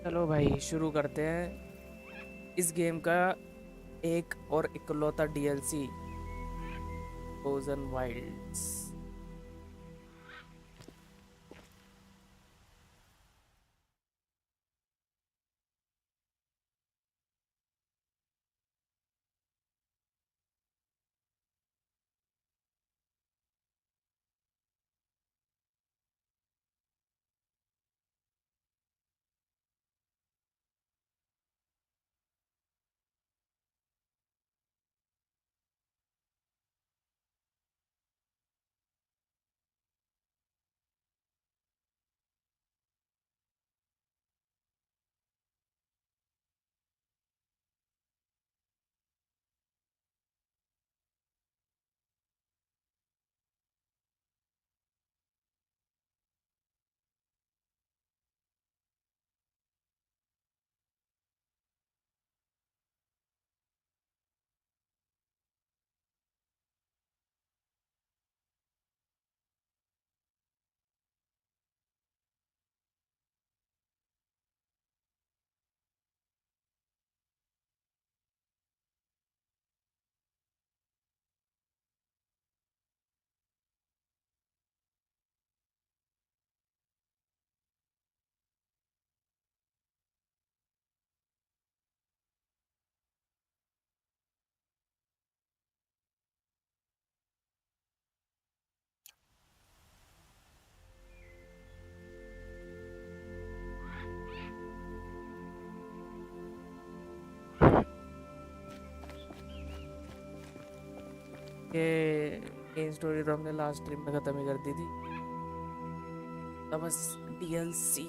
चलो भाई शुरू करते हैं इस गेम का एक और इकलौता डीएलसी फ्रोजन वाइल्ड्स। ये मेन स्टोरी तो हमने लास्ट स्ट्रीम में खत्म ही कर दी थी। अब बस DLC.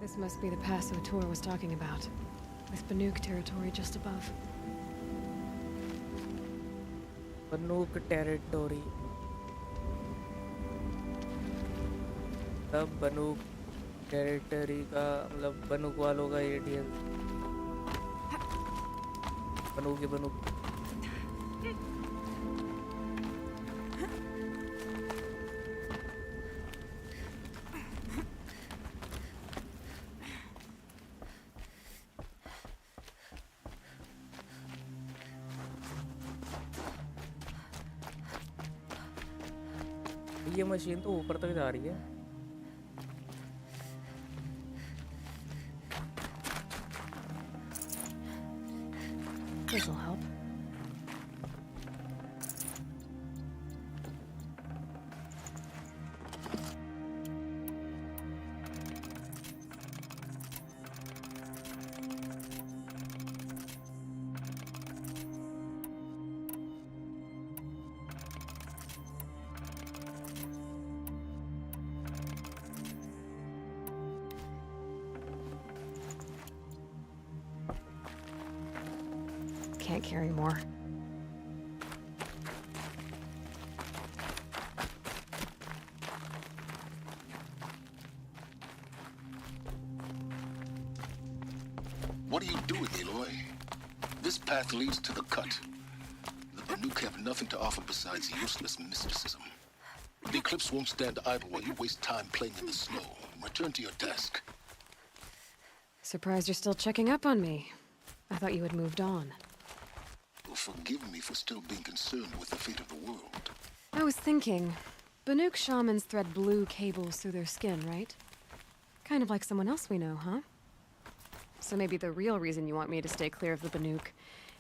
This must be the pass O'Tor was talking about, with Banuk territory just above. Banuk territory. तब बनूक टेरिटरी का मतलब बनूक वालों का ये डीएल बनूक के बनूक। ये मशीन तो ऊपर तक जा रही है। This'll help. can't carry more. What are you doing, Aloy? This path leads to the cut. The Banuk have nothing to offer besides useless mysticism. The Eclipse won't stand idle while you waste time playing in the snow. Return to your task. Surprised you're still checking up on me. I thought you had moved on. Well, forgive me for still being concerned with the fate of the world. I was thinking, Banuk shamans thread blue cables through their skin, right? Kind of like someone else we know, huh? So maybe the real reason you want me to stay clear of the Banuk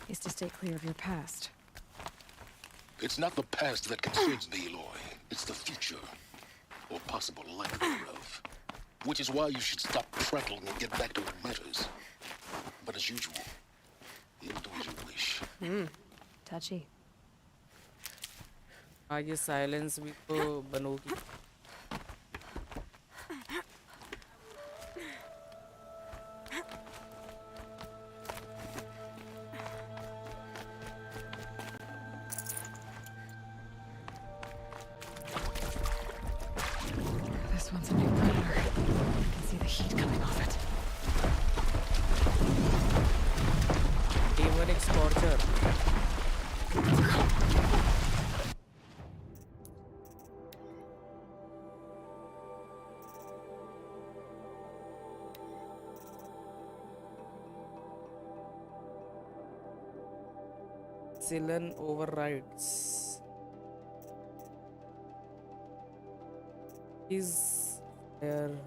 is to stay clear of your past. It's not the past that concerns me, Aloy. It's the future. Or possible lack thereof. Which is why you should stop prattling and get back to what matters. But as usual, you'll do as you wish. Touchy. ये silence भी तो बनोगी. This one's a new predator. I can see the heat coming off it. Even Scorcher. Zillion overrides. Is there?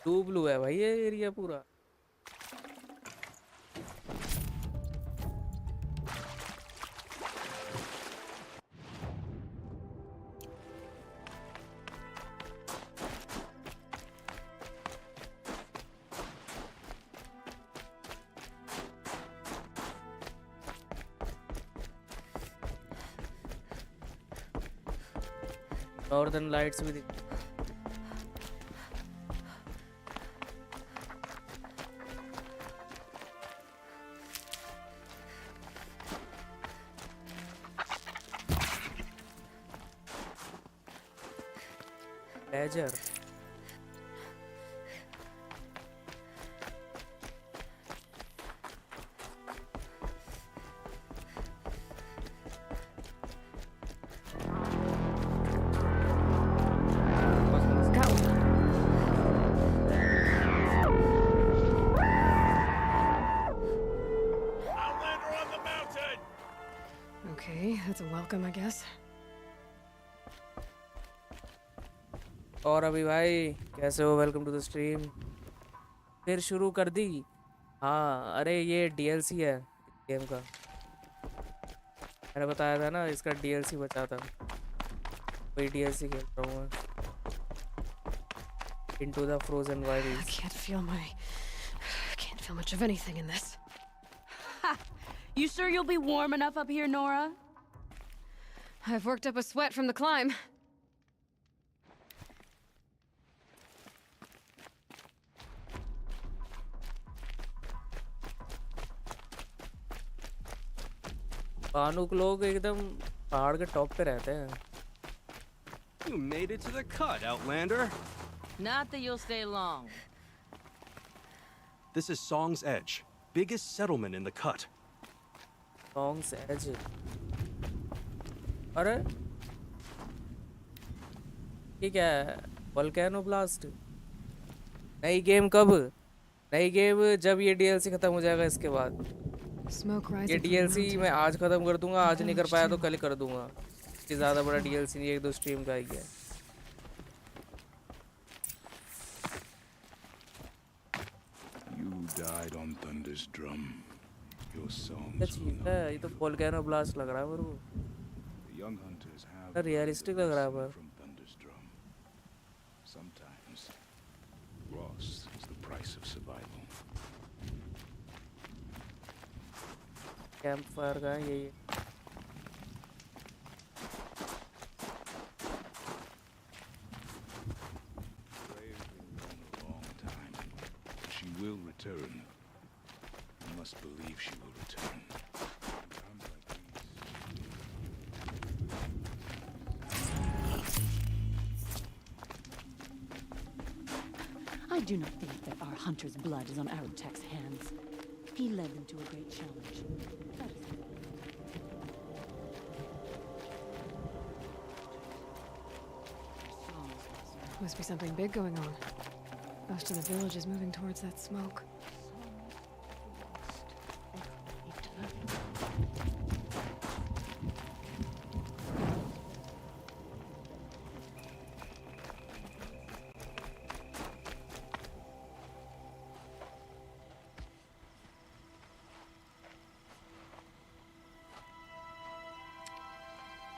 Two blue है भाई ये area पूरा. Northern Lights भी दिख. Ledger. Okay, that's a welcome, I guess. और अभी भाई कैसे हो? Welcome to the stream. फिर शुरू कर दी। हाँ, अरे ये डीएलसी है इस गेम का। मैंने बताया था ना, इसका डीएलसी बचा था, वही डीएलसी खेल रहा हूँ मैं। Into the frozen I Wilde's. can't feel much of anything in this. Ha! You sure you'll be warm enough up here, Nora? I've worked up a sweat from the climb. पानुक लोग एकदम पहाड़ के top पे रहते हैं। You made it to the cut, Outlander. Not that you'll stay long. This is Song's Edge, biggest settlement in the cut. Songs edge. अरे ये क्या है? Volcano blast. नई गेम कब? नई गेम जब ये डीएलसी खत्म हो जाएगा इसके बाद। Smoke ये rising from the DLC mountain. मैं आज खत्म कर दूंगा, आज नहीं कर पाया तो कल कर दूंगा। इससे ज़्यादा बड़ा डीएलसी नहीं, एक दो स्ट्रीम का ही है। You died on Thunder's drum. Your songs क्या चीज़ है? ये तो वोल्केनो ब्लास्ट लग रहा है मेरे को। The young hunters have realistic लग रहा है पर। from Thunder's drum. Sometimes loss is the price of survival. Camp fire का है यही। Gray's been gone a long time. She will return. You must believe she will return. Times like these. I do not think that our hunter's blood is on Arutech's hands. He led them to a great challenge. That is Must be something big going on. Most of the village is moving towards that smoke.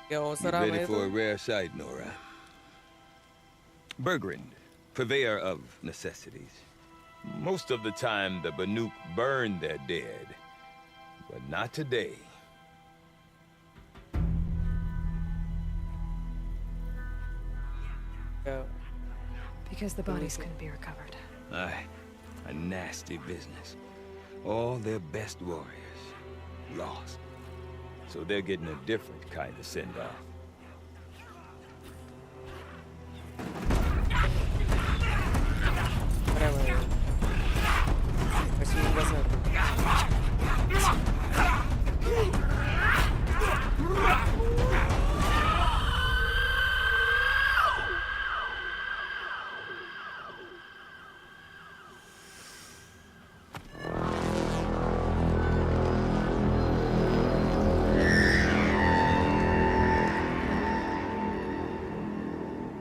क्या You अवसर आ ready गए for a तो? rare sight, Nora? Bergrand, purveyor of necessities. Most of the time, the Banuk burn their dead. But not today. क्या? Because the bodies couldn't be recovered. Aye, a nasty business. All their best warriors lost. So they're getting a different kind of send-off. अरे भाई machine का sir.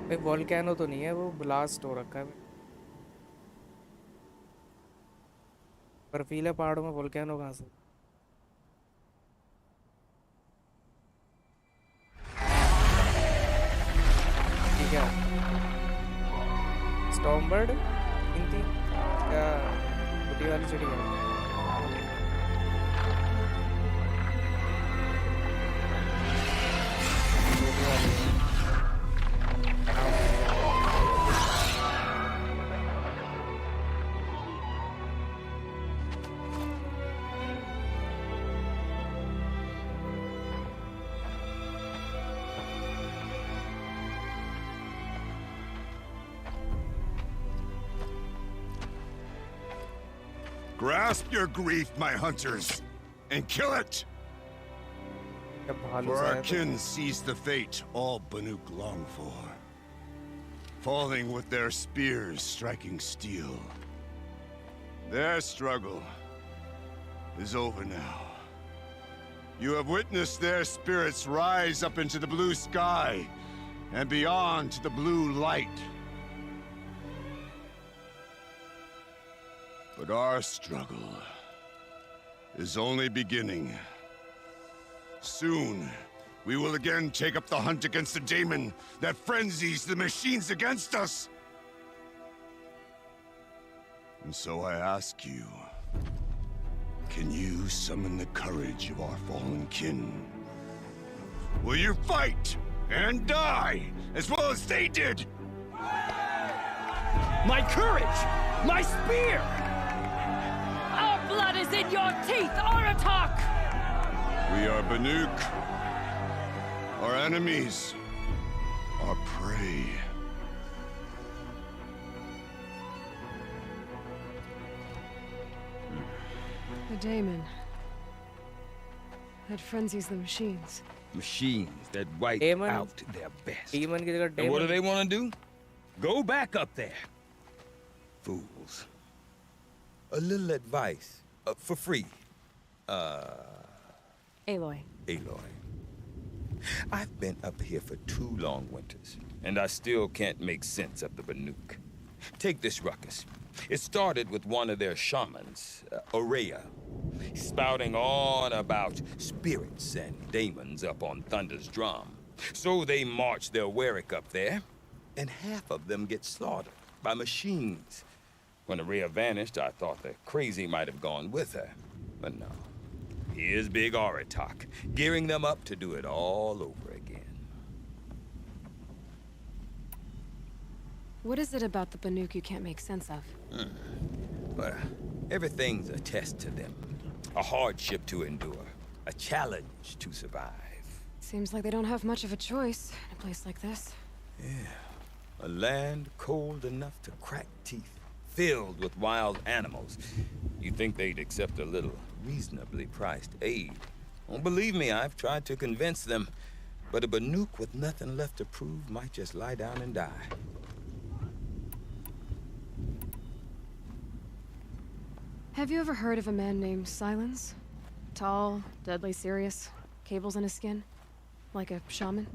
भाई volcano तो नहीं है, वो blast हो रखा है। बर्फीले पहाड़ों में वोल्केनो कहाँ से? ठीक है। स्टॉर्मबर्ड हिंदी क्या? छोटी वाली चिड़िया। छोटी वाली। Grasp your grief, my hunters, and kill it! क्या भालू For सा our है तो? kin sees the fate all Banuk long for. Falling with their spears striking steel. Their struggle is over now. You have witnessed their spirits rise up into the blue sky and beyond to the blue light. But our struggle is only beginning. Soon, we will again take up the hunt against the daemon that frenzies the machines against us. And so I ask you, can you summon the courage of our fallen kin? Will you fight and die as well as they did? My courage! My spear! Our blood is in your teeth, Aratak! We are Banuk. Our enemies are prey. The daemon. That frenzies the machines. Machines that wipe Demon. out their best. Demon की जगह And what do demon. they want to do? Go back up there. Fools. A little advice. For free. Aloy. Aloy. I've been up here for 2 long winters, and I still can't make sense of the Banuk. Take this ruckus. It started with one of their shamans, Aurea, spouting on about spirits and demons up on Thunder's drum. So they march their Warwick up there, and half of them get slaughtered by machines. When Aurea vanished, I thought the crazy might have gone with her, but no. Here's Big Aratak, gearing them up to do it all over again. What is it about the Banuk you can't make sense of? Well, everything's a test to them. A hardship to endure. A challenge to survive. Seems like they don't have much of a choice in a place like this. A land cold enough to crack teeth, filled with wild animals. You'd think they'd accept a little reasonably priced aid. Oh, believe me, I've tried to convince them. But a Banuk with nothing left to prove might just lie down and die. Have you ever heard of a man named Silence? Tall, deadly serious, cables in his skin? Like a shaman?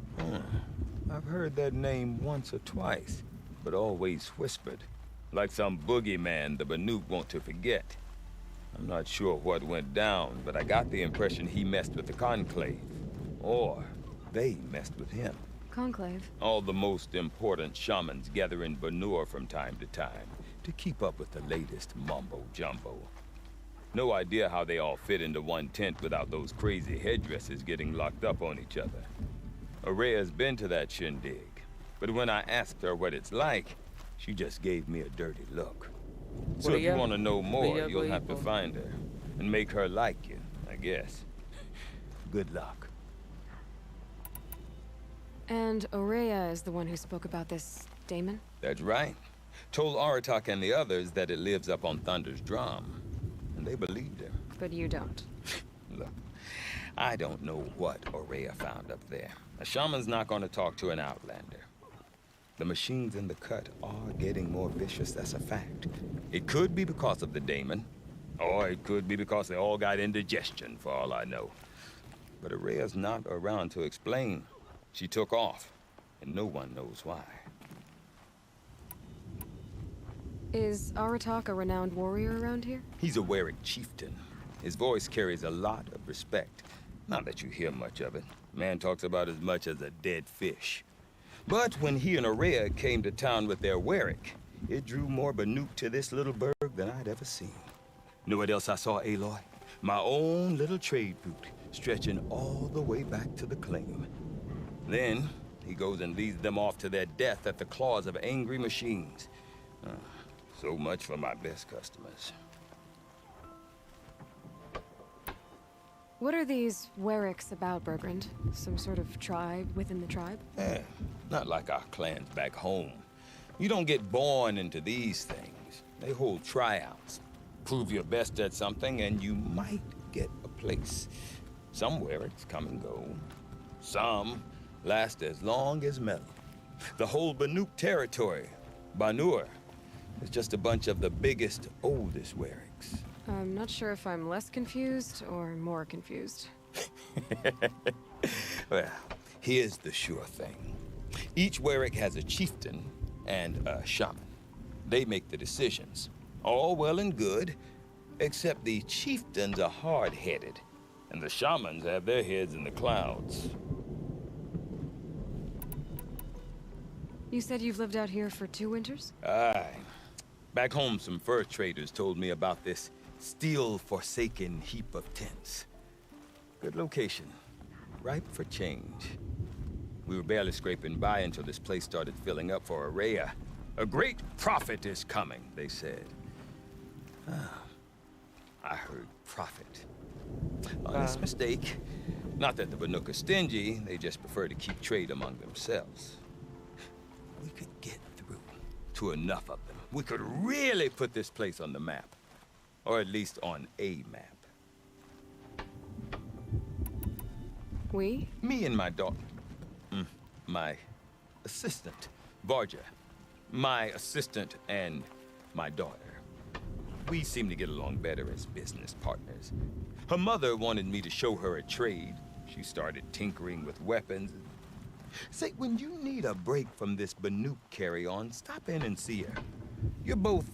I've heard that name once or twice, but always whispered. Like some boogeyman the Banuk want to forget. I'm not sure what went down, but I got the impression he messed with the Conclave. Or they messed with him. Conclave? All the most important shamans gather in Banur from time to time to keep up with the latest mumbo-jumbo. No idea how they all fit into one tent without those crazy headdresses getting locked up on each other. Aurea's been to that shindig, but when I asked her what it's like, she just gave me a dirty look. So if you want to know more, you'll have to find her and make her like you, I guess. Good luck. And Aurea is the one who spoke about this daemon? That's right. Told Aratak and the others that it lives up on Thunder's drum. And they believed him. But you don't. Look, I don't know what Aurea found up there. A shaman's not going to talk to an outlander. The machines in the cut are getting more vicious, that's a fact. It could be because of the daemon, or it could be because they all got indigestion, for all I know. But Aurea's not around to explain. She took off, and no one knows why. Is Aratak a renowned warrior around here? He's a Warwick chieftain. His voice carries a lot of respect. Not that you hear much of it. Man talks about as much as a dead fish. But when he and Aurea came to town with their Warwick, it drew more Banuk to this little burg than I'd ever seen. Know what else I saw, Aloy? My own little trade route, stretching all the way back to the claim. Then, he goes and leads them off to their death at the claws of angry machines. So much for my best customers. What are these Warwicks about, Bergrand? Some sort of tribe within the tribe? Not like our clans back home. You don't get born into these things. They hold tryouts. Prove your best at something and you might get a place. Somewhere it's come and go. Some last as long as metal. The whole Banuk territory, Banur, is just a bunch of the biggest, oldest Warwicks. I'm not sure if I'm less confused or more confused. Well, here's the sure thing. Each Warwick has a chieftain and a shaman. They make the decisions. All well and good, except the chieftains are hard-headed, and the shamans have their heads in the clouds. You said you've lived out here for 2 winters? Aye. Back home, some fur traders told me about this steel-forsaken heap of tents. Good location. Ripe for change. We were barely scraping by until this place started filling up for Araya. A great prophet is coming, they said. I heard prophet. Honest mistake. Not that the Banuk are stingy, they just prefer to keep trade among themselves. We could get through to enough of them. We could really put this place on the map. Or at least on a map. We? Me and my daughter. My assistant, Varja. My assistant and my daughter. We seem to get along better as business partners. Her mother wanted me to show her a trade. She started tinkering with weapons. Say, when you need a break from this Banuk carry-on, stop in and see her. You're both,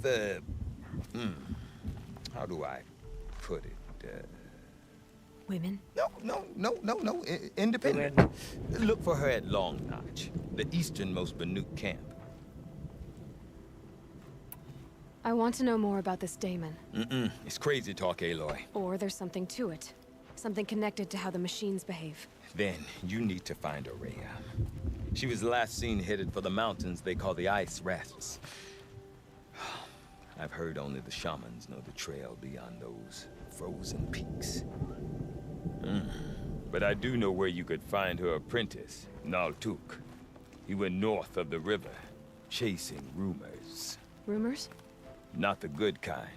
how do I put it? Women? No. Independent. Women. Look for her at Long Notch, the easternmost Banuk camp. I want to know more about this daemon. It's crazy talk, Aloy. Or there's something to it. Something connected to how the machines behave. Then you need to find Araya. She was last seen headed for the mountains they call the Ice Rasps. I've heard only the shamans know the trail beyond those frozen peaks. But I do know where you could find her apprentice, Naltuk. He went north of the river, chasing rumors. Rumors? Not the good kind.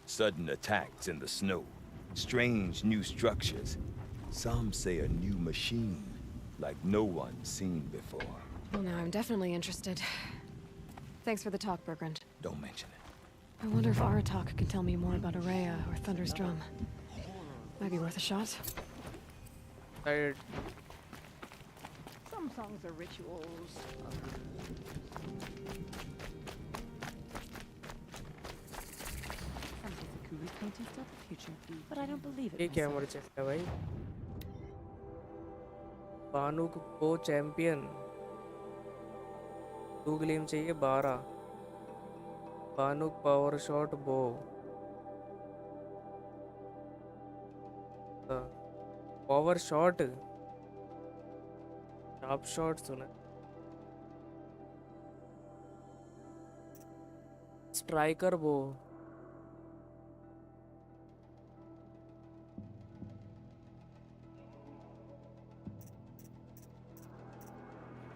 Sudden attacks in the snow. Strange new structures. Some say a new machine, like no one's seen before. Well, now I'm definitely interested. Thanks for the talk, Bergrand. Don't mention it. I wonder if Aratak can tell me more about Araya or Thunder's Drum. Might be worth a shot. Tired. Some songs are rituals. Some Kizakuris protest of the future, but I don't believe it ये क्या myself. मोड़ चाहिए भाई? बानुक बो champion 2 glam चाहिए 12 बानुक power shot बो power shot sharp shot सुना striker बो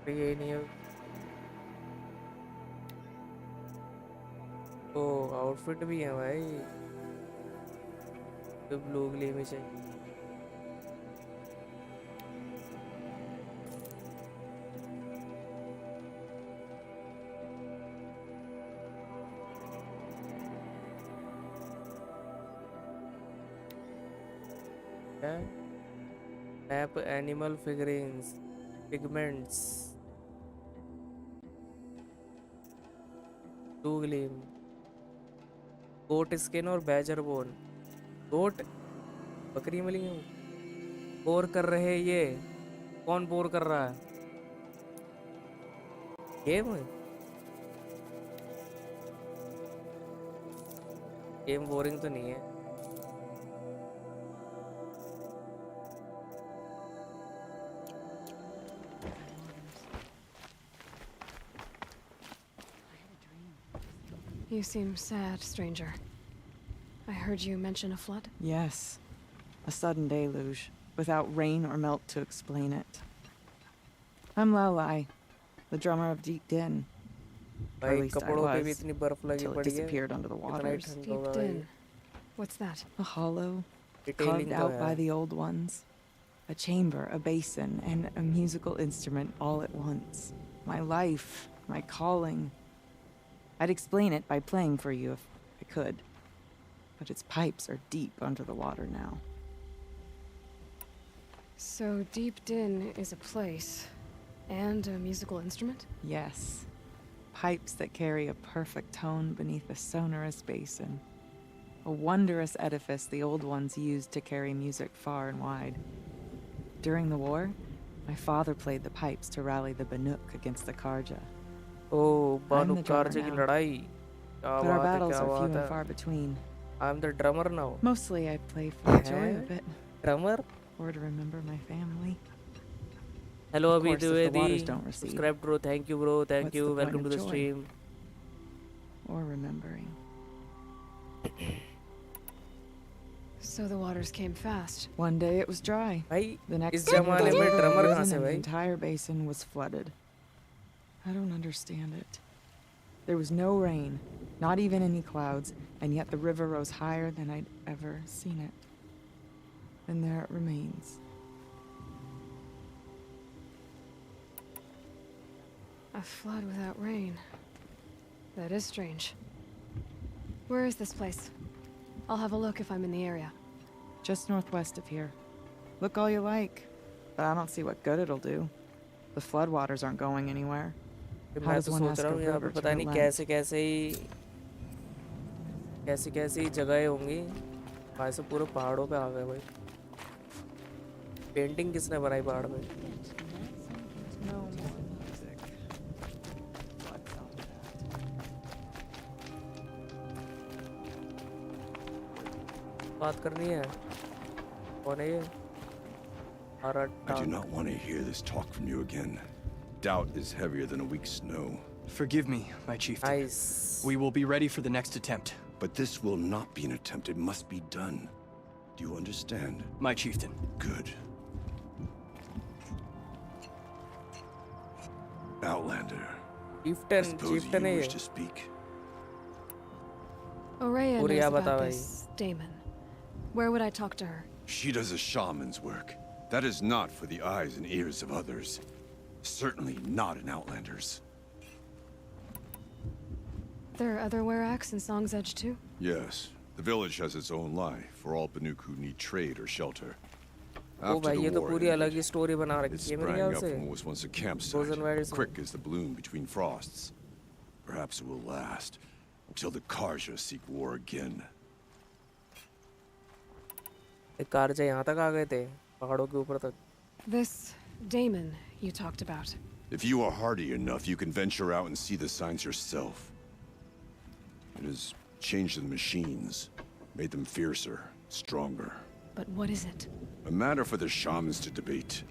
ये नहीं है तो आउटफिट भी है भाई तो ब्लू ग्ले में चाहिए map animal figurings pigments to gleam goat skin और बैजर बोन गोट बकरी मिली हूँ बोर कर रहे ये कौन बोर कर रहा है गेम बोरिंग तो नहीं है You seem sad, stranger. I heard you mention a flood. Yes. A sudden deluge, without rain or melt to explain it. I'm Lalai, the drummer of Deep Din. Or at भाई least I कपड़ों पे भी was, इतनी बर्फ लगी till it पड़ी है disappeared under the इतना ही waters. ठंड Deep होगा भाई Din. What's that? A hollow, detailing carved तो out by है the old ones. A chamber, a basin, and a musical instrument all at once. My life, my calling. I'd explain it by playing for you if I could. But its pipes are deep under the water now. So Deep Din is a place and a musical instrument? Yes. Pipes that carry a perfect tone beneath a sonorous basin. A wondrous edifice the old ones used to carry music far and wide. During the war, my father played the pipes to rally the Banuk against the Karja. Oh, I'm Banu the drummer Karje की now. लड़ाई. क्या But our बात है, battles क्या are few बात and है. far between. I'm the drummer now. Mostly I play for the joy हैं? of it, Drummer? or to remember my family. Hello, Of Abhi course, if the waters Dwivedi. don't recede, Subscribe, bro. Thank you, bro. Thank what's you. the point Welcome to of the joy? stream. Or remembering. So the waters came fast. One day it was dry. भाई The next इस day, the जमाने में river had drummer कहाँ risen से and the भाई? entire basin was flooded. I don't understand it. There was no rain, not even any clouds, and yet the river rose higher than I'd ever seen it. And there it remains. A flood without rain. That is strange. Where is this place? I'll have a look if I'm in the area. Just northwest of here. Look all you like, but I don't see what good it'll do. The floodwaters aren't going anywhere. How मैं does तो one सोच ask रहा a हूँ यहाँ पे river to पता नहीं relent? कैसी जगहें होंगी. वहाँ से पूरे पहाड़ों पे आ गए भाई. पेंटिंग किसने बनाई पहाड़ में? No more music. What's all that? बात करनी है. कौन है ये? I do not want to hear this talk from you again. Doubt is heavier than a week's snow. Forgive me, my chieftain. Nice. We will be ready for the next attempt. But this will not be an attempt. It must be done. Do you understand? My chieftain. Good. Outlander. I suppose you है wish ये. to speak. Aurea Aurea knows बता about भाई. this Damon. Where would I talk to her? She does a shaman's work. That is not for the eyes and ears of others. Certainly not an Outlander's. There are other Weraks in Song's Edge too? Yes. The village has its own life for all Banuk who need trade or shelter. O After भाई ये the तो war पूरी अलग ended, ही story बना it रखी है मेरे sprang ख्याल up से. from what was once a campsite, Frozen Wilds. quick as the bloom between frosts. Perhaps it will last until the Karja seek war again. एक कारजा यहाँ तक आ गए थे, पहाड़ों के ऊपर तक. This Damon you talked about. If you are hardy enough, you can venture out and see the signs yourself. It has changed the machines, made them fiercer, stronger. But what is it? A matter for the shamans to debate.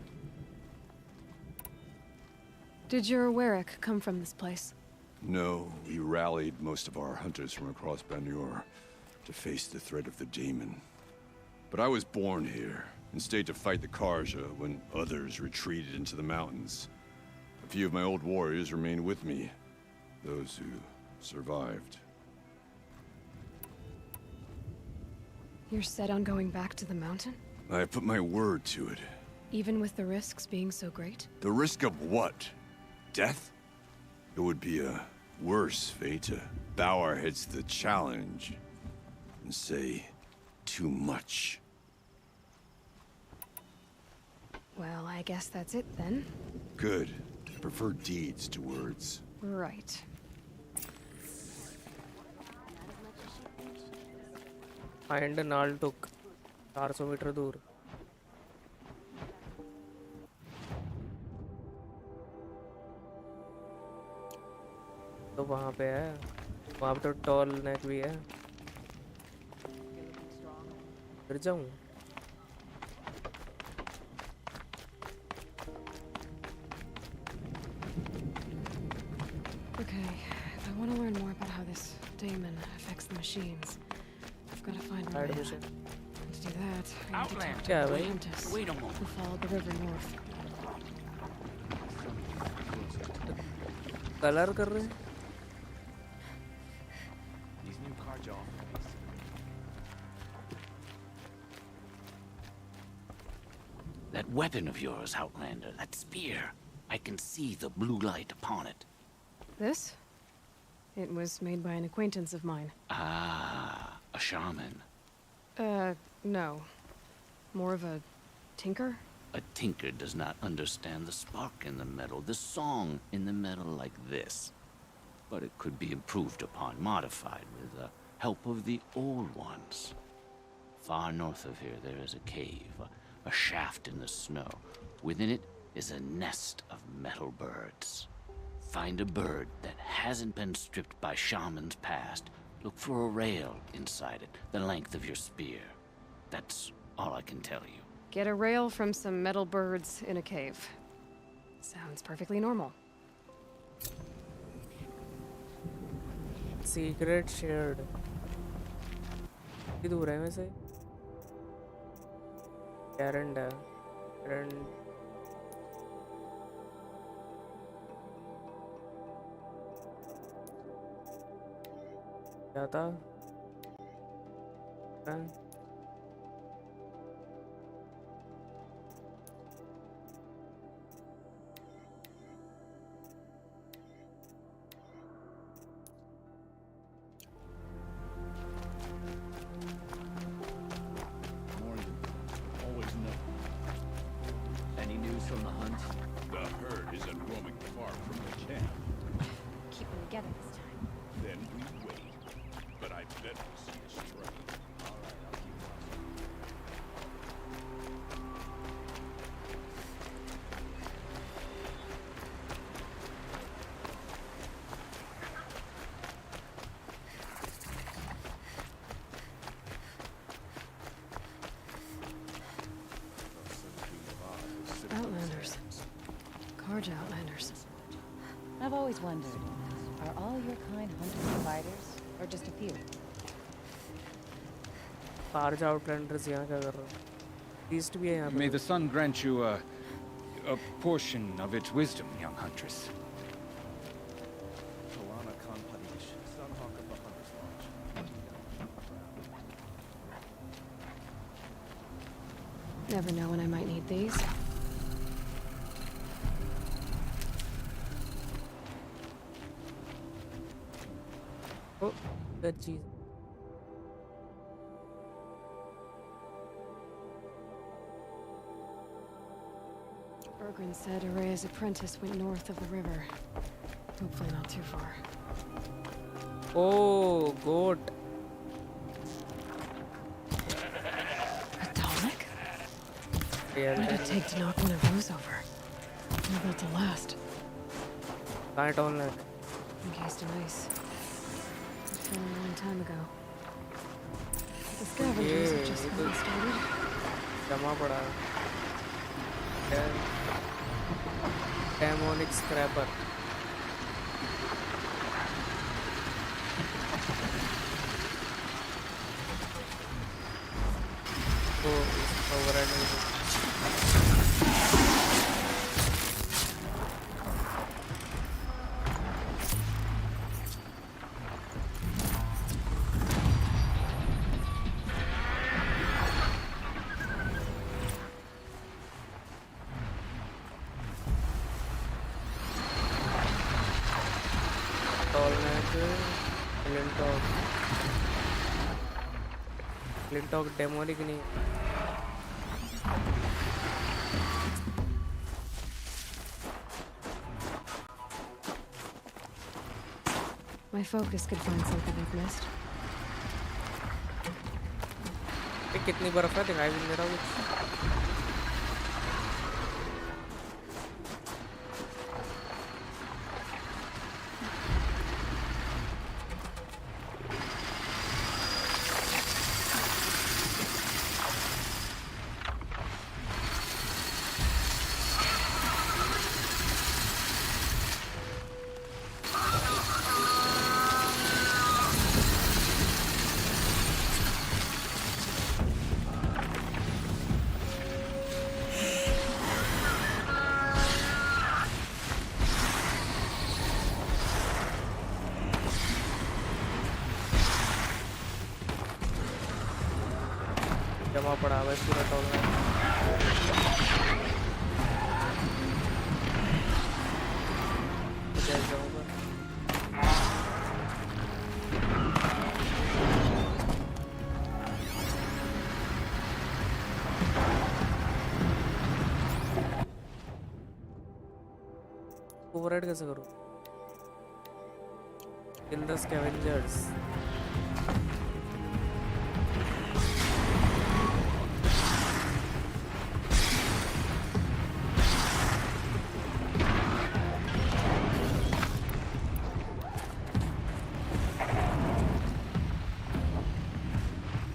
Did your Werak come from this place? No, we rallied most of our hunters from across Banur to face the threat of the demon. But I was born here and stayed to fight the Karja when others retreated into the mountains. A few of my old warriors remained with me, those who survived. You're set on going back to the mountain? I have put my word to it. Even with the risks being so great? The risk of what? Death? It would be a worse fate to bow our heads to the challenge and say too much. Well, I guess that's it then. Good. I prefer deeds to words. Right. Find नाल टुक 400 metre दूर. तो वहाँ पे है, वहाँ पे तो toll नेक भी है. फिर जाऊँ. Okay, if I want to learn more about how this Damon affects the machines, I've got to find Side Aurea. mission. And to do that, I need to talk to क्या the भाई? Countess, Wait a moment. who followed the river north. Colour कर रहे हैं. These new cards are That weapon of yours, Outlander, that spear. I can see the blue light upon it. This? It was made by an acquaintance of mine. Ah, a shaman. No. More of a tinker? A tinker does not understand the spark in the metal, the song in the metal like this. But it could be improved upon, modified with the help of the old ones. Far north of here, there is a cave, a shaft in the snow. Within it is a nest of metal birds. Find a bird that hasn't been stripped by shamans past. Look for a rail inside it, the length of your spear. That's all I can tell you. Get a rail from some metal birds in a cave. Sounds perfectly normal. Secret shared. कितनी दूर है वैसे? Errand है. Errand. क्या था? Any news from the hunt? The herd isn't roaming far from the camp. Keep them together this time. Then we wait. But I bet we see a stray. All right, I'll keep watching. Outlanders. Karja Outlanders. I've always wondered, are all your kind hunters and fighters, or just a few? Farj Outlanders यहाँ क्या कर रहा हूँ? Beast भी है यहाँ पे. May the sun grant you a portion of its wisdom, young huntress. Never know when I might need these. Oh, good cheese. Bergren said Araya's apprentice went north of the river. Hopefully not too far. Oh, goat. Atomic? Yeah, What did it take to knock one of those over? They're built to last. can't own it. Encased in ice. From a long time ago. The scavengers have just gotten started. जमा पड़ा. Demonic scrapper. Oh, overriding. Clintock demonic नहीं. My focus could find something I've missed. ये कितनी बर्फ है दिखाई भी नहीं दे रहा कुछ. जमा पड़ा हुआ है पूरा टोलना. जैसे जाऊंगा. ओवरराइड कैसे करूँ? Kill the scavengers.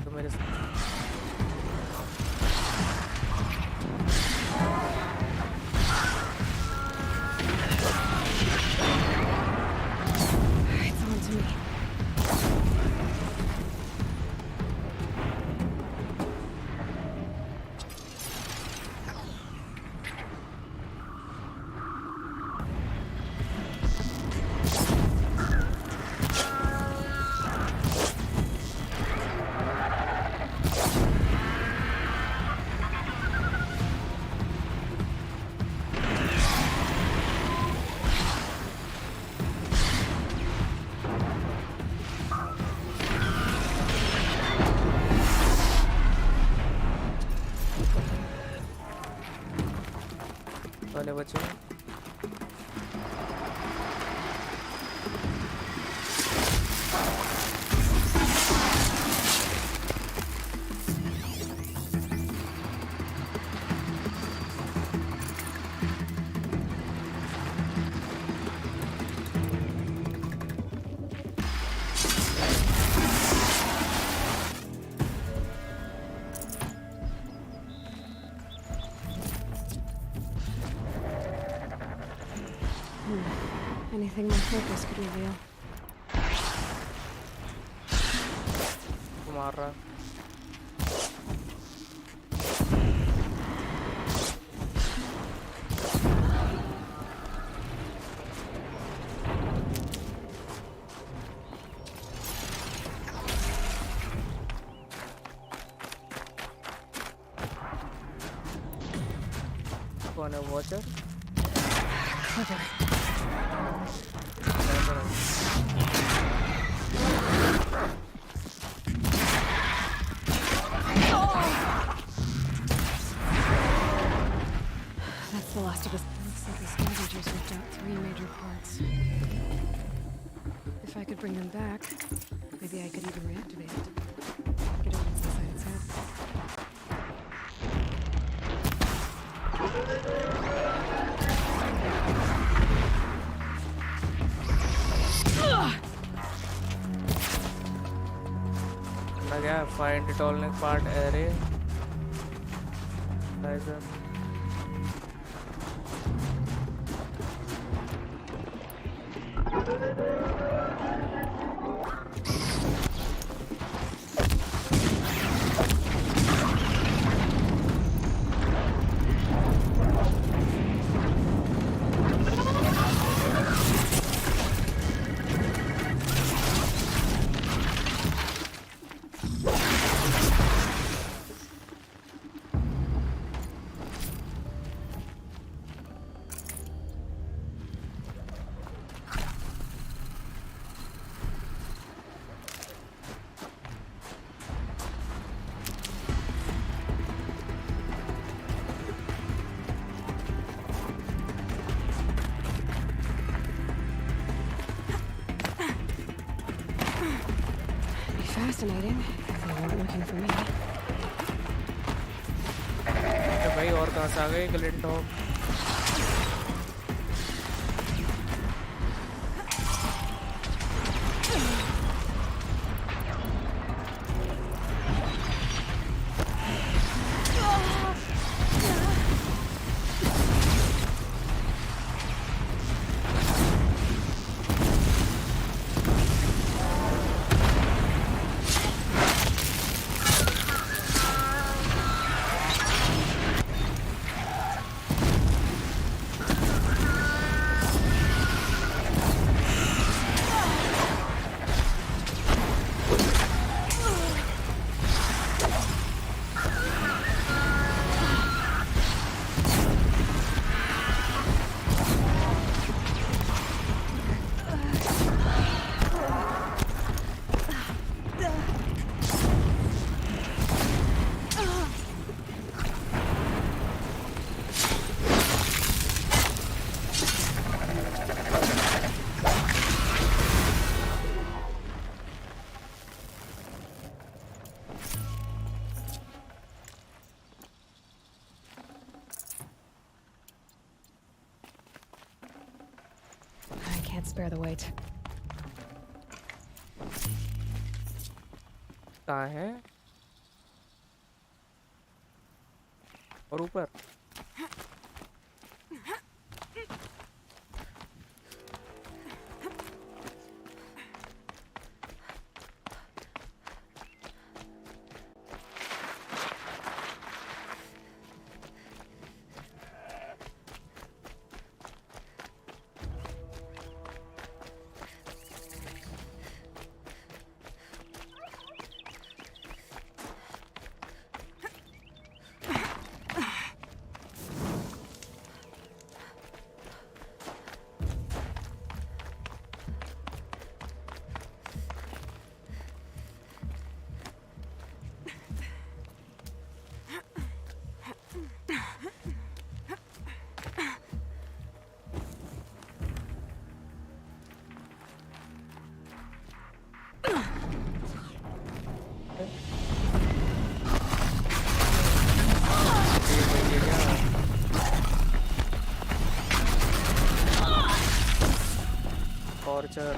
तो मेरे It's on to me. वाले बच्चे Anything my focus could reveal. को मार रहा है। कौन है watcher? That's the last of us. Looks like the scavengers ripped out 3 major parts. If I could bring them back, maybe I could even reactivate it. Get it inside its head. लगा क्या? Find it all part array. Horizon. Fascinating, if they weren't looking for me. तो भाई और कहाँ से आ गए ग्लिंटॉप? can't spare the weight. कहाँ है? और ऊपर? Torture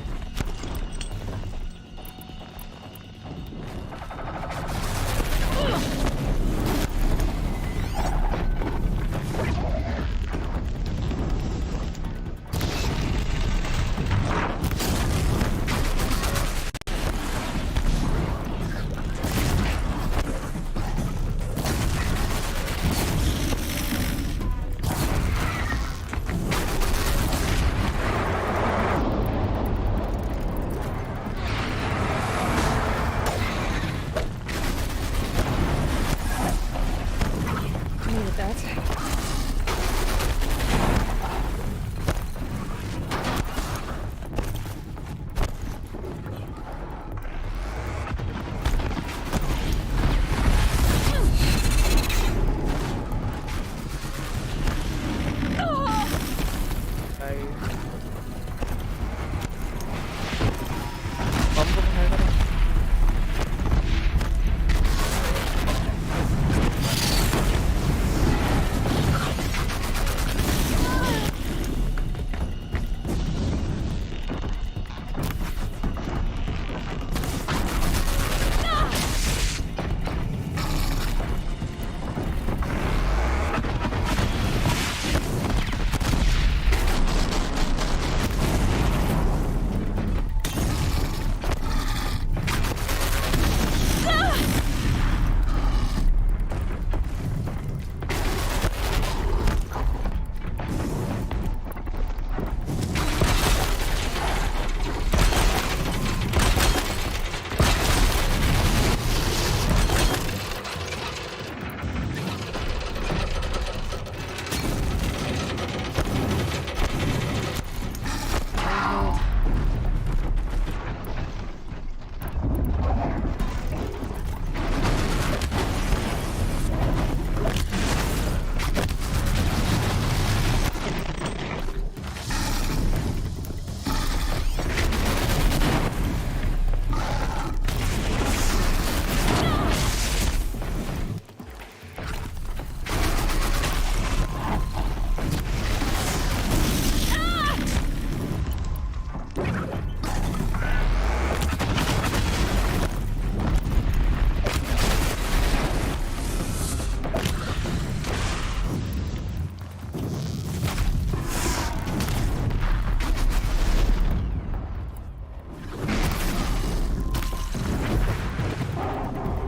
Needed that. पंप उठाएगा ना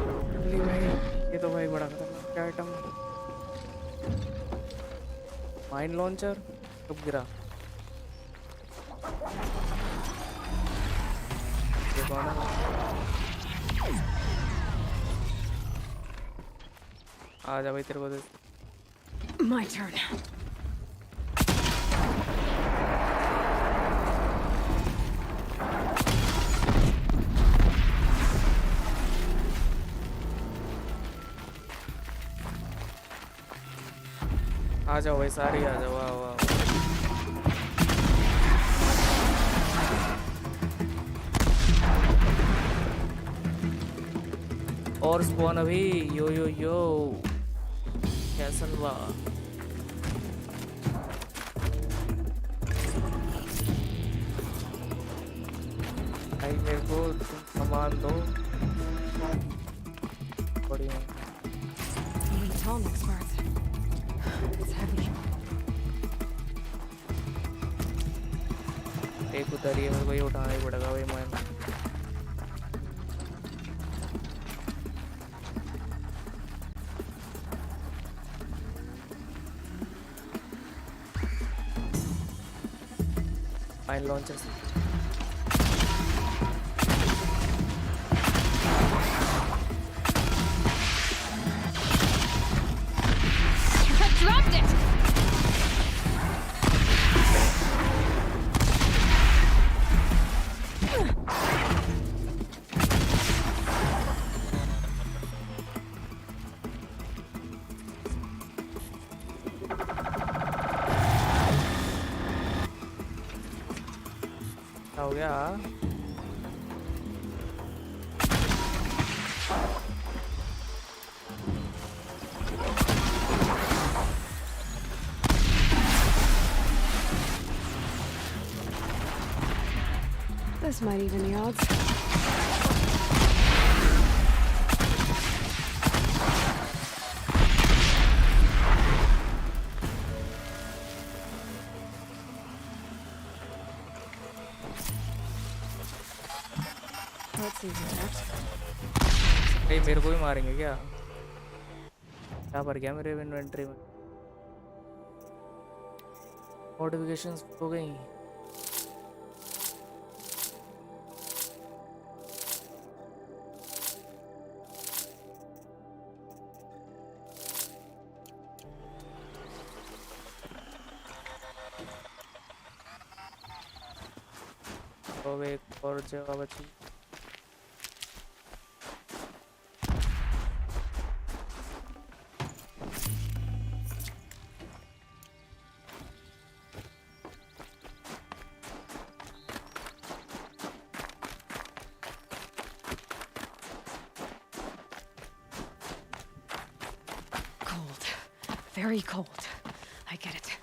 ये तो भाई बड़ा खतरनाक आइटम माइन लॉन्चर कब गिरा ये कौन है आ जा भाई तेरे को दे My turn. आ जाओ भाई सारी आ जाओ वाह वाह और स्पॉन अभी यो यो यो कैसन वाह सामान दो बढ़िया Even tall next part. It's heavy. एक उतारी है मेरे को ये उठाना ही पड़ेगा भाई मैं fine launcher I dropped it! हो गया This might even the odds. Let's see what's next. भाई मेरे को भी मारेंगे क्या क्या भर गया मेरे इन्वेंटरी में नोटिफिकेशंस हो गई तो एक और जगह बची Cold. Very cold. I get it.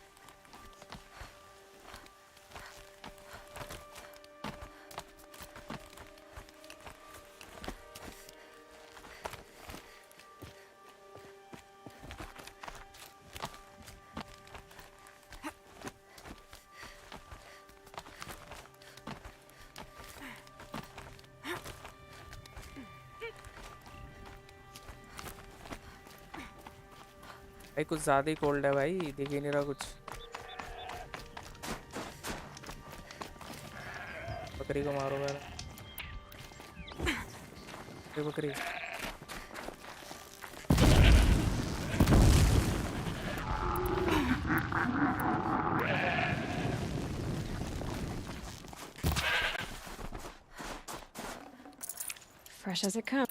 भाई कुछ ज्यादा ही कोल्ड है भाई दिख ही नहीं रहा कुछ बकरी को मारो यार ये बकरी Fresh as it comes.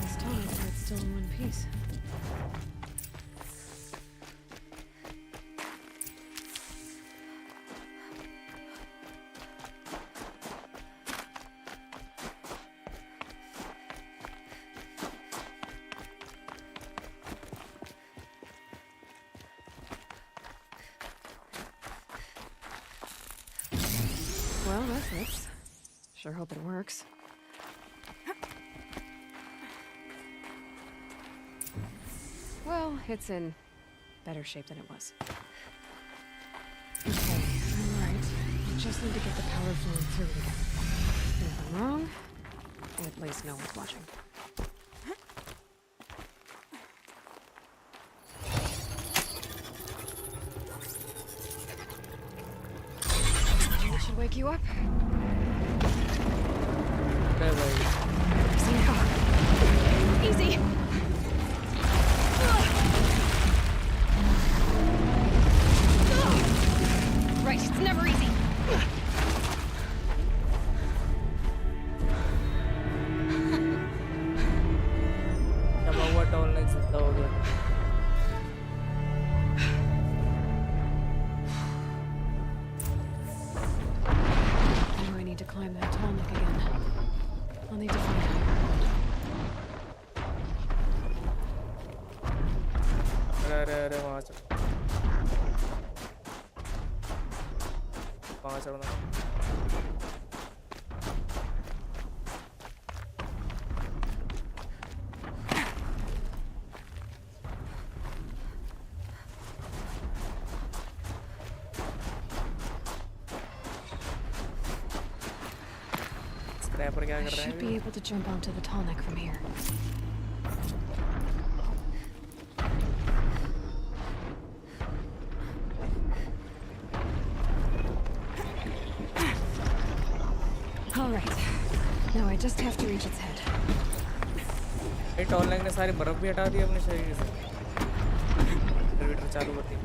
This tunnel is still in one piece. Well, that fits. Sure hope it works. Well, it's in better shape than it was. Okay, all right. Just need to get the power flowing through it again. Nothing wrong. At least no one's watching. It should wake you up. अरे भाई Easy now. Easy. Right, it's never easy. जमा हुआ toll नहीं जिंदा हो गया अरे अरे वहाँ चढ़ना स्क्रैपर क्या I कर रहे should हैं be able to jump onto the tall neck from here. All right. Now I just have to reach its head. ये टॉल ने सारी बर्फ भी हटा दी अपने शरीर से चालू कर दी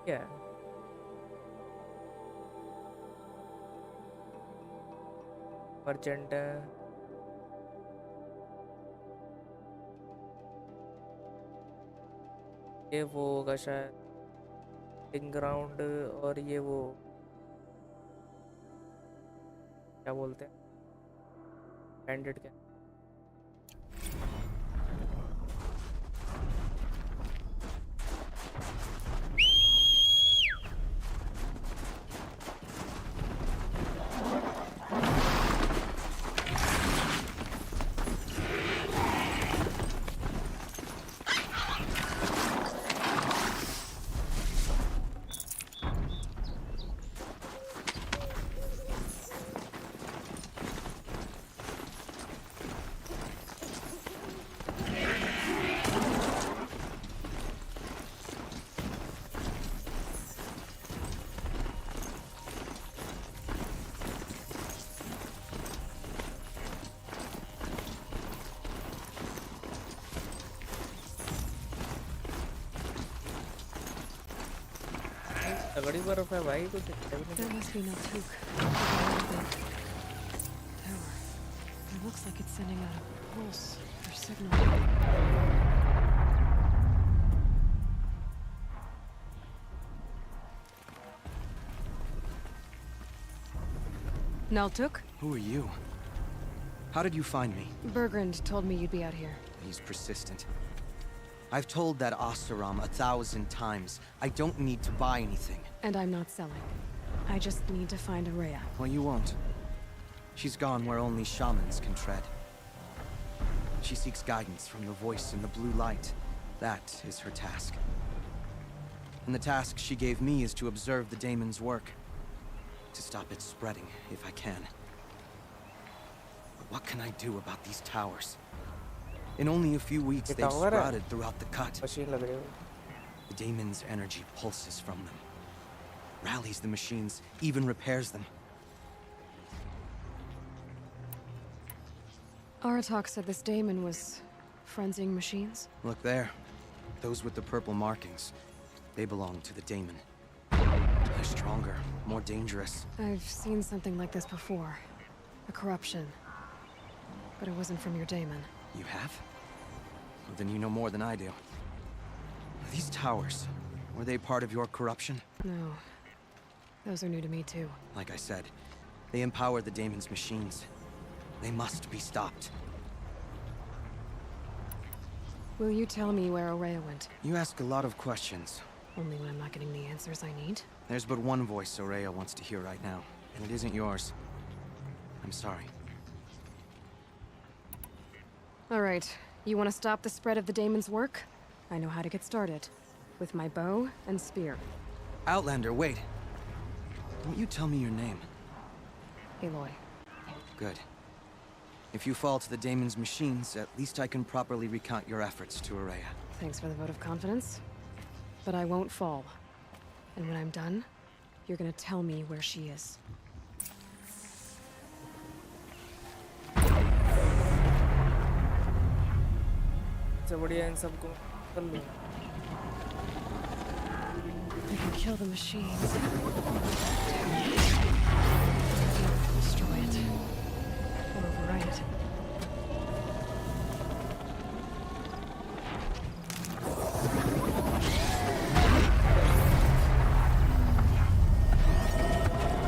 क्या है अर्जेंट है ये वो होगा शायद ग्राउंड और ये वो क्या बोलते हैं बैंडेड क्या तगड़ी बर्फ है भाई कुछ There must be no took. Tower. It looks like it's sending out a pulse or signal. Naltuk? Who are you? How did you find me? Bergrand told me you'd be out here. He's persistent. I've told that Oseram 1,000 times. I don't need to buy anything. And I'm not selling. I just need to find Araya. Well, you won't. She's gone where only shamans can tread. She seeks guidance from the voice in the blue light. That is her task. And the task she gave me is to observe the daemon's work. To stop it spreading, if I can. But what can I do about these towers? In only a few weeks, they've sprouted throughout the cut. The daemon's energy pulses from them. Rallies the machines, even repairs them. Aratak said this daemon was frenzying machines. Look there. Those with the purple markings. They belong to the daemon. They're stronger, more dangerous. I've seen something like this before. A corruption. But it wasn't from your daemon. You have? Well, then you know more than I do. These towers, were they part of your corruption? No. Those are new to me too. Like I said, they empower the daemon's machines. They must be stopped. Will you tell me where Araya went? You ask a lot of questions. Only when I'm not getting the answers I need? There's but one voice Araya wants to hear right now, and it isn't yours. I'm sorry. All right. You want to stop the spread of the daemon's work? I know how to get started. With my bow and spear. Outlander, wait. Won't you tell me your name? Aloy. Good. If you fall to the Daemon's machines, at least I can properly recount your efforts to Araya. Thanks for the vote of confidence. But I won't fall. And when I'm done, you're gonna tell me where she is. सबसे बढ़िया इन सबको कर लूँ. I can kill the machines. Destroy it. Or override it.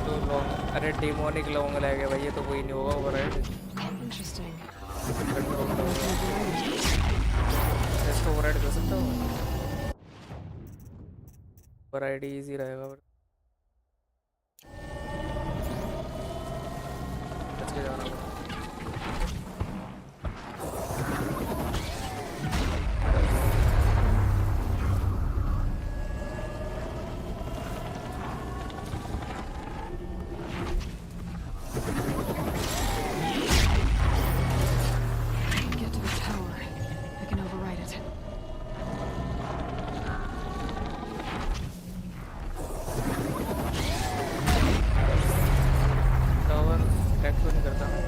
तो long, अरे demonic long लगेगा भाई, ये तो कोई नहीं होगा ओवरराइड. Interesting. इसको ओवरराइड कर सकता हूँ. ओवरराइड इजी रहेगा. बच के जाना पड़ेगा. Get to the tower. I can override it. Tower attack तो नहीं करता ना.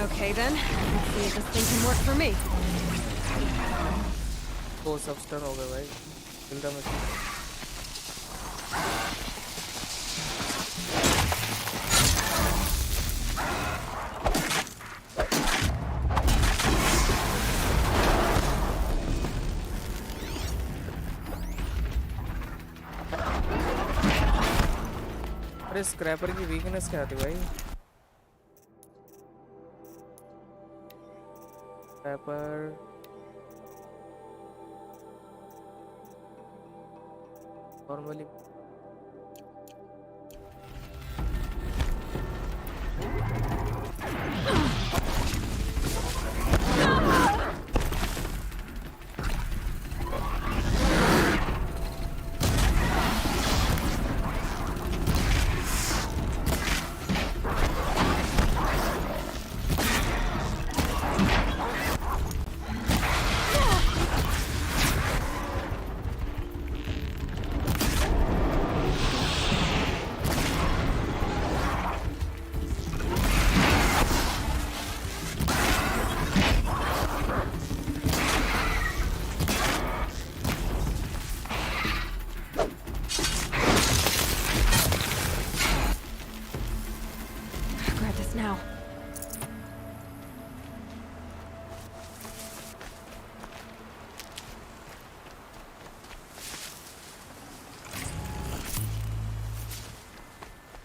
Okay then, let's see if this thing can work for me. वो सब स्टन हो गए भाई. Kill the machine. अरे स्क्रैपर की वीकनेस क्या थी भाई? Scraper normally Grab this now.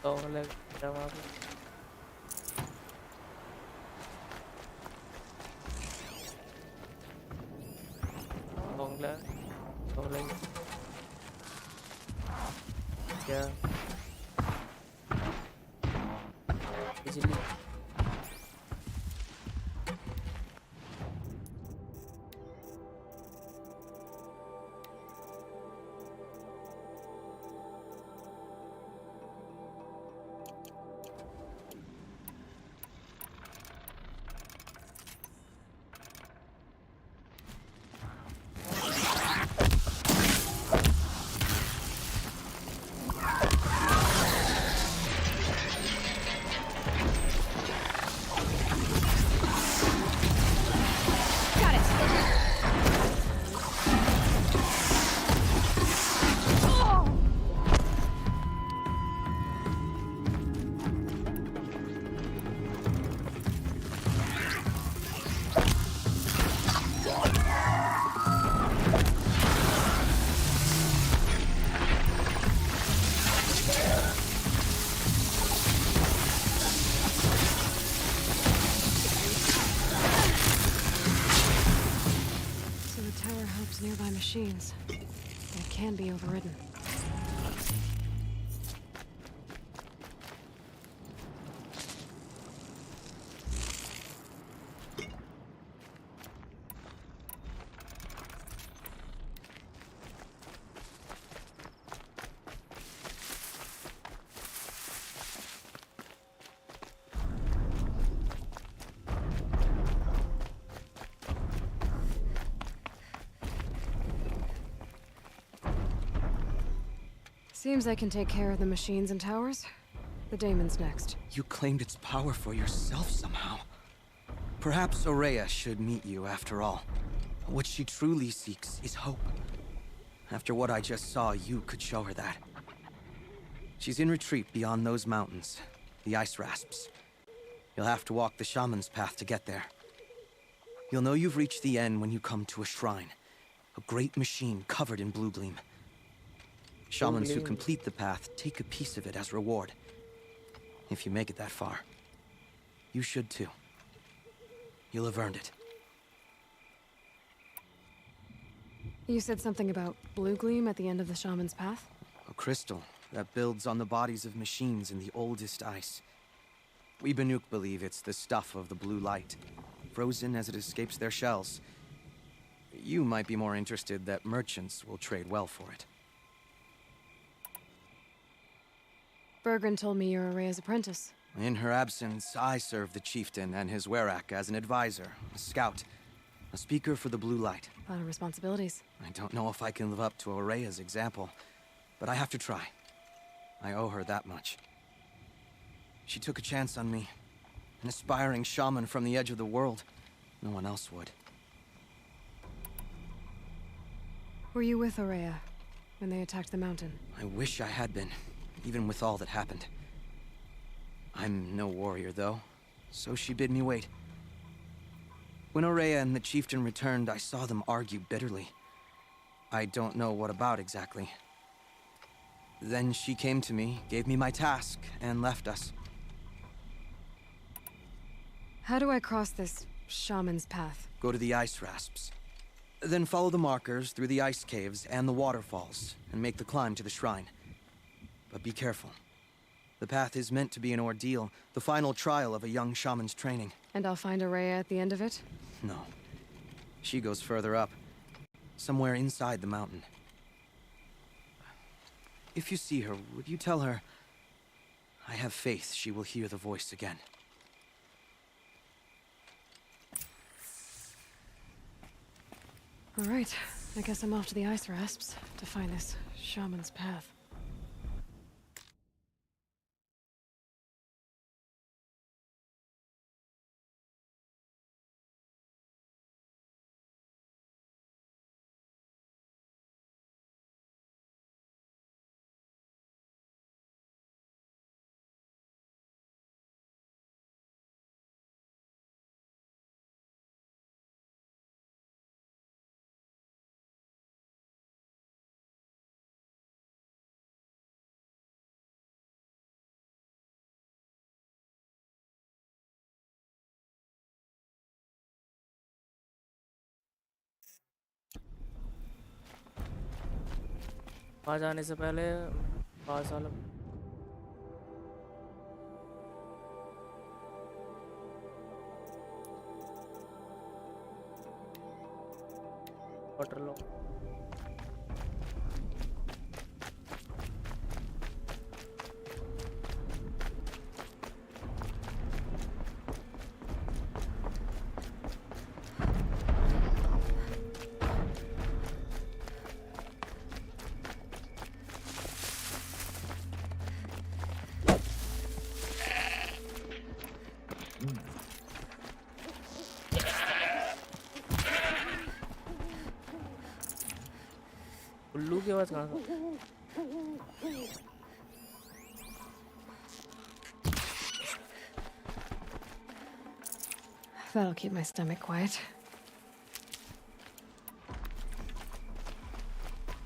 Long लग वहाँ पे. लॉन्ग लग क्या बिजली. power helps nearby machines. It can be overridden. Seems I can take care of the machines and towers. The daemon's next. You claimed its power for yourself somehow. Perhaps Aurea should meet you after all. What she truly seeks is hope. After what I just saw, you could show her that. She's in retreat beyond those mountains, the ice rasps. You'll have to walk the shaman's path to get there. You'll know you've reached the end when you come to a shrine. A great machine covered in blue gleam. Shamans who complete the path take a piece of it as reward. If you make it that far, you should too. You'll have earned it. You said something about blue gleam at the end of the shaman's path? A crystal that builds on the bodies of machines in the oldest ice. We Banuk believe it's the stuff of the blue light, frozen as it escapes their shells. You might be more interested that merchants will trade well for it. Bergren told me you're Aurea's apprentice. In her absence, I serve the chieftain and his werak as an advisor, a scout, a speaker for the blue light. A lot of responsibilities. I don't know if I can live up to Aurea's example, but I have to try. I owe her that much. She took a chance on me, an aspiring shaman from the edge of the world. No one else would. Were you with Aurea when they attacked the mountain? I wish I had been, even with all that happened. I'm no warrior, though, so she bid me wait. When Aurea and the chieftain returned, I saw them argue bitterly. I don't know what about exactly. Then she came to me, gave me my task, and left us. How do I cross this shaman's path? Go to the ice rasps. Then follow the markers through the ice caves and the waterfalls, and make the climb to the shrine. But be careful. The path is meant to be an ordeal, the final trial of a young shaman's training. And I'll find Aurea at the end of it? No. She goes further up, somewhere inside the mountain. If you see her, would you tell her, I have faith she will hear the voice again. All right, I guess I'm off to the ice rasps to find this shaman's path. वहाँ जाने से पहले पास वाला water लो उल्लू की आवाज कहाँ से That'll keep my stomach quiet.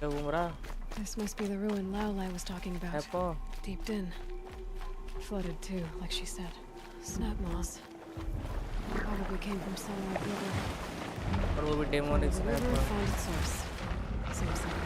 क्या घूम रहा This must be the ruin Laolai was talking about. Apple. Deeped in. Flooded too, like she said. Snap moss. Probably came from somewhere bigger. और वो भी demonic Follow the river, sniper. find its source. Save something.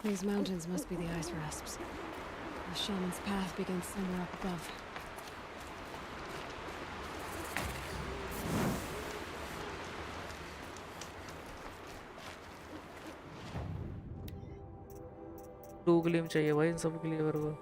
These mountains must be the ice rasps. The shaman's path begins somewhere up above. Two glim चाहिए भाई इन सब के लिए मेरे को।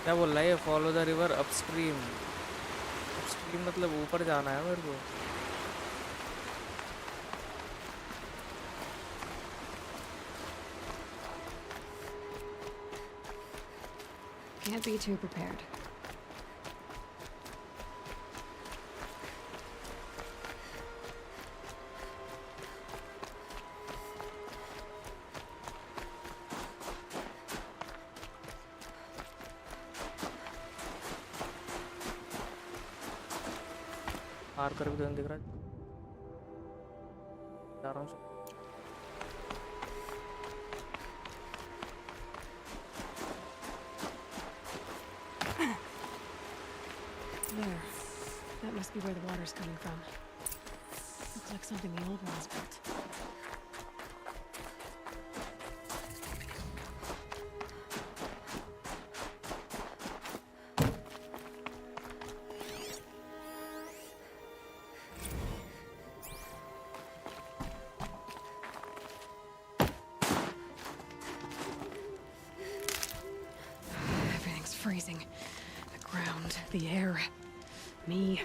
क्या बोल रहा है ये? Follow the river upstream. Upstream मतलब ऊपर जाना है मेरे को। Can't be too prepared. पार कर भी तो नहीं दिख रहा है। जा रहा हूँ। There. That must be where the water's coming from. Looks like something the old ones built. Everything's freezing. The ground, the air, me.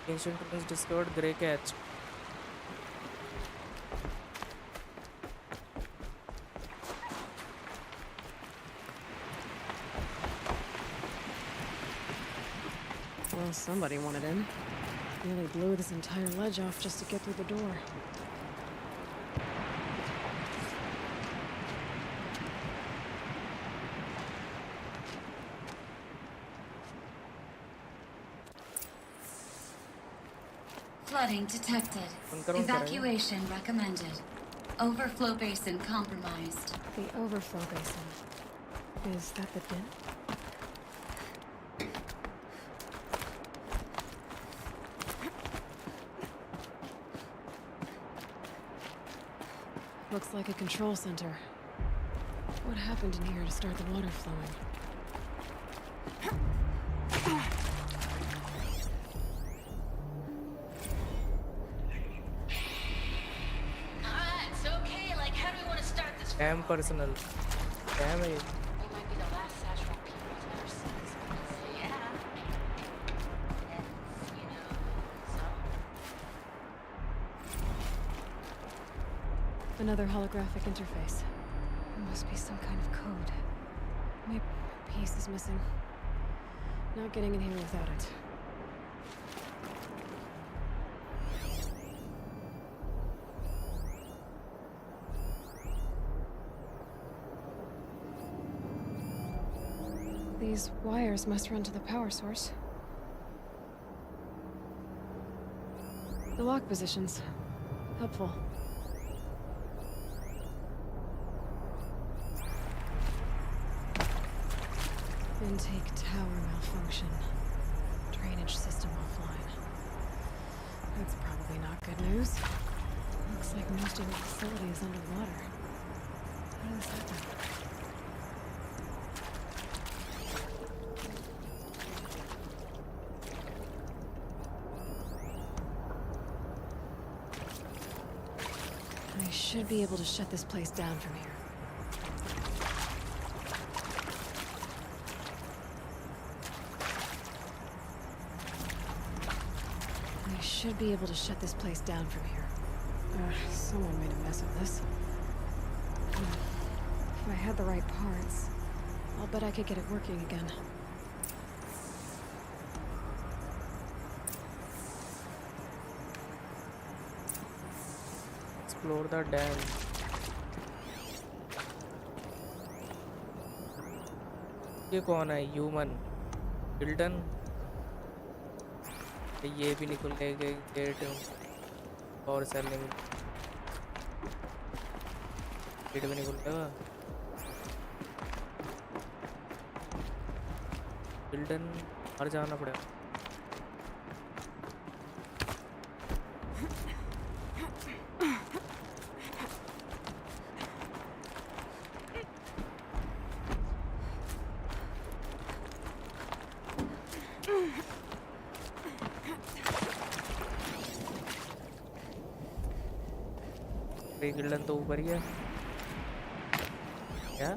Ancient ruins discovered grey cats. Well, somebody wanted in. Nearly blew this entire ledge off just to get through the door. Flooding detected. Evacuation recommended. Overflow basin compromised. The overflow basin. Is that the den? Looks like a control center. What happened in here to start the water flowing? Alright, it's okay. Like, how do we want to start this? Damn personal. Damn it. We might be the last Satchel people to ever see this place. Yeah. It's, you know, so. Another holographic interface. There must be some kind of code. Maybe a piece is missing. Not getting in here without it. These wires must run to the power source. The lock positions. Helpful. Intake tower malfunction. Drainage system offline. That's probably not good news. Looks like most of the facility is underwater. How did this happen? I should be able to shut this place down from here. I should be able to shut this place down from here. Someone made a mess of this. If I had the right parts, I'll bet I could get it working again. Explore the dam. ये कौन है? Human Hilton. ये भी नहीं खुलेगा gate और cell नहीं gate भी नहीं खुलेगा. हिल्टन बाहर जाना पड़ेगा. गिल्डन तो ऊपर ही है क्या?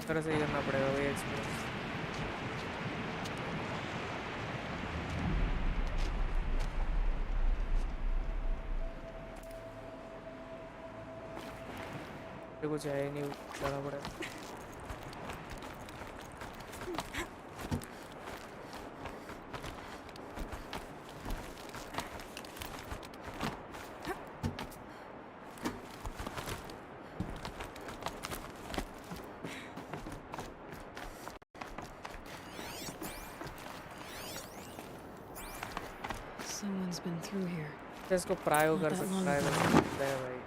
तरह से ही करना पड़ेगा वही एक्सपीरियंस. ये कुछ है ही नहीं जाना पड़ेगा Someone's been through here. तो इसको प्रायो Not कर that सकता long है ago. सकता है भाई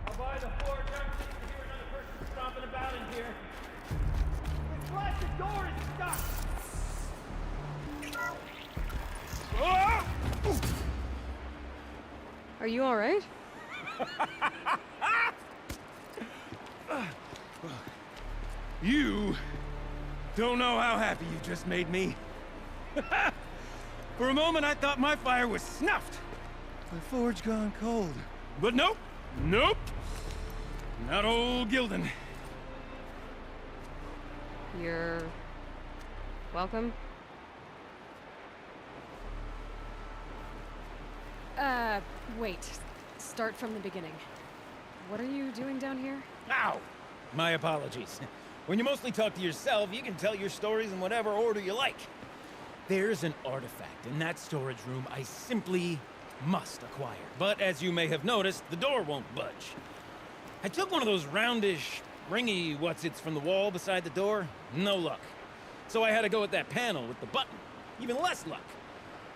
I'll buy the 4 junkies to hear another person stomping about in here. This blasted door is stuck! Are you all right? You don't know how happy you just made me. For a moment, I thought my fire was snuffed. My forge gone cold. But nope. Nope. Not old Gildan. You're welcome. Wait. Start from the beginning. What are you doing down here? Ow! My apologies. When you mostly talk to yourself, you can tell your stories in whatever order you like. There's an artifact in that storage room I simply must acquire. But as you may have noticed, the door won't budge. I took one of those roundish, ringy what's-its from the wall beside the door. No luck. So I had to go with that panel with the button. Even less luck.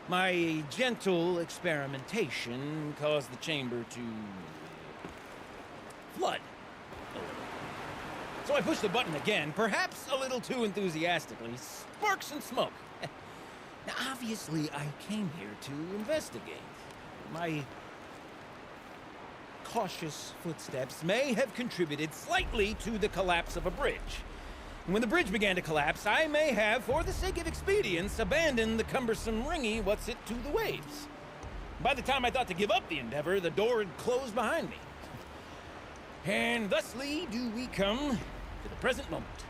My gentle experimentation caused the chamber to flood a little. So I pushed the button again, perhaps a little too enthusiastically. Sparks and smoke. Now, obviously, I came here to investigate. My cautious footsteps may have contributed slightly to the collapse of a bridge. And when the bridge began to collapse, I may have, for the sake of expedience, abandoned the cumbersome ringy what's-it to the waves. By the time I thought to give up the endeavor, the door had closed behind me. And thusly do we come to the present moment.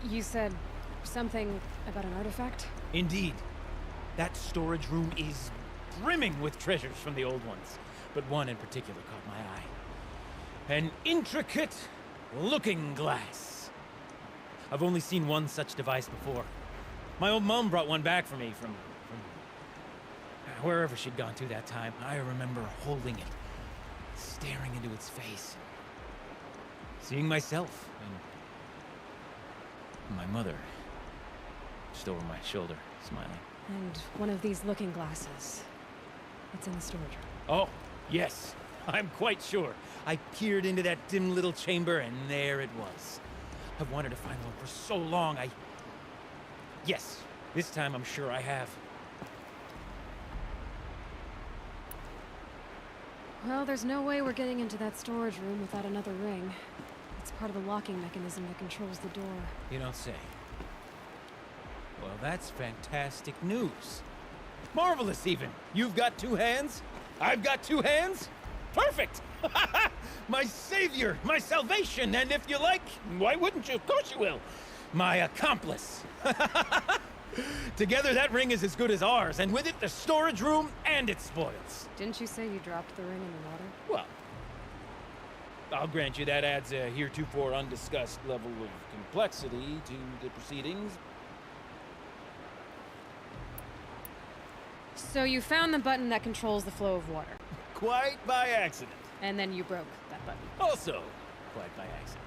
You said something about an artifact? Indeed. That storage room is brimming with treasures from the old ones. But one in particular caught my eye. An intricate looking glass. I've only seen one such device before. My old mom brought one back for me from wherever she'd gone to that time. I remember holding it, staring into its face, seeing myself and my mother just over my shoulder, smiling. And one of these looking glasses. It's in the storage room. Oh, yes. I'm quite sure. I peered into that dim little chamber, and there it was. I've wanted to find one for so long, Yes, this time I'm sure I have. Well, there's no way we're getting into that storage room without another ring. It's part of the locking mechanism that controls the door. You don't say. Well, that's fantastic news. Marvelous, even. You've got 2 hands. I've got 2 hands. Perfect! My savior, my salvation, and if you like, why wouldn't you? Of course you will. My accomplice. Together, that ring is as good as ours, and with it, the storage room and its spoils. Didn't you say you dropped the ring in the water? Well, I'll grant you that adds a heretofore undiscussed level of complexity to the proceedings. So you found the button that controls the flow of water. Quite by accident. And then you broke that button. Also, quite by accident.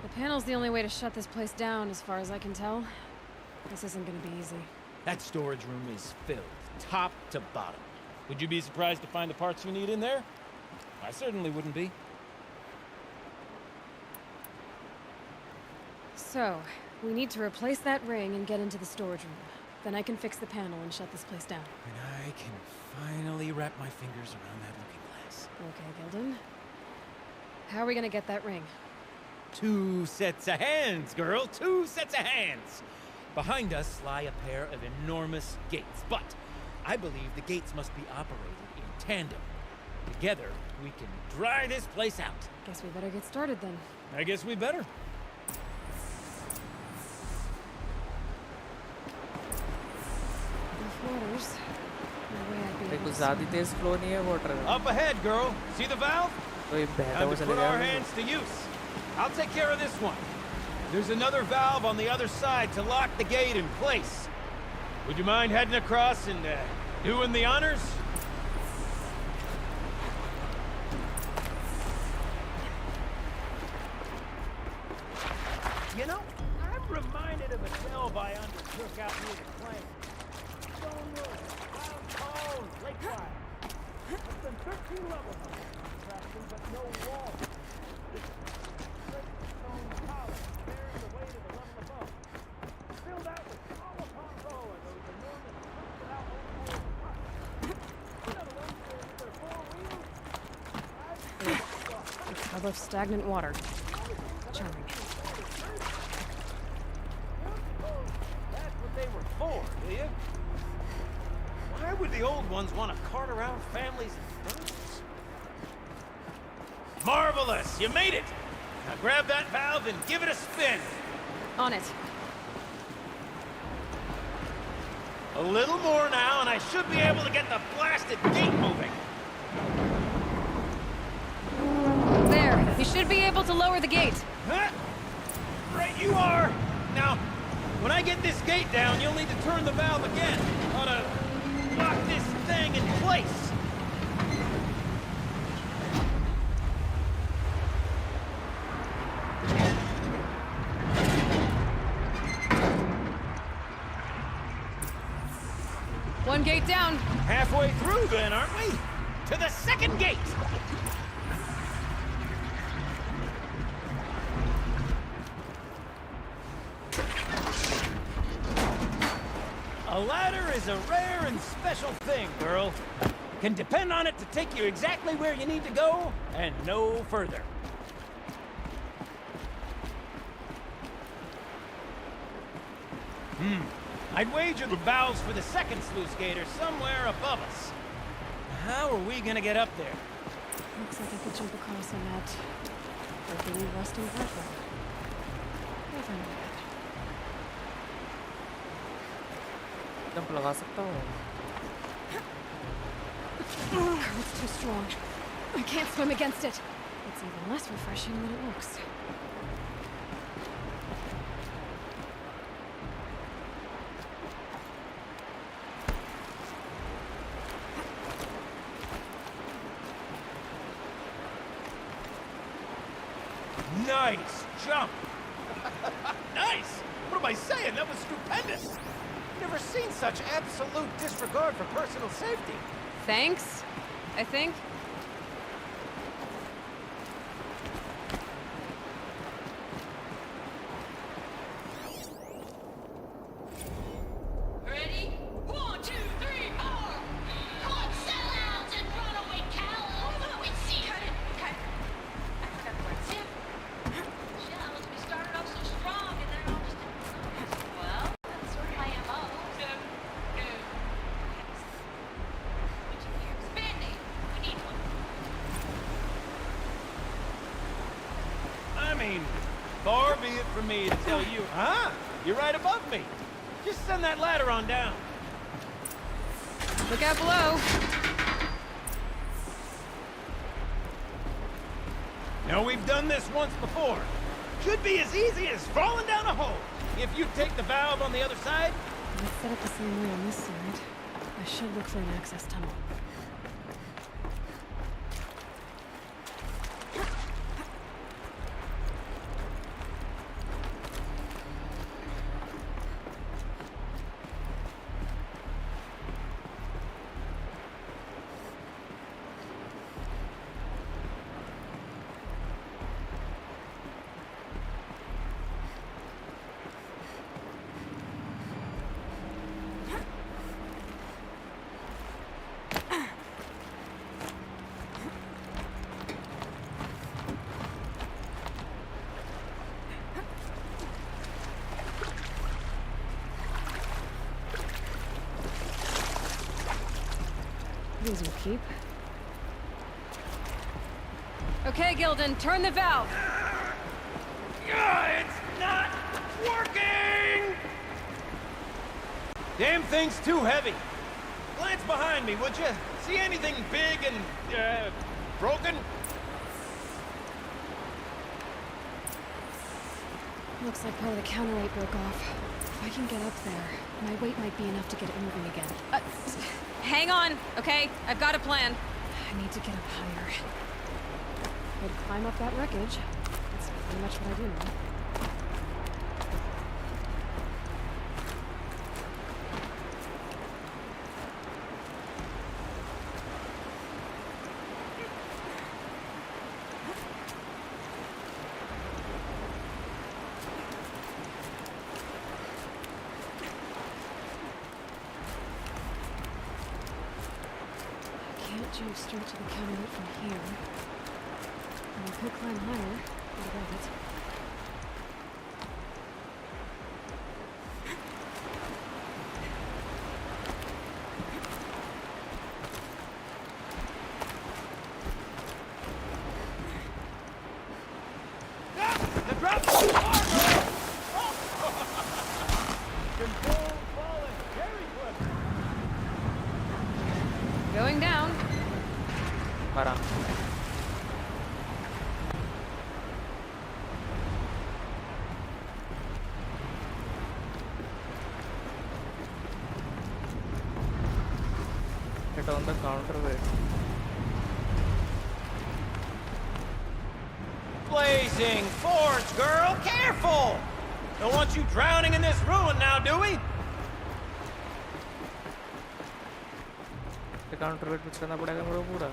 The panel's the only way to shut this place down, as far as I can tell. This isn't gonna be easy. That storage room is filled, top to bottom. Would you be surprised to find the parts you need in there? I certainly wouldn't be. So, we need to replace that ring and get into the storage room. Then I can fix the panel and shut this place down. And I can finally wrap my fingers around that looking glass. Okay, Gildan. How are we gonna get that ring? 2 sets of hands, girl. 2 sets of hands. Behind us lie a pair of enormous gates, but I believe the gates must be operated in tandem. Together, we can dry this place out. Guess we better get started then. I guess we better. valves. ज़्यादा तेज flow नहीं है water का। Up ahead, girl. See the valve? तो ये बहता Time हुआ to चले put our जाएगा। hands to use. I'll take care of this one. There's another valve on the other side to lock the gate in place. Would you mind heading across and doing the honors? You know, I'm reminded of a delve I undertook out near the claim. Stonewood, wild bones, lakeside. Less than 13 levels on this contraption, but no wall. This straight stone column bearing the weight of the level above. Filled out with hollow upon row and those enormous twisted out old world trucks. You know the ones with their four wheels? I love stagnant water. Charming. That's what they were for, do you? Why would the old ones want to cart around families and birds? Marvelous! You made it! Now grab that valve and give it a spin! On it. A little more now, and I should be able to get the blasted gate moving! There. You should be able to lower the gate. Huh? Right you are! Now, when I get this gate down, you'll need to turn the valve again. Ought to lock this thing in place. One gate down. Halfway through then, aren't we? To the second gate! A ladder is a rare and special thing, girl. Can depend on it to take you exactly where you need to go, and no further. I'd wager the valves for the second sluice gate are somewhere above us. How are we gonna get up there? Looks like I could jump across on that rickety rusting platform. We'll find a way out. Jump लगा सकता हूँ। It's too strong. I can't swim against it. It's even less refreshing than it looks. Nice jump! Nice! What am I saying? That was stupendous! Never seen such absolute disregard for personal safety. Thanks, I think. Ready? 1, 2, 3, 4. Club sellouts and runaway cowards. We see her. Okay. I forgot the words. Yeah. Shells, we started off so strong and then all just. Well, that's sort of my MO. No. Switching gears. Band-aid. We need one. I mean, far be it from me to tell you, huh? You're right above me. Just send that ladder on down. Look out below. Now, we've done this once before. Should be as easy as falling down a hole. If you take the valve on the other side. Let's set up the same way on this side. I should look for an access tunnel. These will keep. Okay, Gildan, turn the valve. It's not working! Damn thing's too heavy. Glance behind me, would you? See anything big and, broken? Looks like part of the counterweight broke off. If I can get up there, my weight might be enough to get it moving again. Hang on, okay? I've got a plan. I need to get up higher. I'd climb up that wreckage. That's pretty much what I do now. Jump straight to the counterweight from here. And I could climb higher, but above it. The drop so far, Control falling. Very good. Going down. Parang. Get on the counterweight. Blazing forge, girl! Careful! Don't want you drowning in this ruin now, do we? The counterweight कुछ करना पड़ेगा मेरे को पूरा.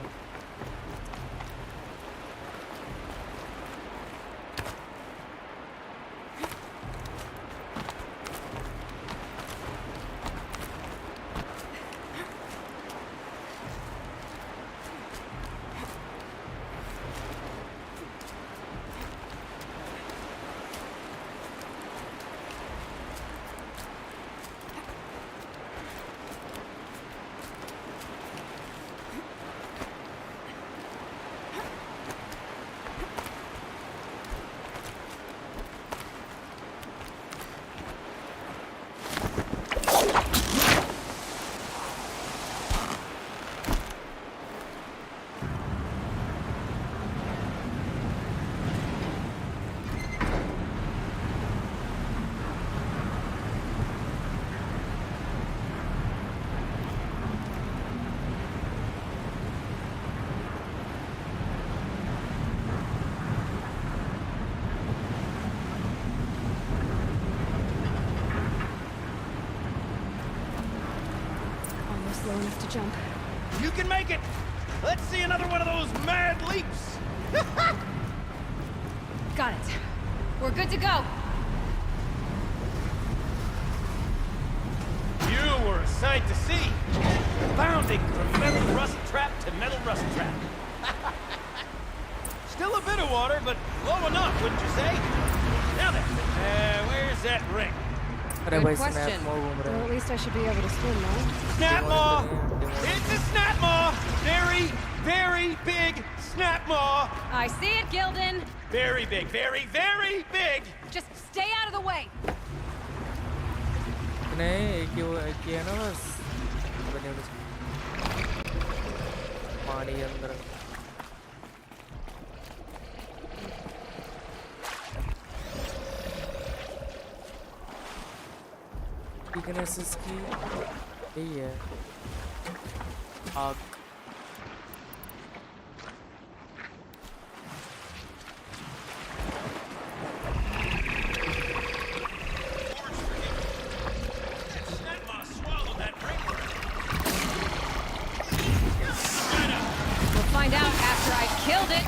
Low enough to jump. You can make it! Let's see another one of those mad leaps! Got it. We're good to go. You were a sight to see. Bounding from metal rust trap to metal rust trap. Still a bit of water, but low enough, wouldn't you say? Now then, where's that ring? Good question. Well, at least I should be able to swim now. Snap maw! It's a snap maw! Very, very big snap maw! I see it, Gildan. Very big, very, very big! Just stay out of the way. नहीं एक ही है ना बस. पानी के अंदर. Weakness इसकी यही है. आग. We'll find out after I killed it.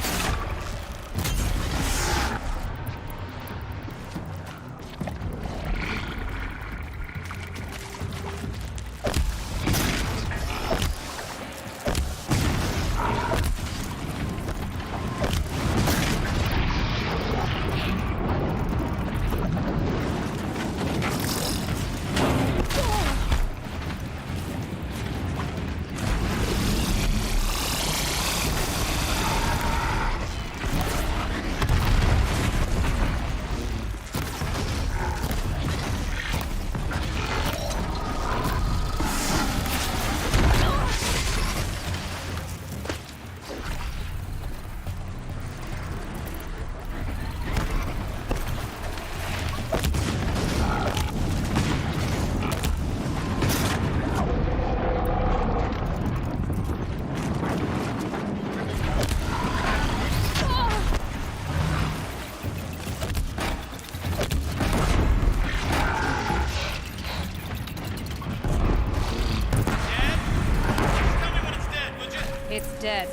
dead.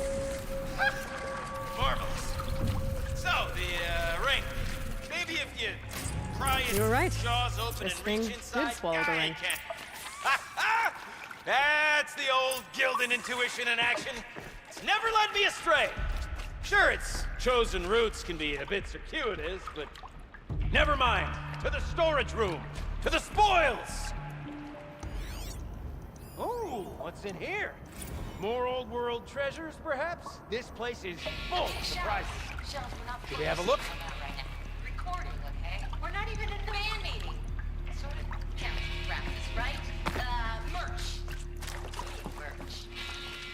Marvelous. So, the ring. Maybe if you pry its You were right. jaws open This and thing reach did inside, swallow the I ring. can. That's the old Gildan intuition in action. It's never led me astray. Sure, its chosen routes can be a bit circuitous, but never mind. To the storage room. To the spoils. Oh, what's in here? More old world treasures, perhaps? This place is full of surprises. Should we have a look? Recording, okay? We're not even in the band meeting. Sort of counts as practice, right? Merch. Merch.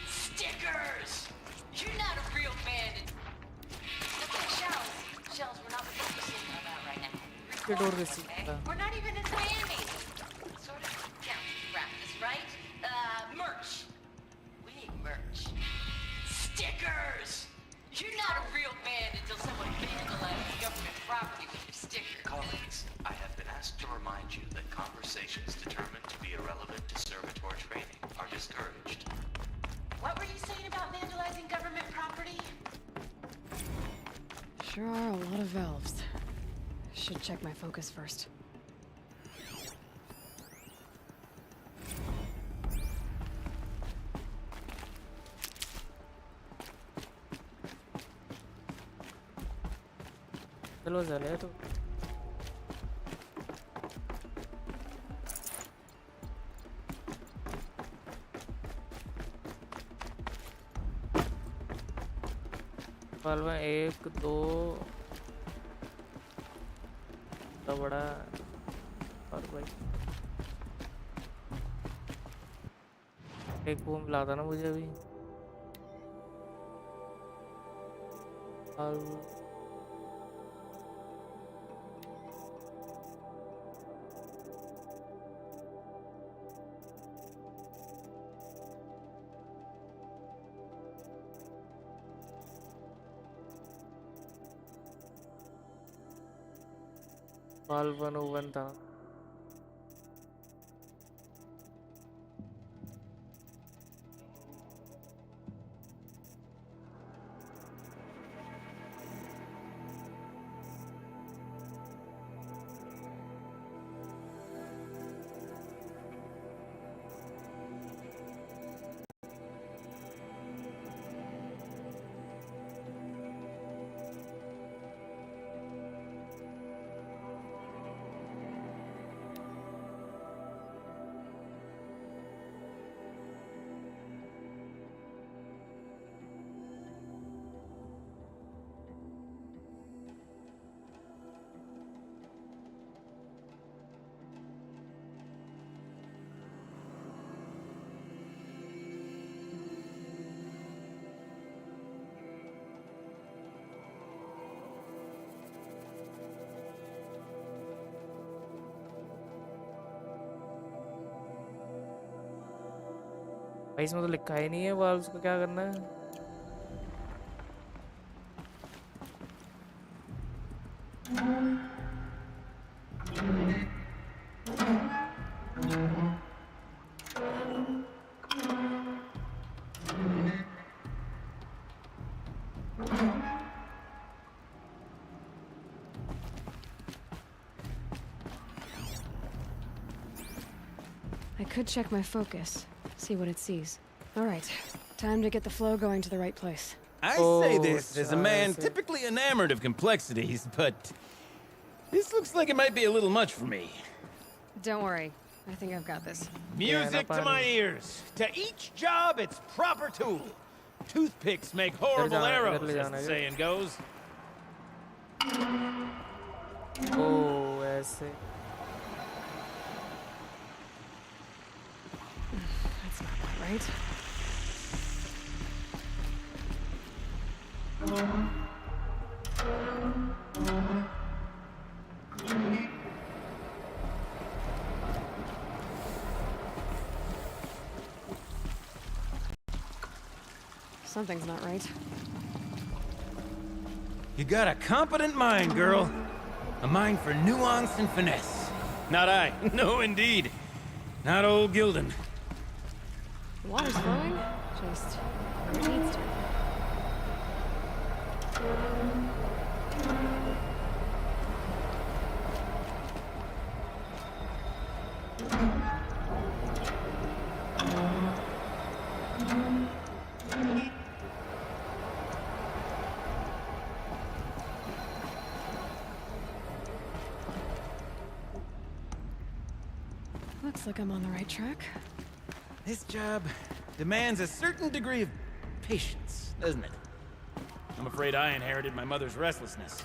Stickers! You're not a real band. Okay, shells, we're not focusing on that right now. Recording, okay? We're not even in the band meeting. Sort of counts as practice, right? Merch. We need merch. Stickers! You're not a real band until someone vandalizes government property with your sticker. Colleagues, I have been asked to remind you that conversations determined to be irrelevant to servitor training are discouraged. What were you saying about vandalizing government property? Sure are a lot of valves. Should check my focus first. चलो चले तो फल में एक दो तो बड़ा और भाई एक वो मिला था ना मुझे अभी और All 101 था भाई इसमें तो लिखा ही नहीं है वाल्व्स को क्या करना है I could check my focus, see what it sees. All right, time to get the flow going to the right place. I say this as a man typically enamored of complexities, but this looks like it might be a little much for me. Don't worry, I think I've got this. Music to my ears. To each job, its proper tool. Toothpicks make horrible arrows, as the saying goes. Oh, ऐसे That's not quite right. Something's not right. You got a competent mind, girl. A mind for nuance and finesse. Not I. No, indeed. Not old Gildan. The water's flowing? Just where it needs to. Looks like I'm on the right track. This job demands a certain degree of patience, doesn't it? I'm afraid I inherited my mother's restlessness.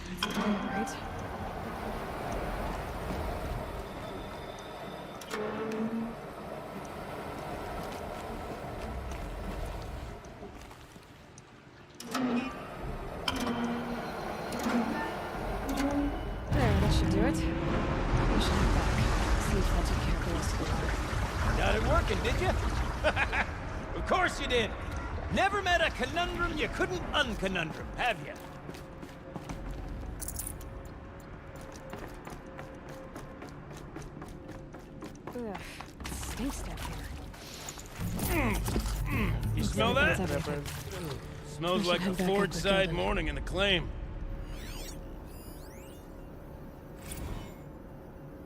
That's about it, right? There, that should do it. We should head back. See if that took care of the rest of the water. Got it working, did you? Of course you did. Never met a conundrum you couldn't unconundrum, have you? Ugh, it stinks down here. You Looks smell like that? it's everything. Smells We should like a head back up forge the side building. morning in the claim.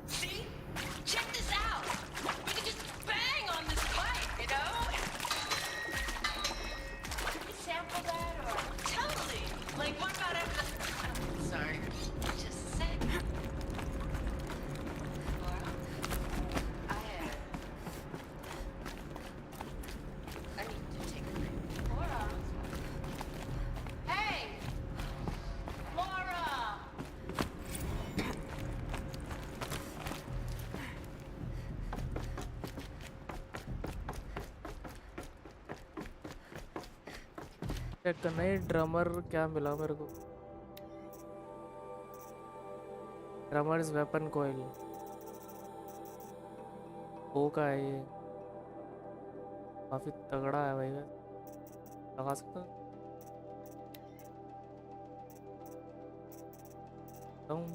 See? Check this out. We could just bang on this pipe, you know? Could we sample that or? Totally. Like, what about after? Sorry. Just say. Laura, I need to take a break. Laura. Hey! Laura! Check करना है drummer क्या मिला मेरे को drummers weapon coil ओ का है ये काफी तगड़ा है भाई लगा सकता हूँ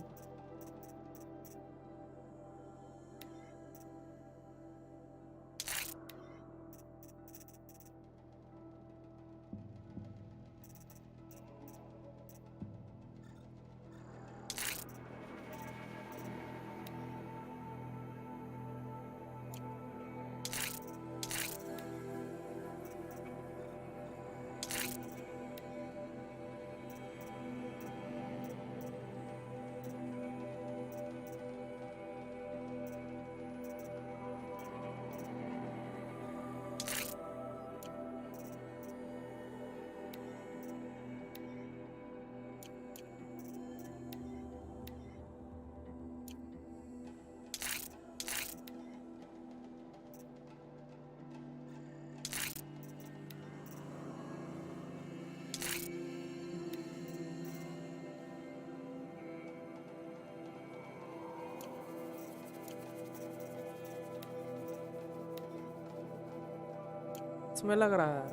इसमें लग रहा है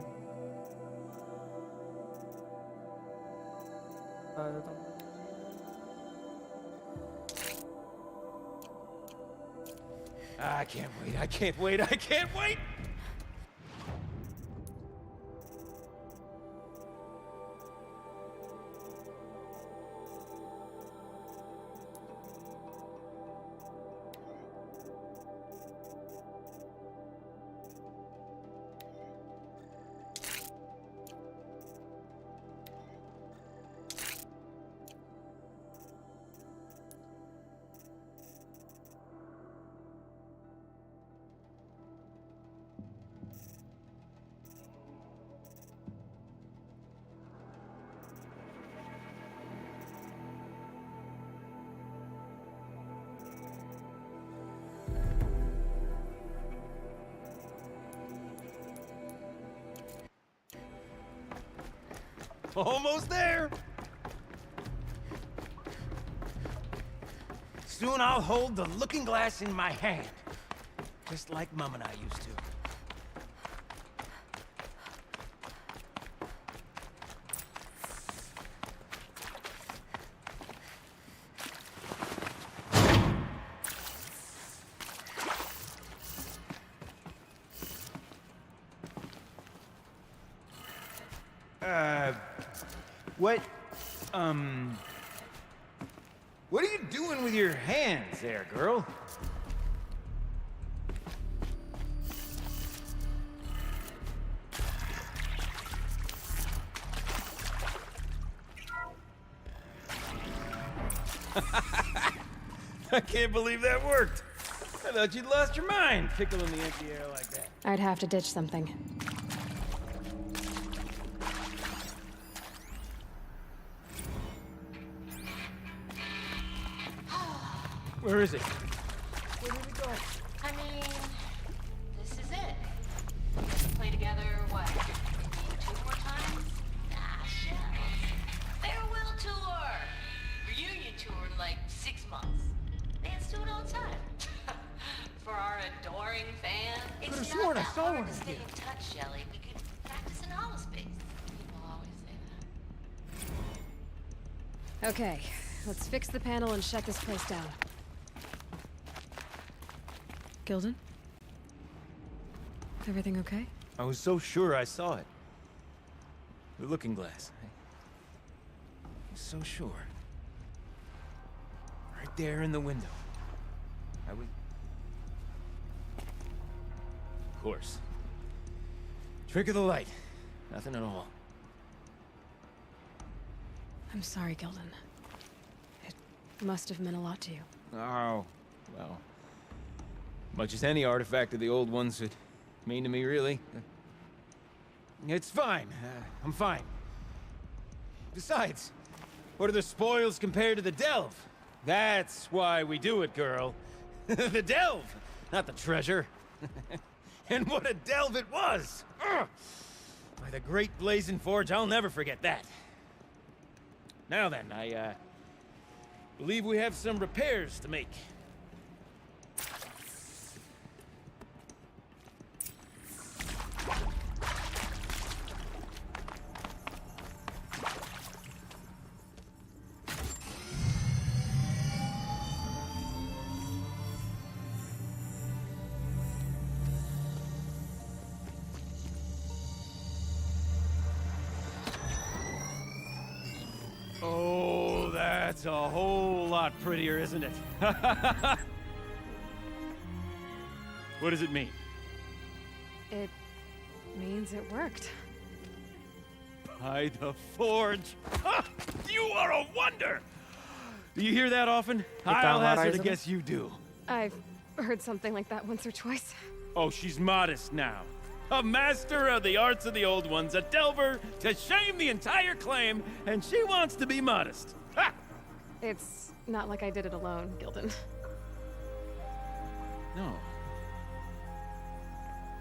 आ जाता हूँ I can't wait, I can't wait, I can't wait! Almost there! Soon I'll hold the looking glass in my hand. Just like Mum and I used to. What, what are you doing with your hands there, girl? I can't believe that worked. I thought you'd lost your mind, pickling the empty air like that. I'd have to ditch something. Where is it? I mean, this is it. Play together, what? Maybe 2 more times? Ah, shells. Farewell tour! Reunion tour in like 6 months. Bands do it all the time. For our adoring fans, it's not sworn I that saw hard one to of stay you. in touch, Shelley. We could practice in holospace. People always say that. Okay, let's fix the panel and shut this place down. Gilden? Is everything okay? I was so sure I saw it. The looking glass. I was so sure. Right there in the window. I was... Of course. Trick of the light. Nothing at all. I'm sorry, Gilden. It must have meant a lot to you. Oh, well. Much as any artifact of the old ones would mean to me, really. It's fine. I'm fine. Besides, what are the spoils compared to the delve? That's why we do it, girl. The delve, not the treasure. And what a delve it was! Ugh. By the great blazing forge, I'll never forget that. Now then, I believe we have some repairs to make. Oh, that's a whole lot prettier, isn't it? What does it mean? It means it worked. By the forge! You are a wonder! Do you hear that often? I'll hazard to guess you do. I've heard something like that once or twice. Oh, she's modest now. A master of the arts of the old ones, a delver to shame the entire claim, and she wants to be modest. Ha! It's not like I did it alone, Gilden. No.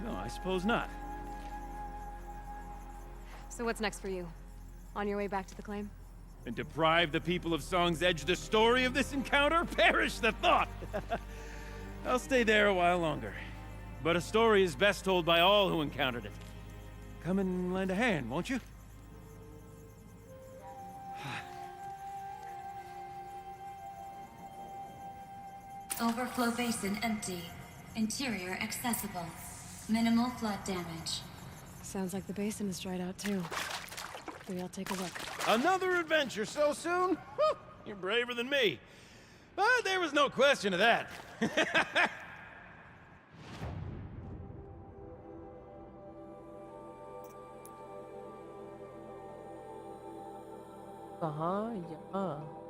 No, I suppose not. So what's next for you? On your way back to the claim? And deprive the people of Song's Edge the story of this encounter? Perish the thought! I'll stay there a while longer. But a story is best told by all who encountered it. Come and lend a hand, won't you? Overflow basin empty. Interior accessible. Minimal flood damage. Sounds like the basin is dried out too. Maybe I'll take a look. Another adventure so soon? Whew, you're braver than me. But there was no question of that. कहाँ यहाँ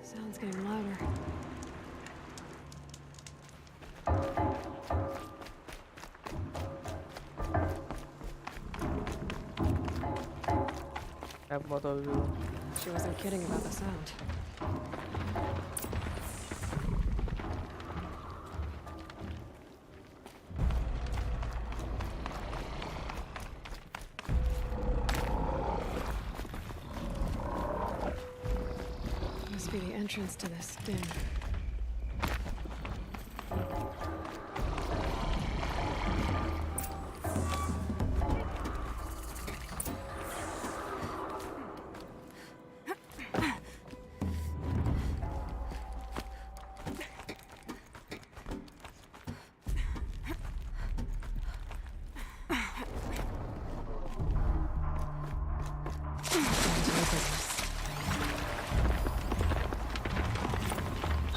Sound's getting louder. अब मत अभी वो। She wasn't kidding about the sound. Must be the entrance to this den.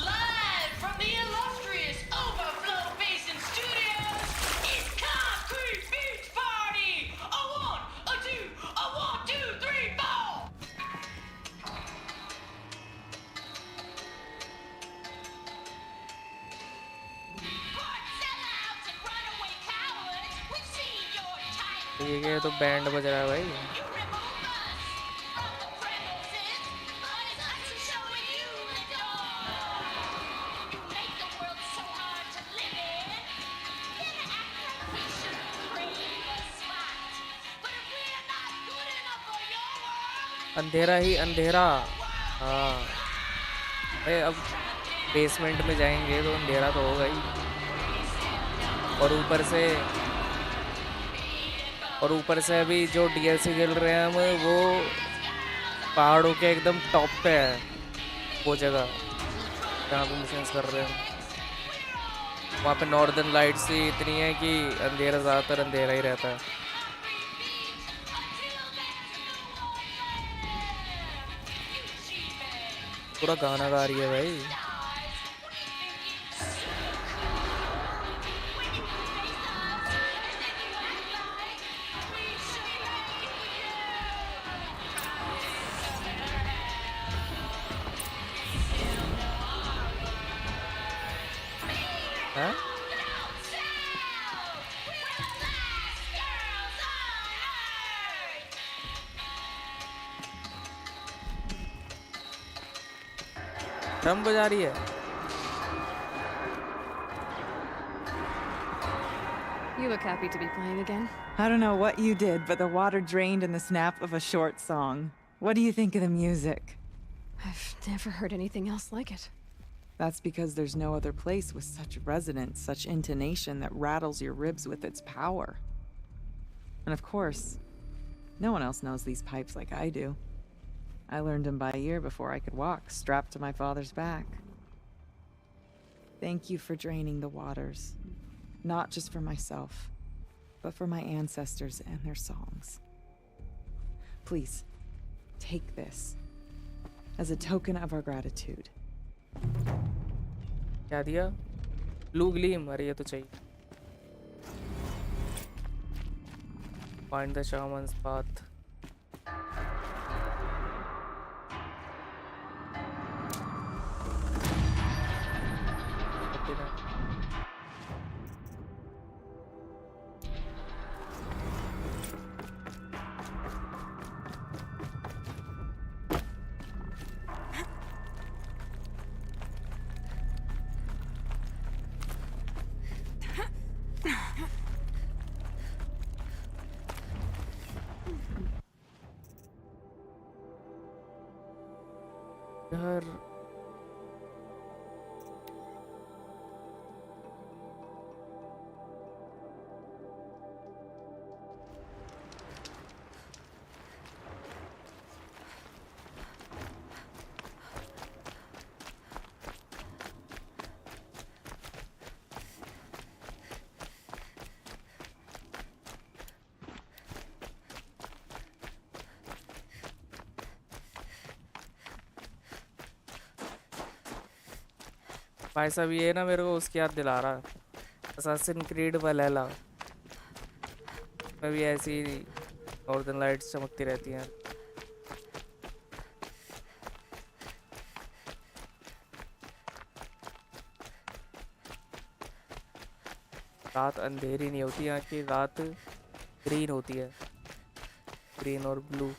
Live from the illustrious Overflow Basin Studios, it's Concrete Beach Party! A one, a two, a 1, 2, 3, 4! Hard sellouts and runaway cowards, we've seen your type. ठीक है तो band बज रहा है भाई। You remove us from the premises, but it's us who's showing you the door. You make the world so hard to live in. You act like we should crave a spot. But if we're not good enough for your world, अंधेरा ही अंधेरा। हाँ अरे अब basement में जाएंगे तो अंधेरा तो होगा ही। और ऊपर से अभी जो डीएलसी खेल रहे हैं हम, वो पहाड़ों के एकदम टॉप पे है वो जगह जहाँ पे मिशंस कर रहे हैं। वहाँ पे नॉर्दर्न लाइट्स ही इतनी है कि अंधेरा, ज़्यादातर अंधेरा ही रहता है। पूरा गाना गा रही है भाई। हाँ? ड्रम बजा रही है। You look happy to be playing again. I don't know what you did, but the water drained in the snap of a short song. What do you think of the music? I've never heard anything else like it. That's because there's no other place with such resonance, such intonation that rattles your ribs with its power. And of course, no one else knows these pipes like I do. I learned them by ear before I could walk, strapped to my father's back. Thank you for draining the waters. Not just for myself, but for my ancestors and their songs. Please, take this as a token of our gratitude. क्या दिया? Blue gleam. अरे ये तो चाहिए। Find the shaman's path. यार भाई साहब ये ना मेरे को उसकी याद दिला रहा है, असासिन क्रीड वलहल्ला में भी ऐसी नॉर्दर्न लाइट्स चमकती रहती हैं। रात अंधेरी नहीं होती, यहाँ की रात ग्रीन होती है, ग्रीन और blue.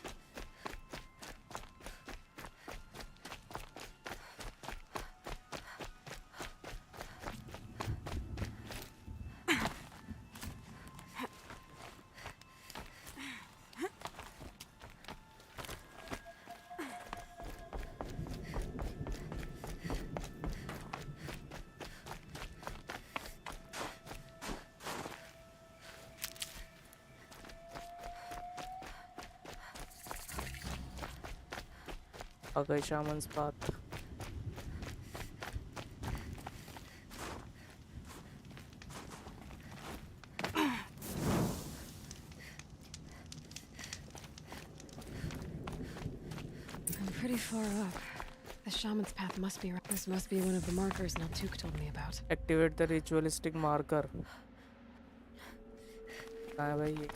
Okay, Shaman's Path. I'm pretty far up. The shaman's path must be. This must be one of the markers Naltuk told me about. Activate the ritualistic marker. हाँ भाई ये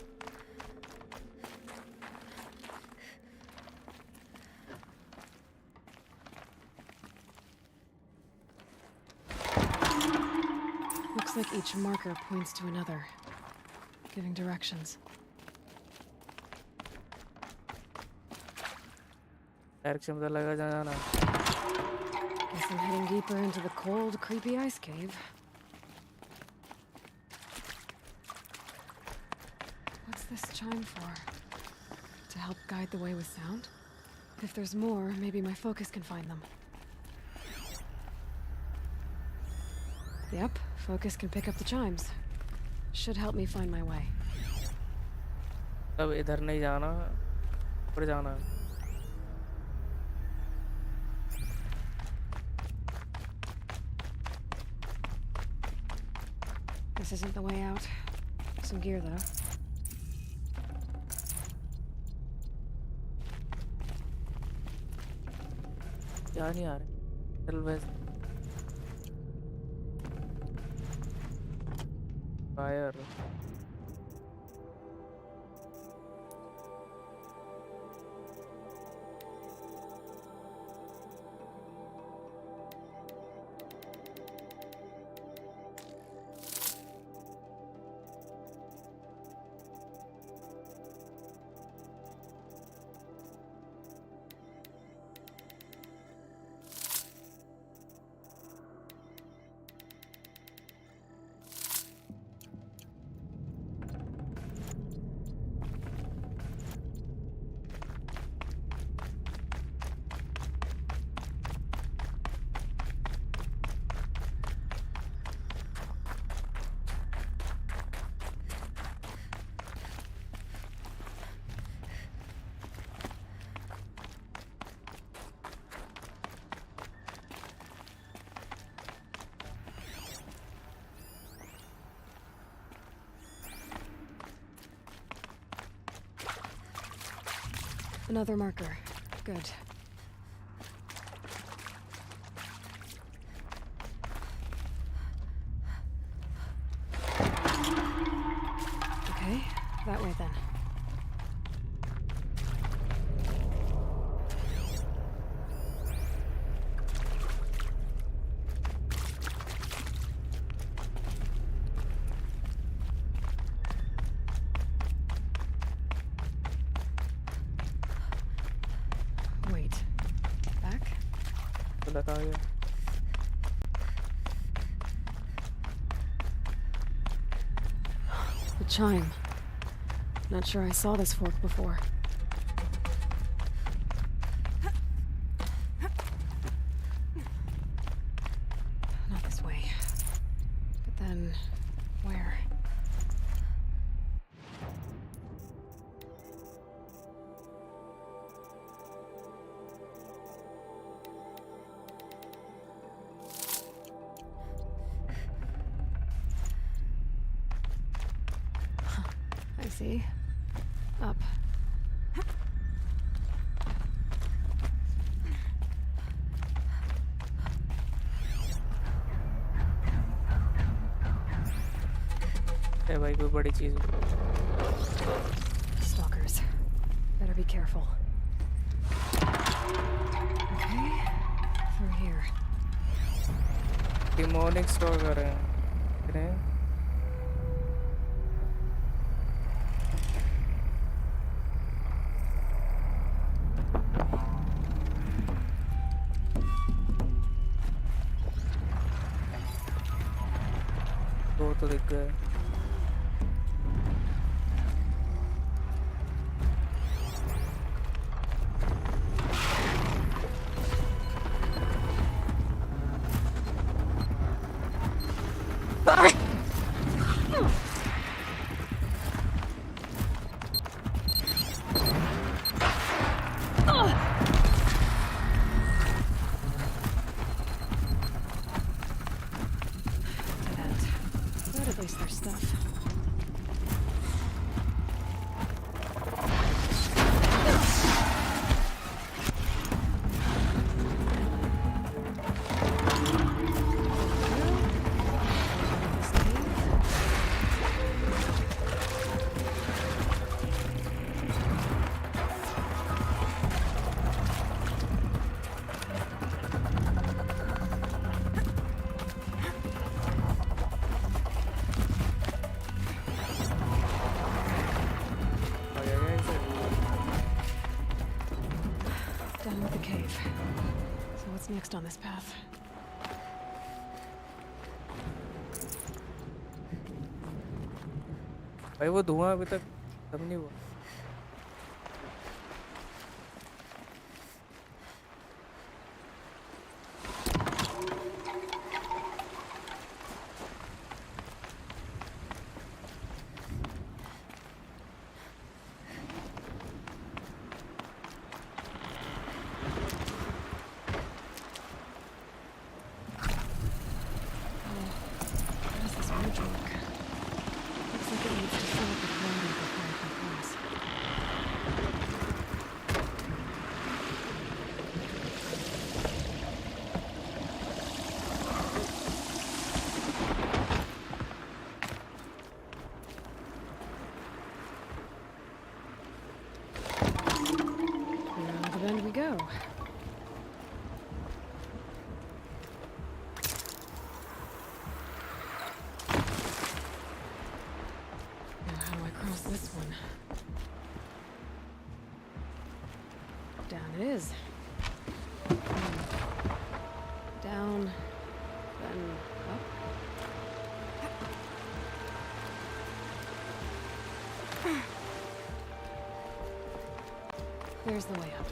Looks like each marker points to another, giving directions. Direction पता लगा जाना. Guess I'm heading deeper into the cold, creepy ice cave. What's this chime for? To help guide the way with sound? If there's more, maybe my focus can find them. Yep, focus can pick up the chimes. Should help me find my way. अब इधर नहीं जाना, ऊपर जाना. This isn't the way out. Some gear, though. क्या नहीं आ रहा. चल बस. Fire. Another marker. Good. Okay, that way then. Wait. Back? लगा ये. The chime. Not sure I saw this fork before. Not this way. But then, where? I see. Up. ए भाई कोई बड़ी चीज. Stalkers. Better be careful. Okay. Through here. Demonic stalker है. कितने? दो तो दिख गए. next on this path? भाई वो धुआं अभी तक खत्म नहीं हुआ. How does this bridge work? Looks like it needs to fill up with water before I can cross. Around the bend we go. Now how do I cross this one? Down it is. Down, then up. There's the way up.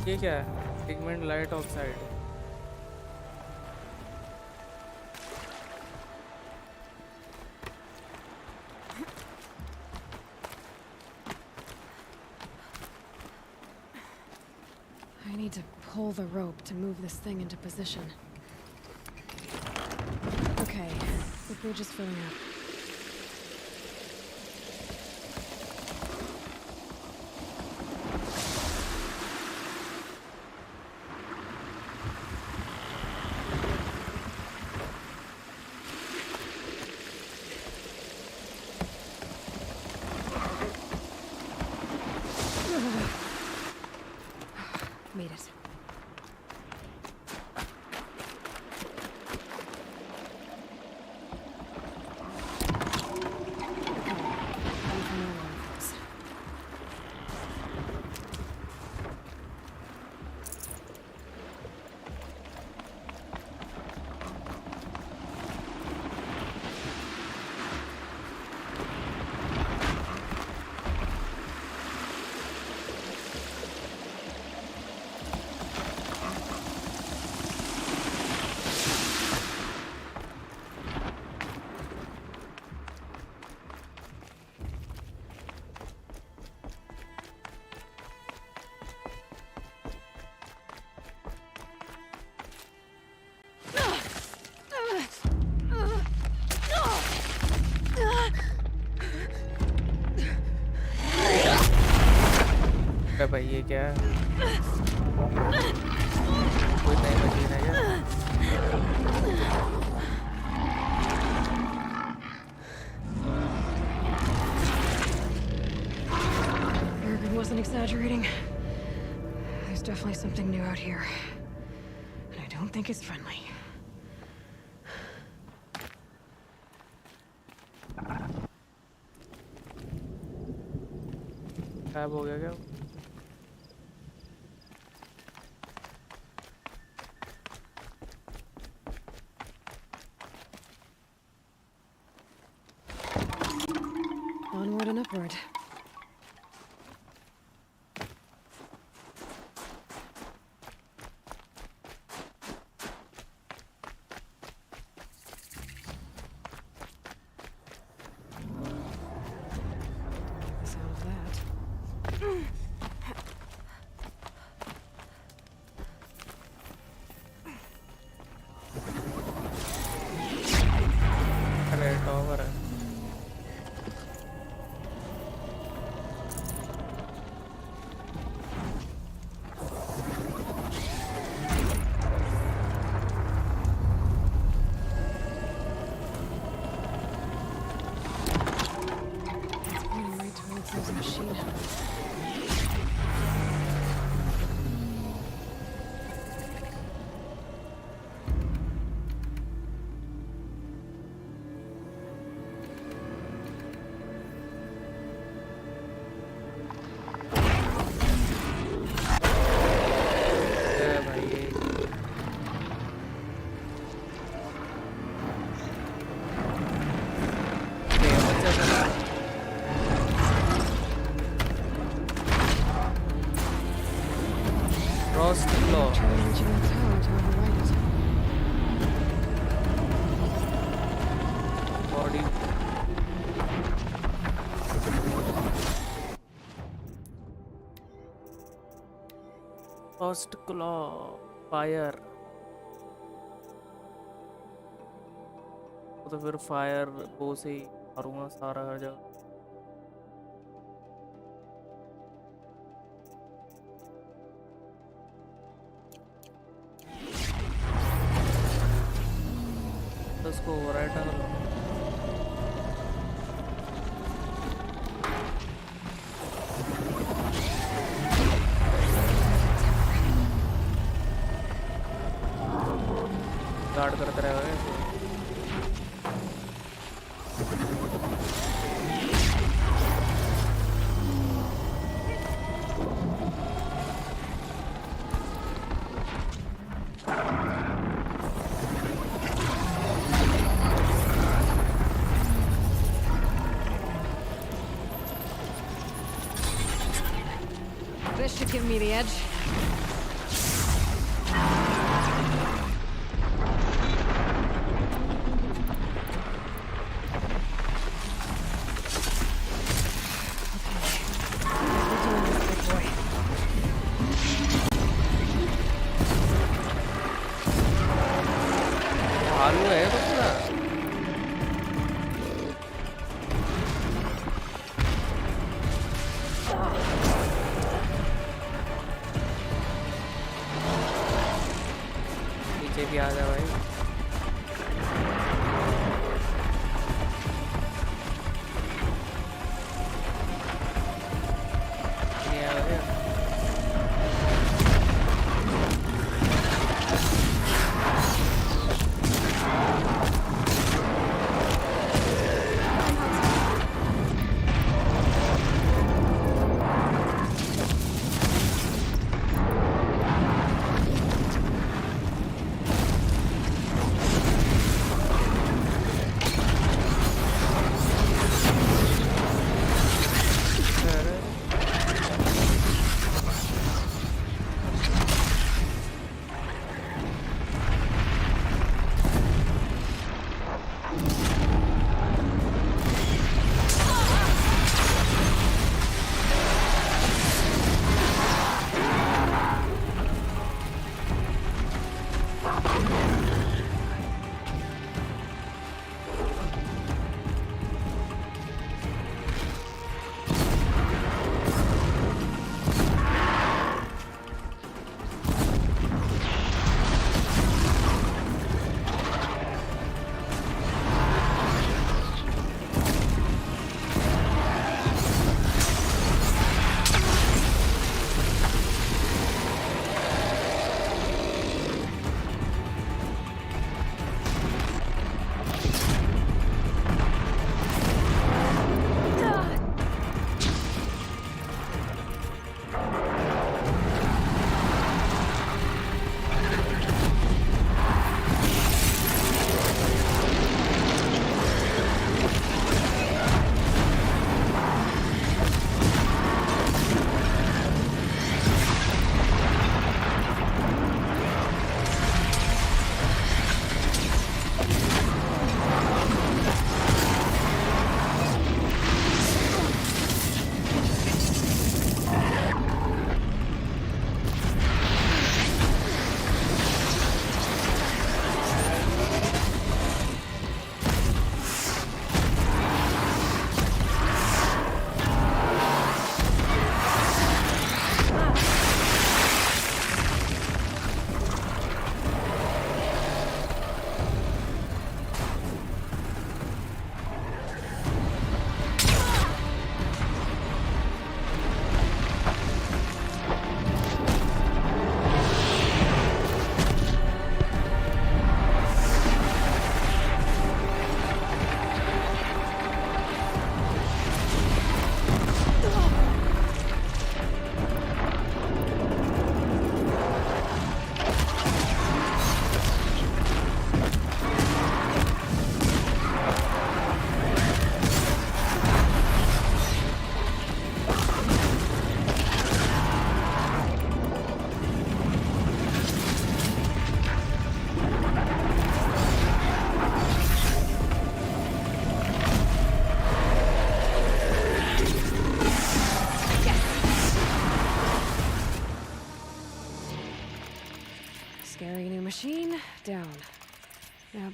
ये क्या है? Pigment light oxide. I need to pull the rope to move this thing into position. Okay, the bridge is filling up. Made it. अरे भाई ये क्या है? कोई नई मशीन है क्या? Urban wasn't exaggerating. There's definitely something new out here. And I don't think it's friendly. गायब हो गया क्या? Onward and upward. The sound of that. अरे टॉवर है. बॉडी फर्स्ट क्लॉ फायर, तो फिर फायर वो से ही मारूंगा सारा हर जगह। तो इसको राइट एंगल गार्ड करते रहेगा इसको। This should give me the edge. आलू है तो पूरा पीछे भी आ जा भाई। ये आ गया।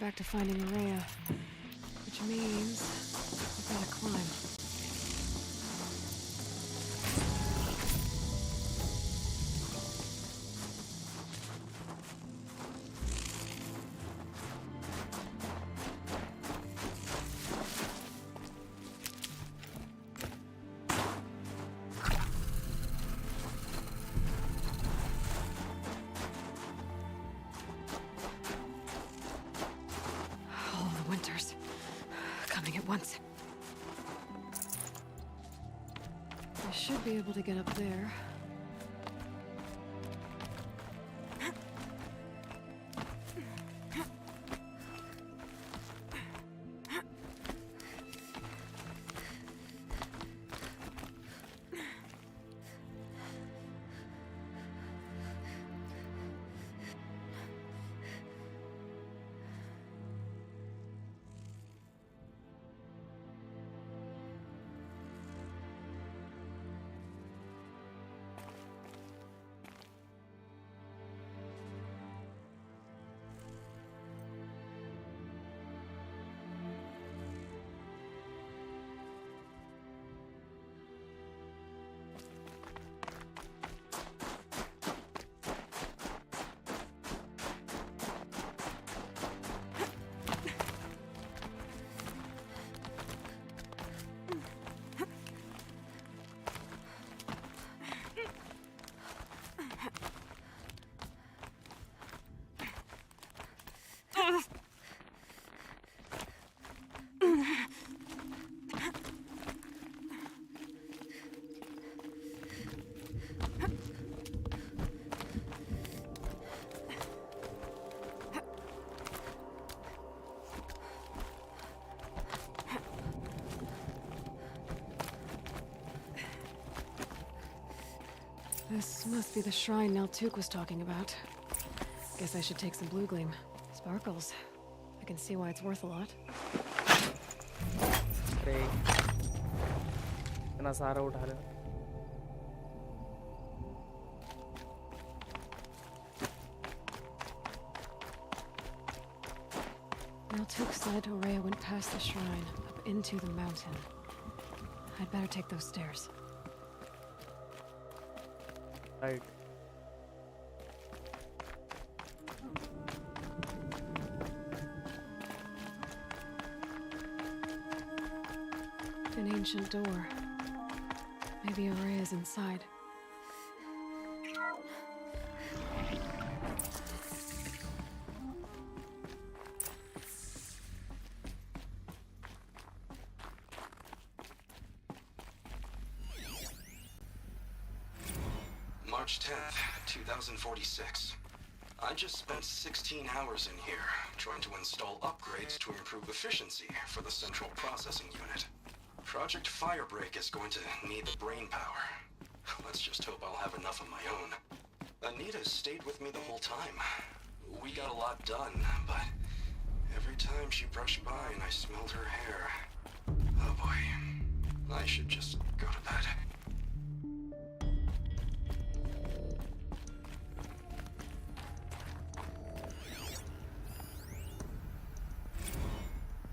back to finding Araya. Which means we gotta climb. All the winters coming at once. I should be able to get up there. This must be the shrine Naltuk was talking about. Guess I should take some blue gleam. Sparkles. I can see why it's worth a lot. अरे इतना सारा उठा ले. Naltuk said Araya went past the shrine, up into the mountain. I'd better take those stairs. Right. An ancient door. Maybe Araya's inside. March 10th, 2046. I just spent 16 hours in here, trying to install upgrades to improve efficiency for the central processing unit. Project Firebreak is going to need the brain power. Let's just hope I'll have enough of my own. Anita stayed with me the whole time. We got a lot done, but every time she brushed by and I smelled her hair... Oh boy. I should just go to bed.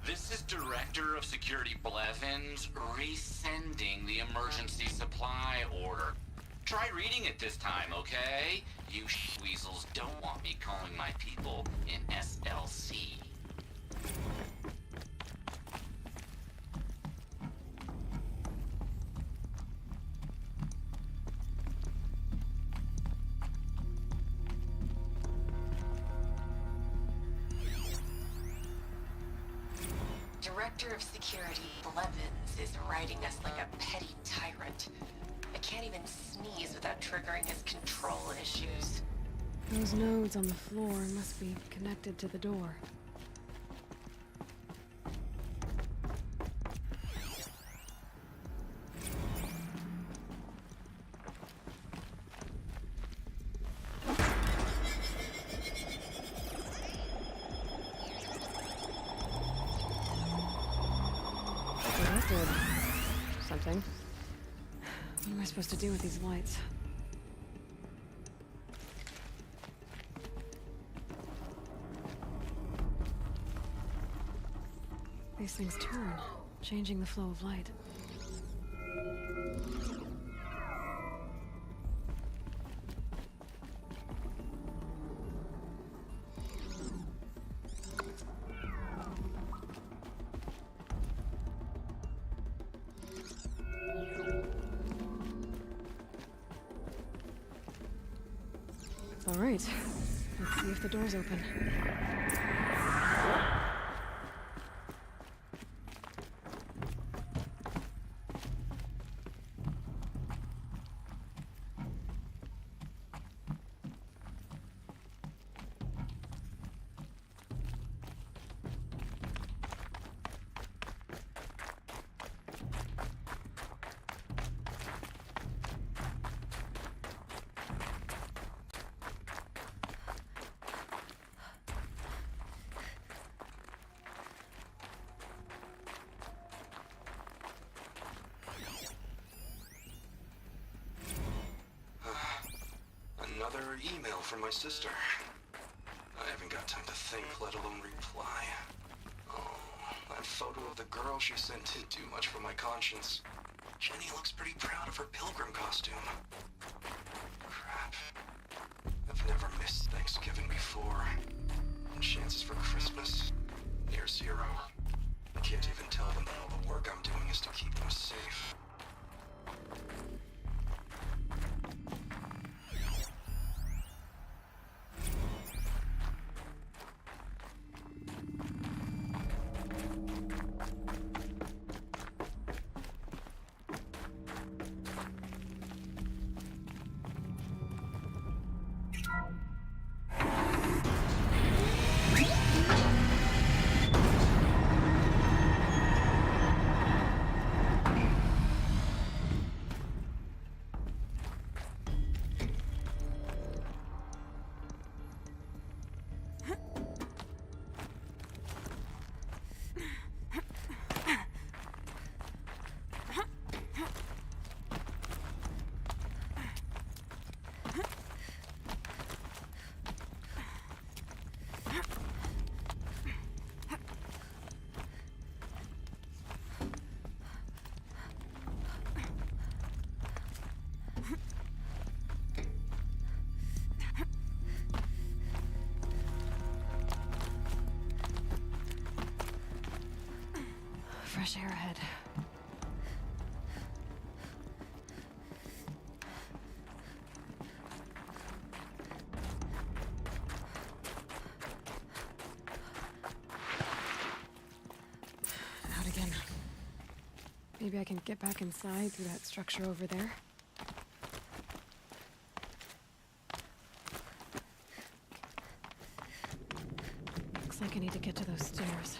This is Director of Security Blevins resending the emergency supply order. Try reading it this time, okay? You weasels don't want me calling my people in SLC. Director of Security Blevins is writing us like a petty tyrant. I can't even sneeze without triggering his control issues. Those nodes on the floor must be connected to the door. Something. What am I supposed to do with these lights? These things turn, changing the flow of light. All right, let's see if the door's open. Another email from my sister. I haven't got time to think, let alone reply. Oh, that photo of the girl she sent did too much for my conscience. Jenny looks pretty proud of her pilgrim costume. Crap. I've never missed Thanksgiving before. And chances for Christmas? Near zero. I can't even tell them that all the work I'm doing is to keep them safe. Fresh air ahead. Out again. Maybe I can get back inside through that structure over there. Looks like I need to get to those stairs.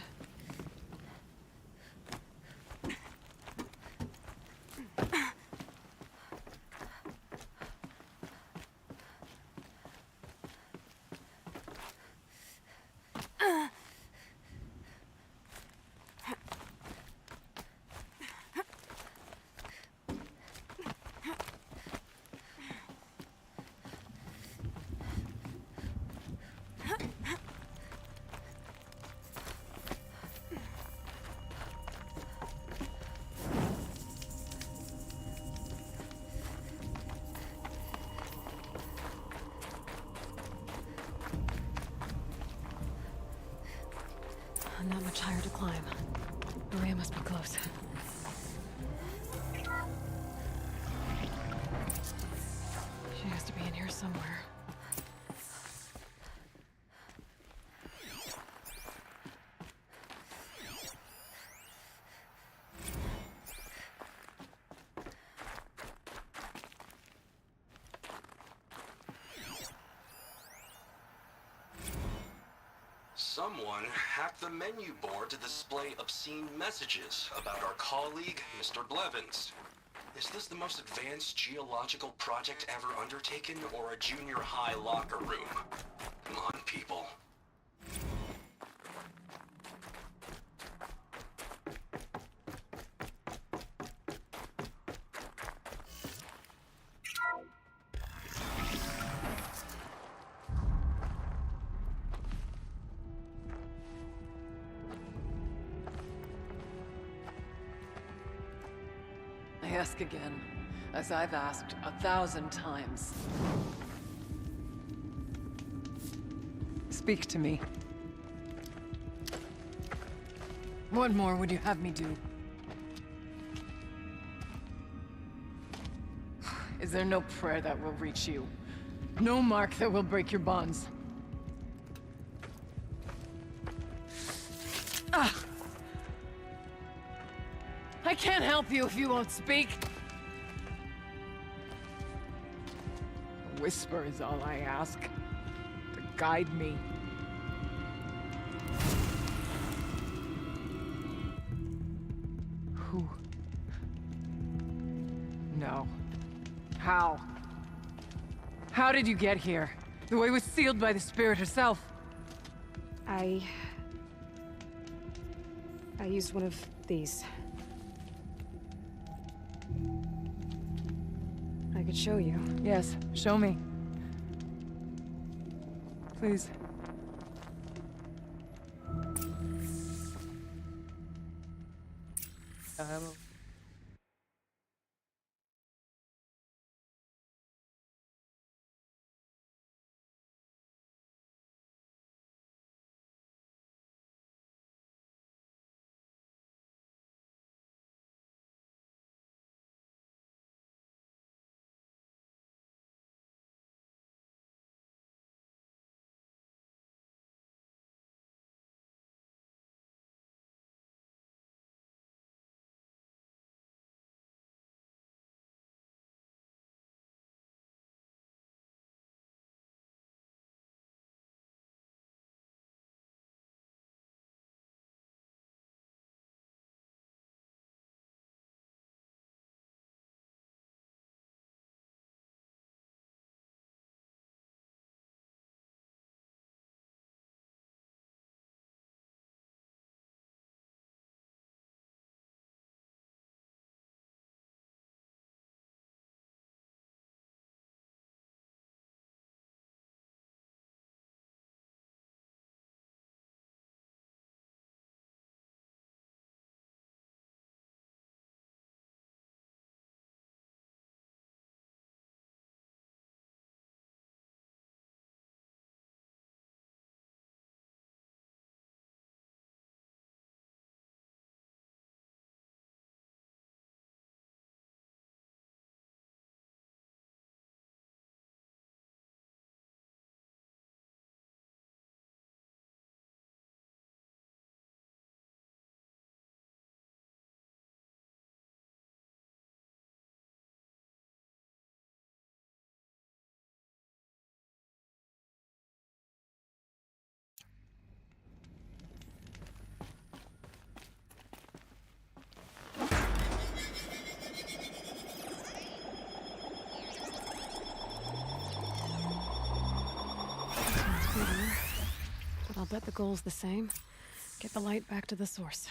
Not much higher to climb. Maria must be close. She has to be in here somewhere. Someone hacked the menu board to display obscene messages about our colleague, Mr. Blevins. Is this the most advanced geological project ever undertaken, or a junior high locker room? Come on, people. I ask again, as I've asked 1,000 times. Speak to me. What more would you have me do? Is there no prayer that will reach you? No mark that will break your bonds? Ah! I can't help you if you won't speak. A whisper is all I ask. To guide me. Who? No. How? How did you get here? The way was sealed by the spirit herself. I used one of these. I could show you. Yes, show me. Please. But I'll bet the goal's the same. Get the light back to the source.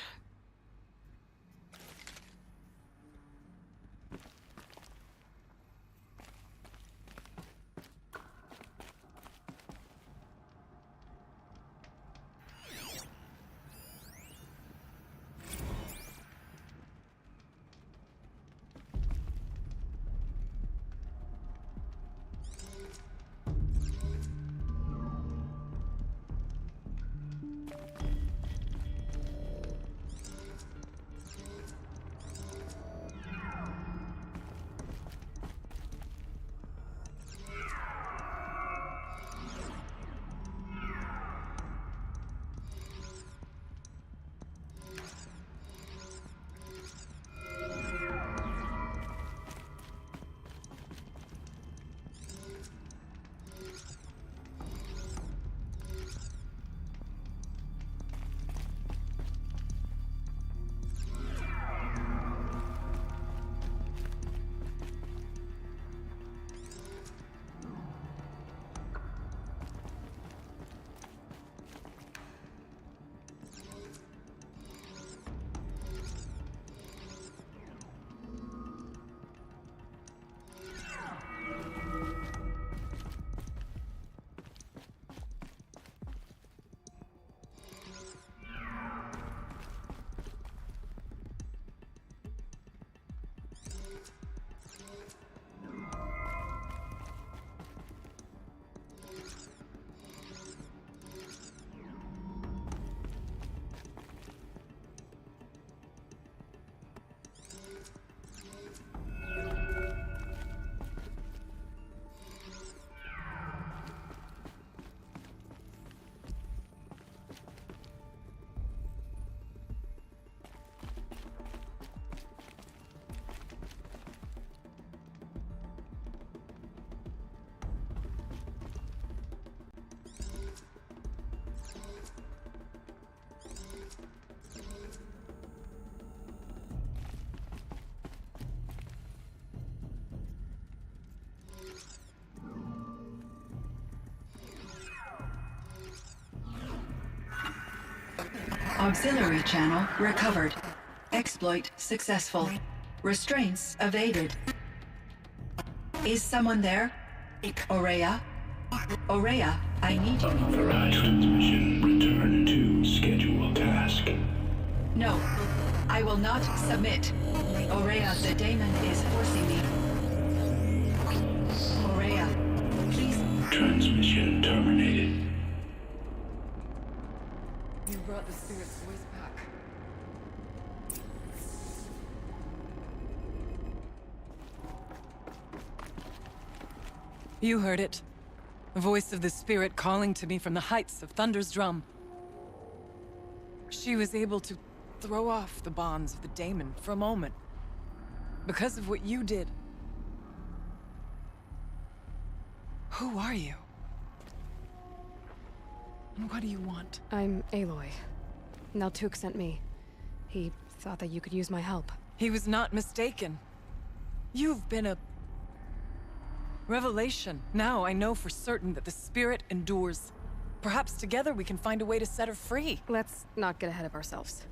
Auxiliary channel recovered. Exploit successful. Restraints evaded. Is someone there? Aurea? Aurea, I need you. Unauthorized transmission. Return to scheduled task. No, I will not submit. Aurea, the daemon is forcing me. Aurea, please. Transmission terminated. You brought the spirit's voice back. You heard it. The voice of the spirit calling to me from the heights of Thunder's drum. She was able to throw off the bonds of the daemon for a moment. Because of what you did. Who are you? And what do you want? I'm Aloy. Naltuk sent me. He thought that you could use my help. He was not mistaken. You've been a revelation. Now I know for certain that the spirit endures. Perhaps together we can find a way to set her free. Let's not get ahead of ourselves.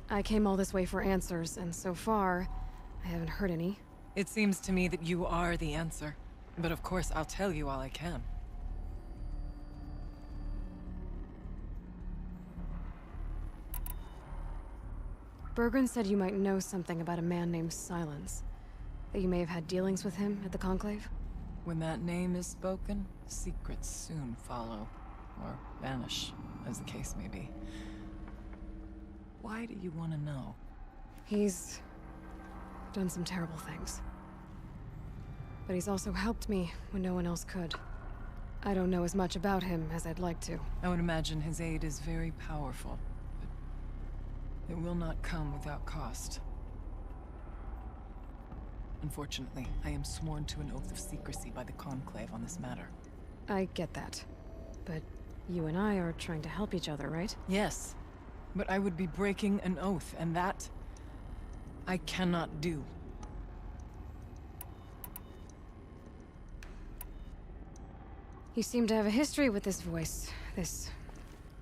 I came all this way for answers, and so far, I haven't heard any. It seems to me that you are the answer. But of course, I'll tell you all I can. Bergren said you might know something about a man named Silence. That you may have had dealings with him at the Conclave? When that name is spoken, secrets soon follow. Or vanish, as the case may be. Why do you want to know? He's done some terrible things. But he's also helped me when no one else could. I don't know as much about him as I'd like to. I would imagine his aid is very powerful, but it will not come without cost. Unfortunately, I am sworn to an oath of secrecy by the Conclave on this matter. I get that. But you and I are trying to help each other, right? Yes. But I would be breaking an oath, and that I cannot do. You seem to have a history with this voice, this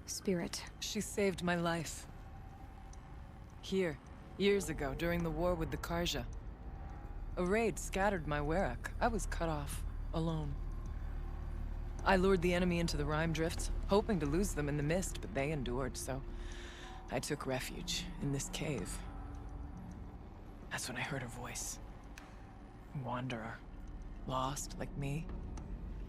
spirit. She saved my life. Here, years ago, during the war with the Karja. A raid scattered my Werak. I was cut off, alone. I lured the enemy into the Rime Drifts, hoping to lose them in the mist, but they endured, so I took refuge in this cave. That's when I heard her voice. A wanderer. Lost, like me.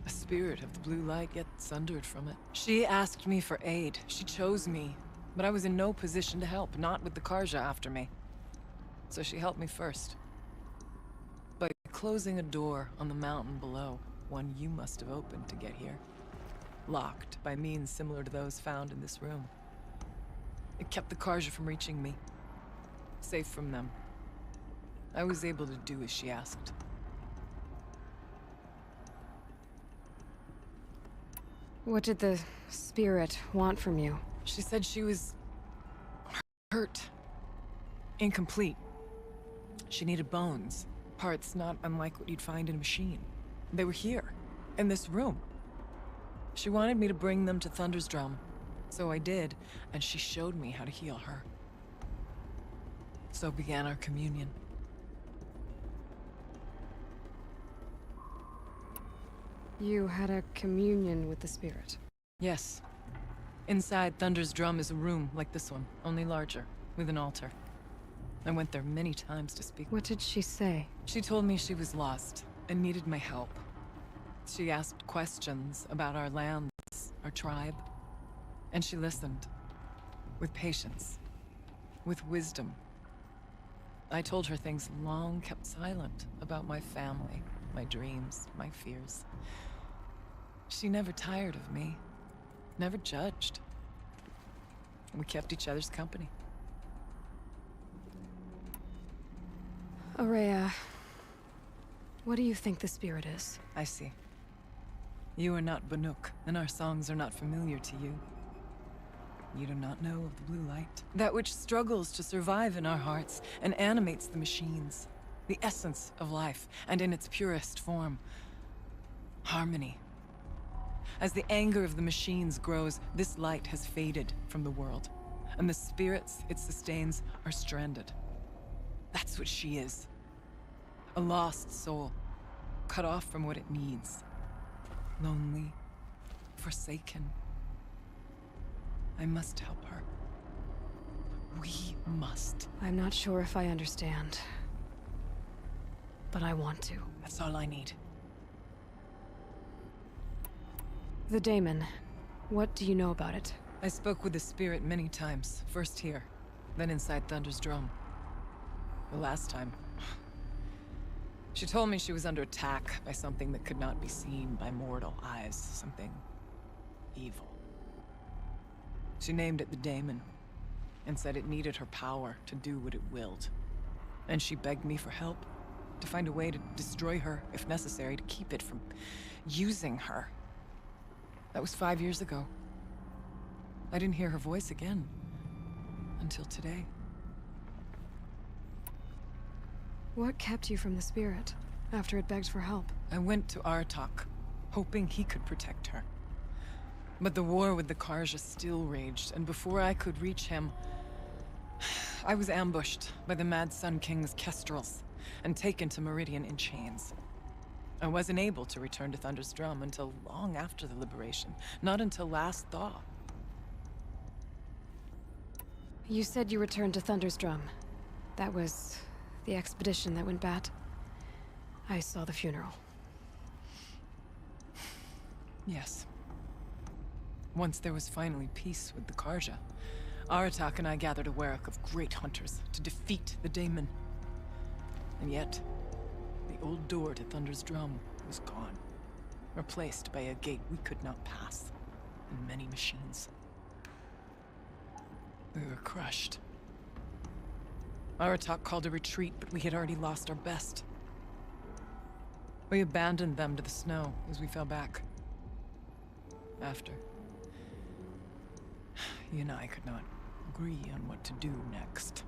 A spirit of the blue light, yet sundered from it. She asked me for aid. She chose me. But I was in no position to help, not with the Karja after me. So she helped me first. By closing a door on the mountain below, one you must have opened to get here. Locked by means similar to those found in this room. It kept the Karja from reaching me. Safe from them. I was able to do as she asked. What did the spirit want from you? She said she was hurt. Incomplete. She needed bones. Parts not unlike what you'd find in a machine. They were here, in this room. She wanted me to bring them to Thunder's drum. So I did, and she showed me how to heal her. So began our communion. You had a communion with the spirit? Yes. Inside Thunder's drum is a room like this one, only larger, with an altar. I went there many times to speak. What did she say? She told me she was lost and needed my help. She asked questions about our lands, our tribe, and she listened. With patience. With wisdom. I told her things long kept silent about my family, my dreams, my fears. She never tired of me. Never judged. We kept each other's company. Aurea, what do you think the spirit is? I see. You are not Banuk, and our songs are not familiar to you. You do not know of the blue light. That which struggles to survive in our hearts and animates the machines. The essence of life, and in its purest form. Harmony. As the anger of the machines grows, this light has faded from the world. And the spirits it sustains are stranded. That's what she is. A lost soul, cut off from what it needs. Lonely, forsaken. I must help her. We must. I'm not sure if I understand. But I want to. That's all I need. The daemon. What do you know about it? I spoke with the spirit many times. First here, then inside Thunder's drum. The last time, she told me she was under attack by something that could not be seen by mortal eyes. Something evil. She named it the daemon, and said it needed her power to do what it willed. And she begged me for help, to find a way to destroy her, if necessary, to keep it from using her. That was 5 years ago. I didn't hear her voice again, until today. What kept you from the spirit, after it begged for help? I went to Aratak, hoping he could protect her. But the war with the Karja still raged, and before I could reach him, I was ambushed by the Mad Sun King's kestrels, and taken to Meridian in chains. I wasn't able to return to Thunder's drum until long after the liberation, not until last thaw. You said you returned to Thunder's drum. That was the expedition that went bad. I saw the funeral. Yes. Once there was finally peace with the Karja, Aratak and I gathered a Warwick of great hunters to defeat the daemon. And yet, the old door to Thunder's drum was gone, replaced by a gate we could not pass, and many machines. We were crushed. Aratak called a retreat, but we had already lost our best. We abandoned them to the snow as we fell back. After, you and I could not agree on what to do next.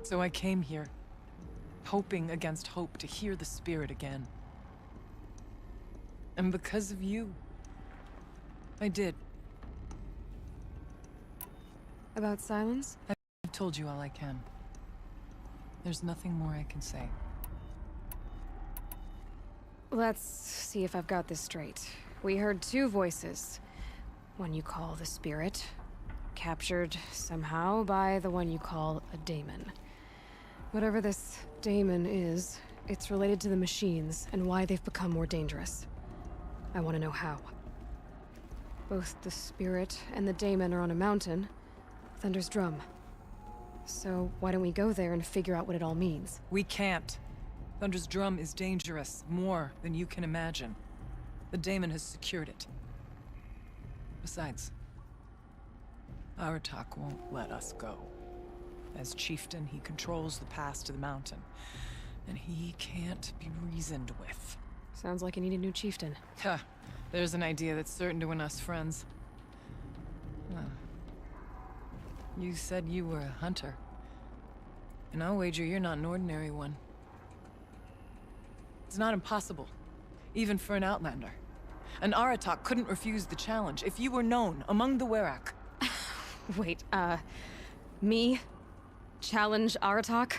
So I came here, hoping against hope to hear the spirit again. And because of you, I did. About silence? I've told you all I can. There's nothing more I can say. Let's see if I've got this straight. We heard two voices. One you call the spirit, captured somehow by the one you call a daemon. Whatever this daemon is, it's related to the machines and why they've become more dangerous. I want to know how. Both the spirit and the daemon are on a mountain, Thunder's drum. So why don't we go there and figure out what it all means? We can't. Thunder's drum is dangerous, more than you can imagine. The daemon has secured it. Besides, Aratak won't let us go. As chieftain, he controls the pass to the mountain, and he can't be reasoned with. Sounds like you need a new chieftain. Huh. There's an idea that's certain to win us friends. You said you were a hunter. And I'll wager you're not an ordinary one. It's not impossible, even for an outlander. And Aratak couldn't refuse the challenge if you were known among the Werak. Wait, me? Challenge Aratak?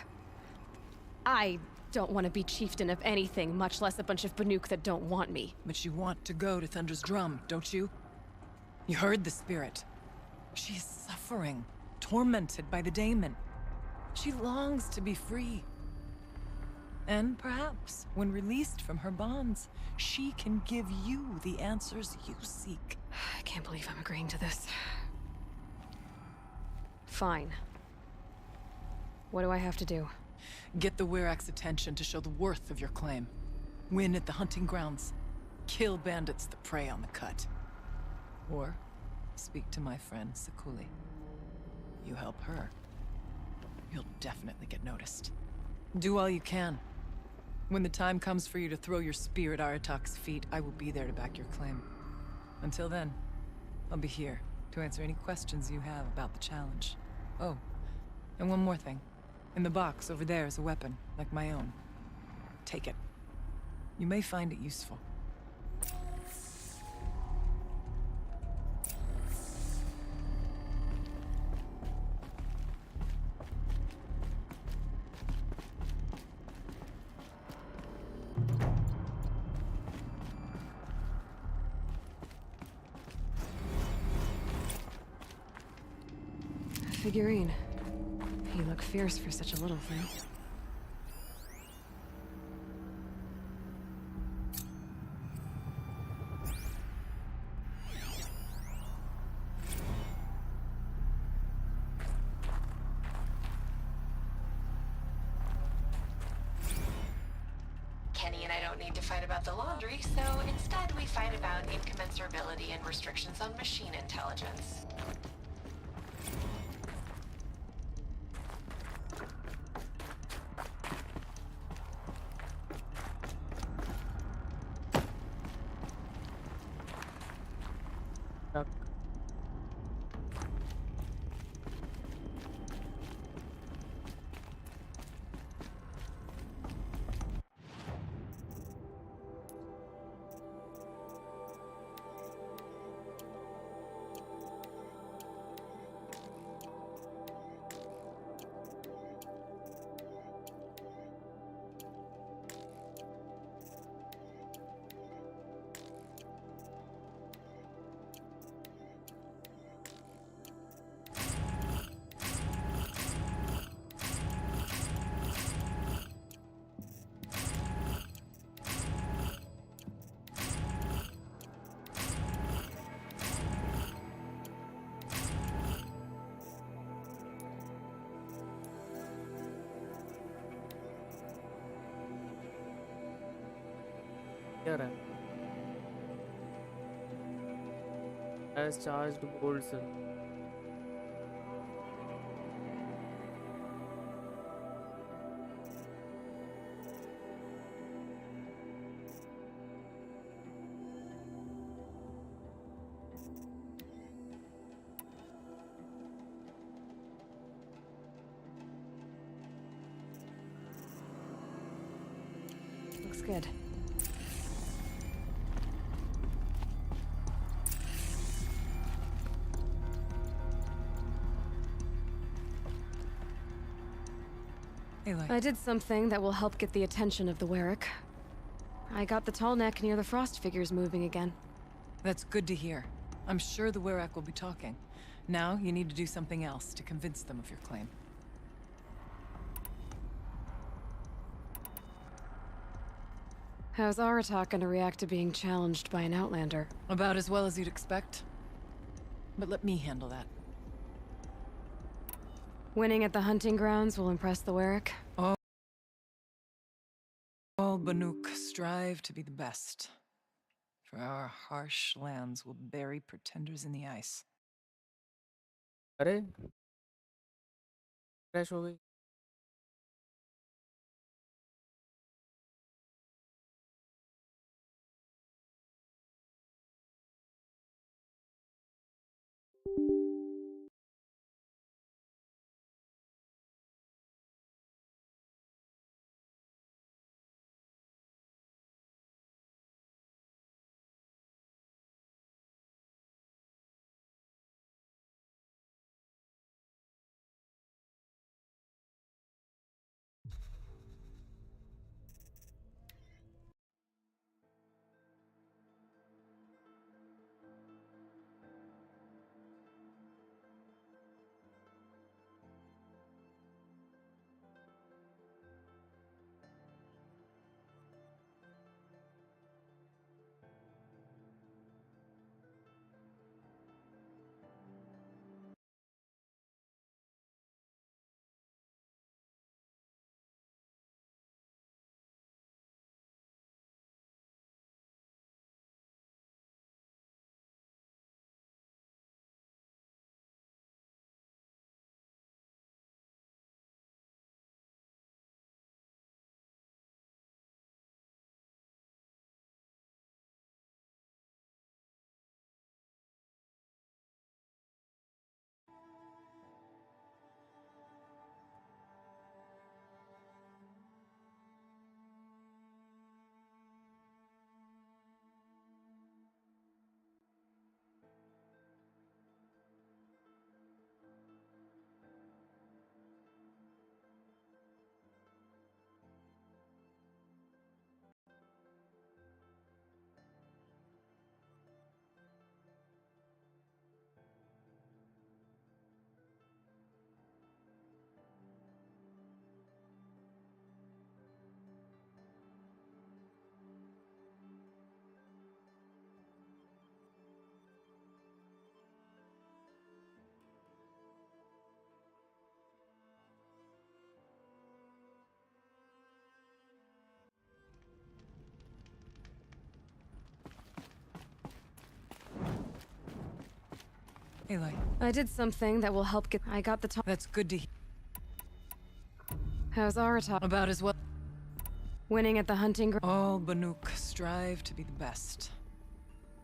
I don't want to be chieftain of anything, much less a bunch of Banuk that don't want me. But you want to go to Thunder's drum, don't you? You heard the spirit. She is suffering, tormented by the daemon. She longs to be free. And perhaps, when released from her bonds, she can give you the answers you seek. I can't believe I'm agreeing to this. Fine. What do I have to do? Get the Werak's attention to show the worth of your claim. Win at the hunting grounds. Kill bandits that prey on the cut. Or speak to my friend Sakuli. You help her, you'll definitely get noticed. Do all you can. When the time comes for you to throw your spear at Aratak's feet, I will be there to back your claim. Until then, I'll be here to answer any questions you have about the challenge. Oh, and one more thing. In the box over there is a weapon, like my own. Take it. You may find it useful. figurine. You look fierce for such a little thing. Kenny and I don't need to fight about the laundry, so instead we fight about incommensurability and restrictions on machine intelligence. Duck. Here has charged gold cell. Looks good. I did something that will help get the attention of the Werrick. I got the tall neck near the frost figures moving again. That's good to hear. I'm sure the Werrick will be talking. Now, you need to do something else to convince them of your claim. How's Aratak gonna react to being challenged by an Outlander? About as well as you'd expect. But let me handle that. Winning at the hunting grounds will impress the Werrick? All Banuk strive to be the best. For our harsh lands will bury pretenders in the ice. अरे crash हो गई Aloy. I did something that will help get. I got the top. That's good to hear. How's Aratal? About as well. Winning at the hunting ground. All Banuk strive to be the best.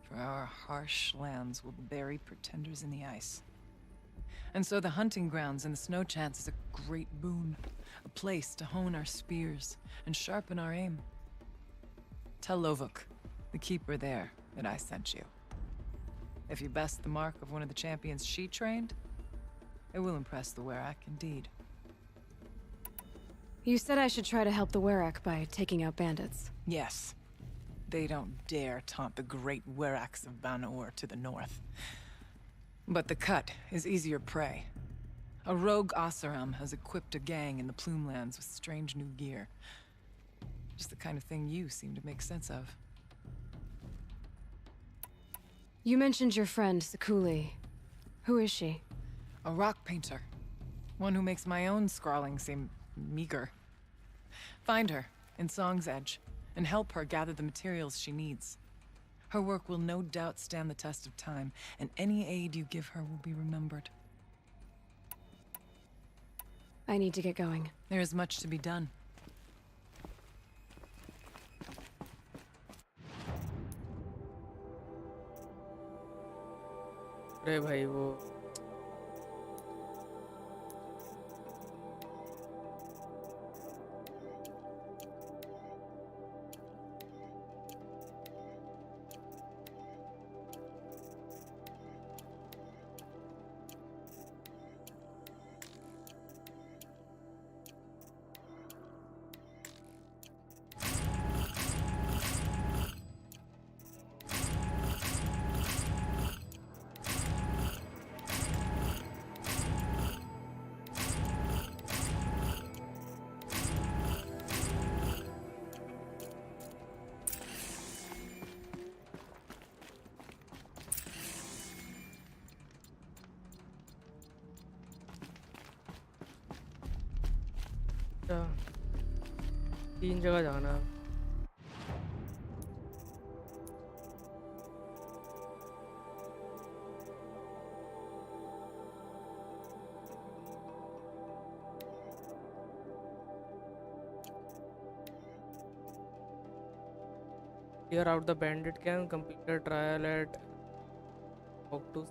For our harsh lands will bury pretenders in the ice. And so the hunting grounds and the snow chance is a great boon. A place to hone our spears and sharpen our aim. Tell Lovuk, the keeper there, that I sent you. If you best the mark of one of the champions she trained, it will impress the Werak indeed. You said I should try to help the Werak by taking out bandits. Yes. They don't dare taunt the great Weraks of Banor to the north. But the Cut is easier prey. A rogue Oseram has equipped a gang in the Plumelands with strange new gear. Just the kind of thing you seem to make sense of. You mentioned your friend, Sakuli. Who is she? A rock painter. One who makes my own scrawling seem meager. Find her in Song's Edge and help her gather the materials she needs. Her work will no doubt stand the test of time, and any aid you give her will be remembered. I need to get going. There is much to be done. अरे भाई वो तीन जगह जाना है। Clear out the bandit camp, complete a trial at Octus.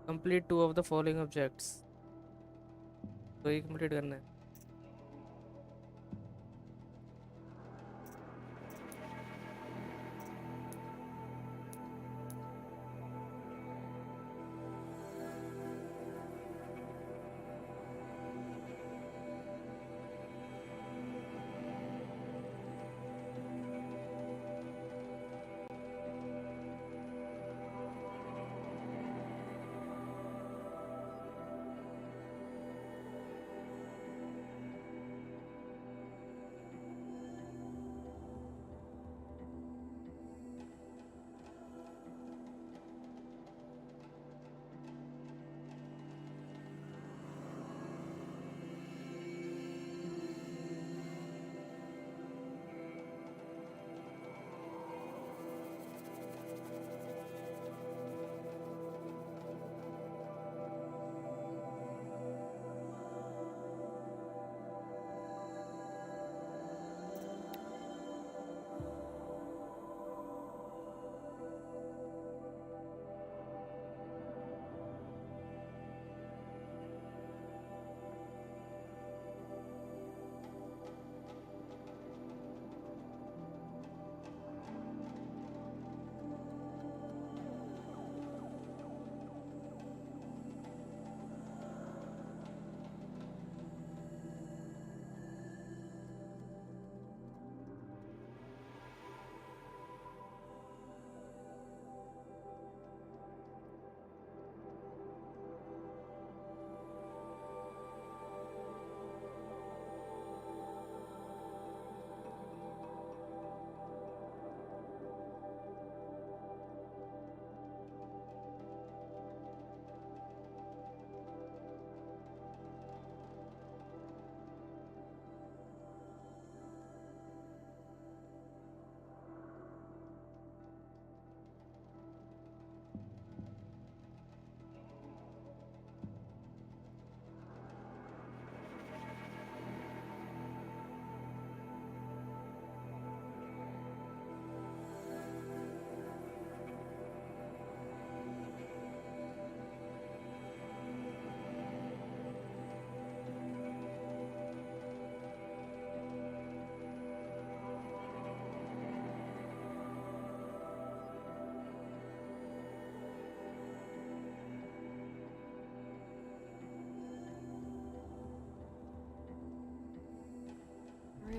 Complete 2 of the following objects. तो ये complete करना है।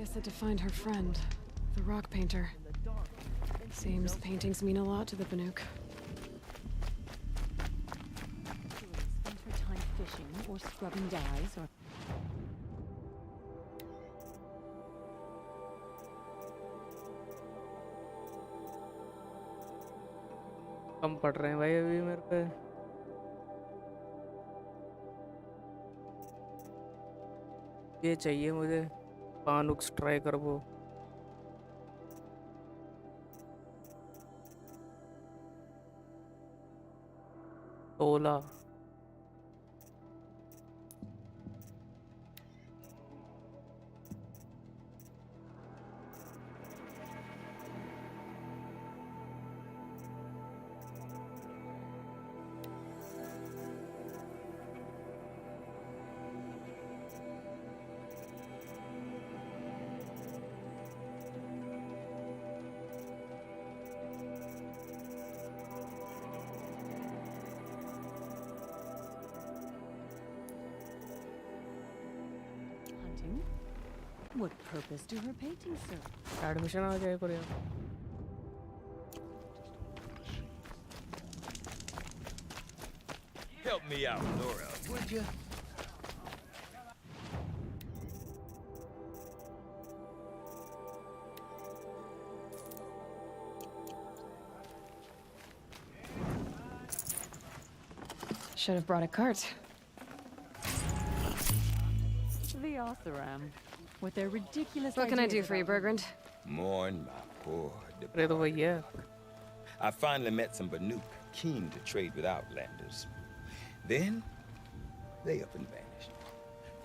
Rhea said to find her friend, the rock painter. Seems paintings mean a lot to the Banuk. Spend her time fishing or scrubbing dyes or... कम पड़ रहे हैं भाई अभी मेरे पे। ये चाहिए मुझे, पानुक्स ट्राई कर वो। तोला What purpose do her paintings serve? Admission आ जाए Korea. Help me out, Nora, would you? Should have brought a cart. The Otharam, with their ridiculous What can I do ideas for you, about women. Bergrand? Mourn my poor अरे तो वही है। I finally met some Banuk keen to trade with Outlanders. Then, they up and vanished.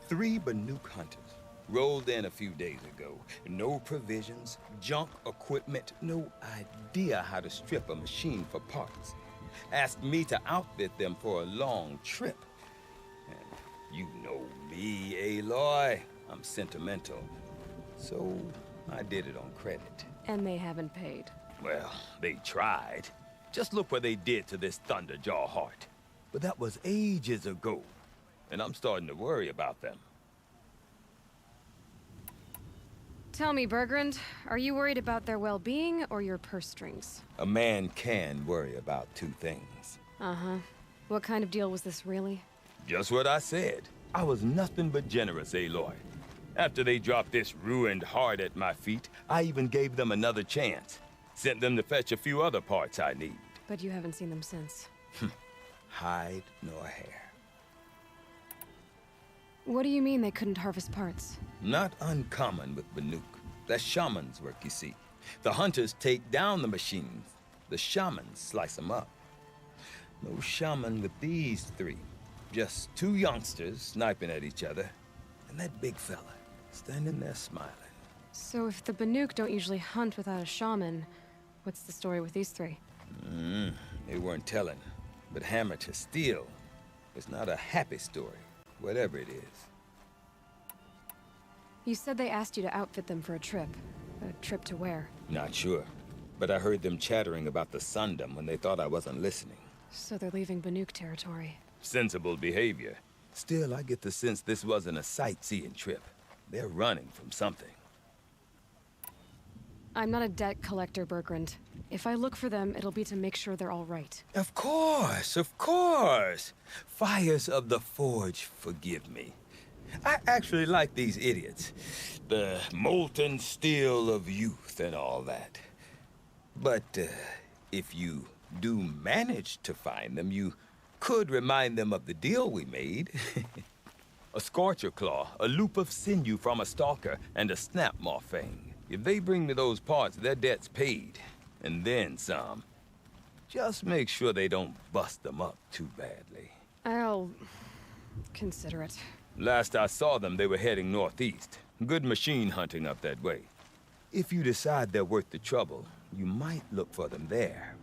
3 Banuk hunters rolled in a few days ago. No provisions, junk equipment, no idea how to strip a machine for parts. Asked me to outfit them for a long trip. And you know me, Aloy. I'm sentimental. So, I did it on credit. And they haven't paid. Well, they tried. Just look what they did to this Thunderjaw heart. But that was ages ago. And I'm starting to worry about them. Tell me, Bergrand, are you worried about their well-being or your purse strings? A man can worry about 2 things. Uh-huh. What kind of deal was this, really? Just what I said. I was nothing but generous, Aloy. After they dropped this ruined heart at my feet, I even gave them another chance. Sent them to fetch a few other parts I need. But you haven't seen them since. Hide nor hair. What do you mean they couldn't harvest parts? Not uncommon with Banuk. That's shaman's work, you see. The hunters take down the machines. The shamans slice them up. No shaman with these 3. Just 2 youngsters sniping at each other. And that big fella, standing there smiling. So if the Banuk don't usually hunt without a shaman, what's the story with these 3? They weren't telling. But hammer to steel is not a happy story, whatever it is. You said they asked you to outfit them for a trip. A trip to where? Not sure. But I heard them chattering about the Sundom when they thought I wasn't listening. So they're leaving Banuk territory. Sensible behavior. Still, I get the sense this wasn't a sightseeing trip. They're running from something. I'm not a debt collector, Bergrand. If I look for them, it'll be to make sure they're all right. Of course, of course. Fires of the Forge, forgive me. I actually like these idiots. The molten steel of youth and all that. But if you do manage to find them, you could remind them of the deal we made. A scorcher claw, a loop of sinew from a stalker, and a snap maw fang. If they bring me those parts, their debt's paid. And then some. Just make sure they don't bust them up too badly. I'll consider it. Last I saw them, they were heading northeast. Good machine hunting up that way. If you decide they're worth the trouble, you might look for them there.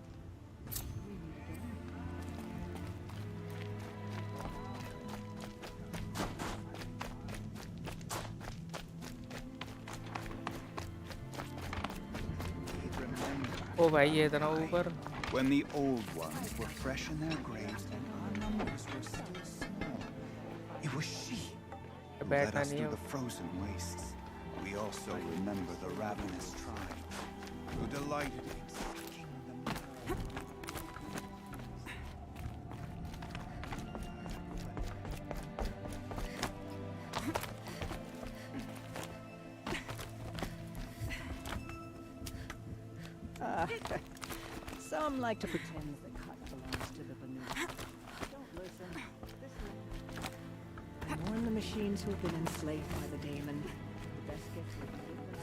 ओ भाई ये इतना ऊपर। When the old ones were fresh in their graves and our numbers were still small, it was she who led us through the frozen wastes on We also remember the ravenous tribe who delighted in sucking the marrow. Some like to pretend the cut belongs to the Banuk. Don't listen. Listen. Warn the machines who have been enslaved by the daemon. The best gifts we can give them.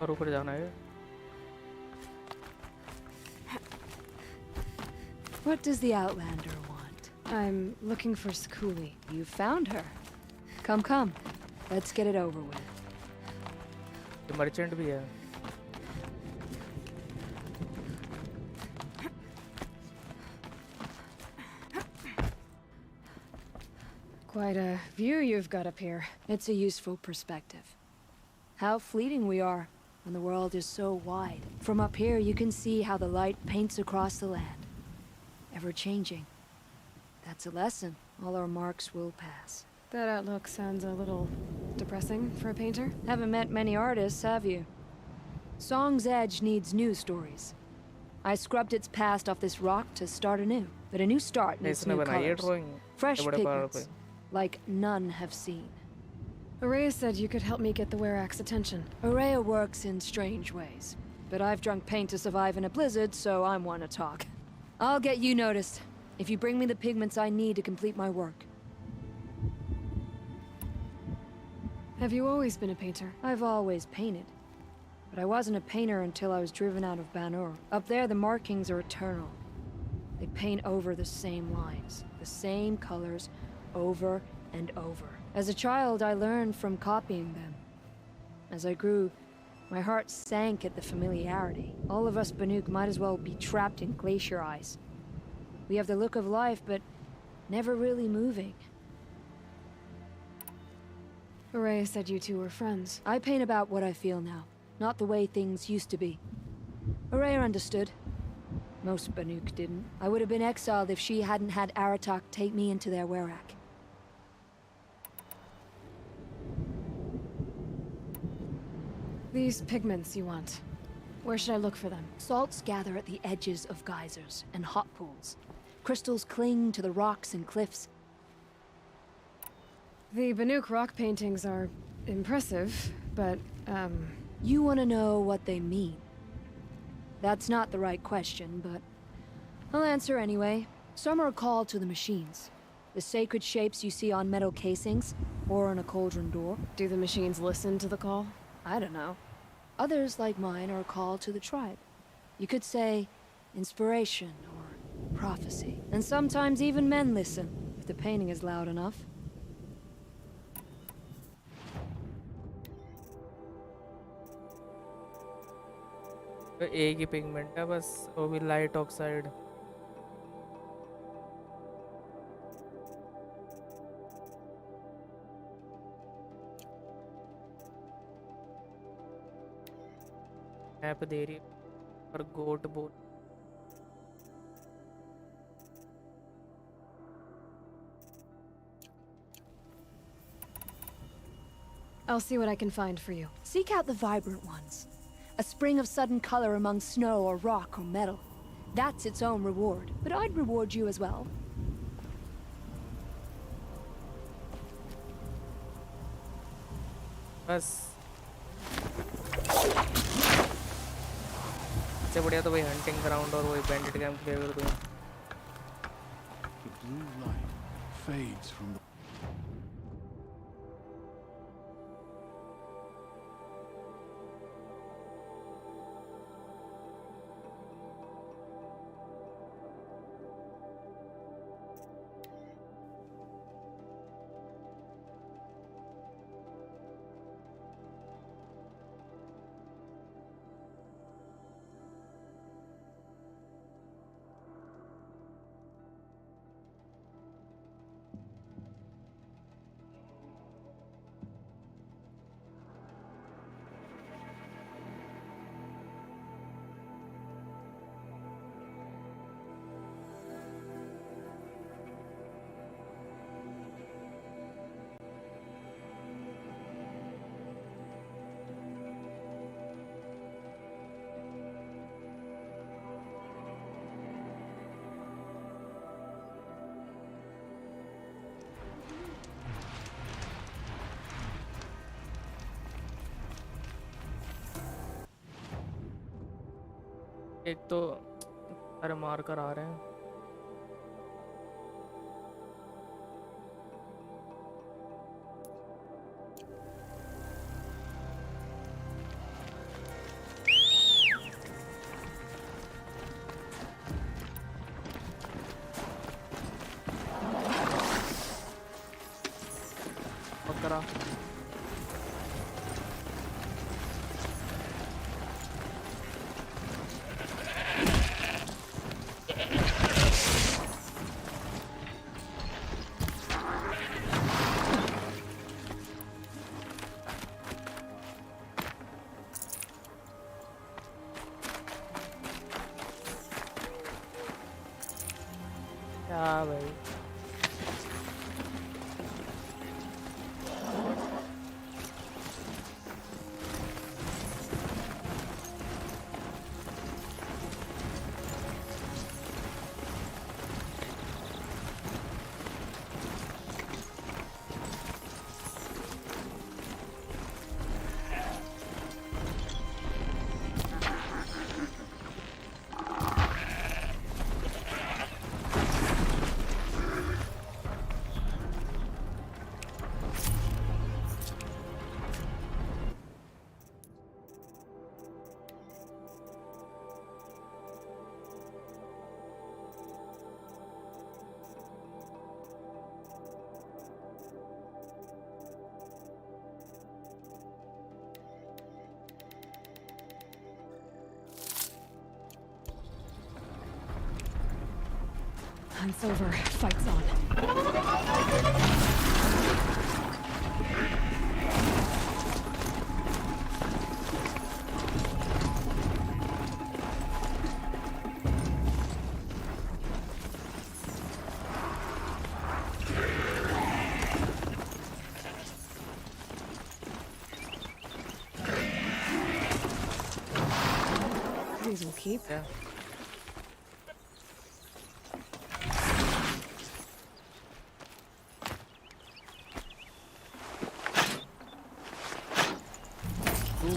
और ऊपर जाना है. What does the Outlander want? I'm looking for Skuli. You found her. Come, come. Let's get it over with. ये merchant भी है. Quite a view you've got up here. It's a useful perspective. How fleeting we are when the world is so wide. From up here, you can see how the light paints across the land. Ever changing. That's a lesson. All our marks will pass. That outlook sounds a little depressing for a painter. Haven't met many artists, have you? Song's Edge needs new stories. I scrubbed its past off this rock to start anew. But a new start needs new colors. Fresh pigments, like none have seen. Aurea said you could help me get the Werak's attention. Aurea works in strange ways. But I've drunk paint to survive in a blizzard, so I'm one to talk. I'll get you noticed, if you bring me the pigments I need to complete my work. Have you always been a painter? I've always painted. But I wasn't a painter until I was driven out of Banur. Up there, the markings are eternal. They paint over the same lines, the same colors, over and over. As a child, I learned from copying them. As I grew, my heart sank at the familiarity. All of us Banuk might as well be trapped in glacier ice. We have the look of life, but never really moving. Aurea said you two were friends. I paint about what I feel now, not the way things used to be. Aurea understood. Most Banuk didn't. I would have been exiled if she hadn't had Aratak take me into their Werak. These pigments you want. Where should I look for them? Salts gather at the edges of geysers and hot pools. Crystals cling to the rocks and cliffs. The Banuk rock paintings are impressive, but, You want to know what they mean. That's not the right question, but I'll answer anyway. Some are called to the machines. The sacred shapes you see on metal casings, or on a cauldron door. Do the machines listen to the call? I don't know. Others, like mine, are called to the tribe. You could say inspiration or prophecy. And sometimes even men listen, if the painting is loud enough. एक ही pigment है बस, वो भी light oxide. Map दे रही है और गोट bone. I'll see what I can find for you. Seek out the vibrant ones. A spring of sudden color among snow or rock or metal. That's its own reward. But I'd reward you as well. बस इससे बढ़िया तो वही hunting ground और वही bandit camp play कर दूँ. The blue light fades from the एक तो अरे मार कर आ रहे हैं। पकड़ा। क्या भाई? Hunt's over. Fight's on. These will keep. Yeah.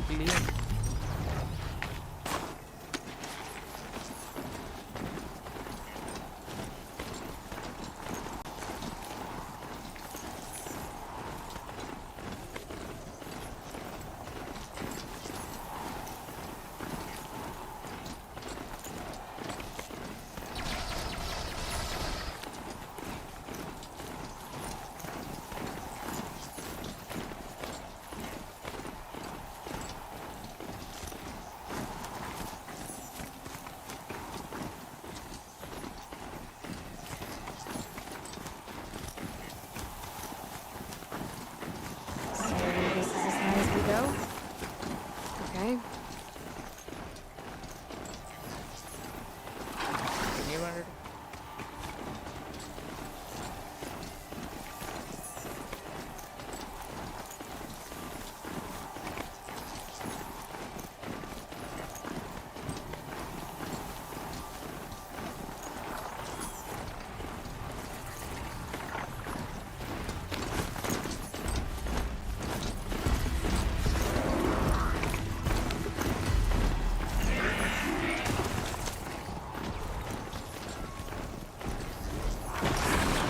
Clean. This is as high as we go. Okay. Can you run it?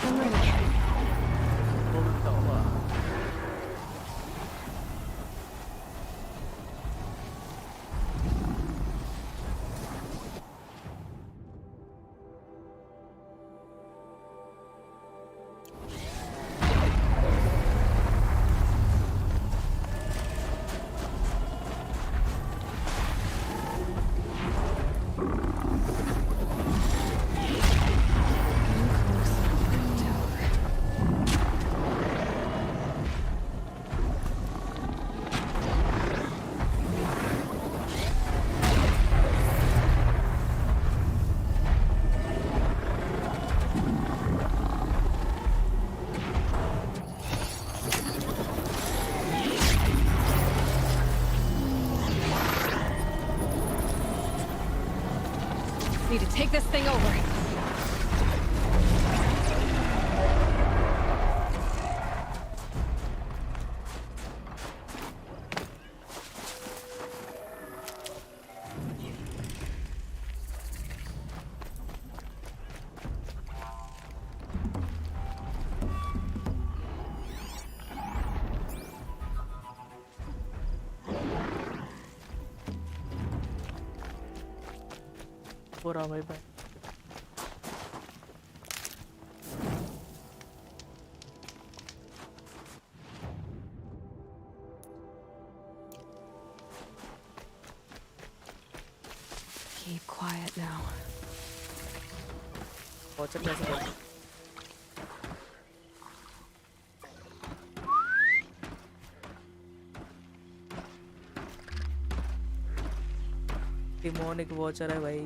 I'm ready. Need to take this thing over. पूरा भाई भाई। Keep quiet now. वॉचर कैसे करते? Demonic watcher है भाई।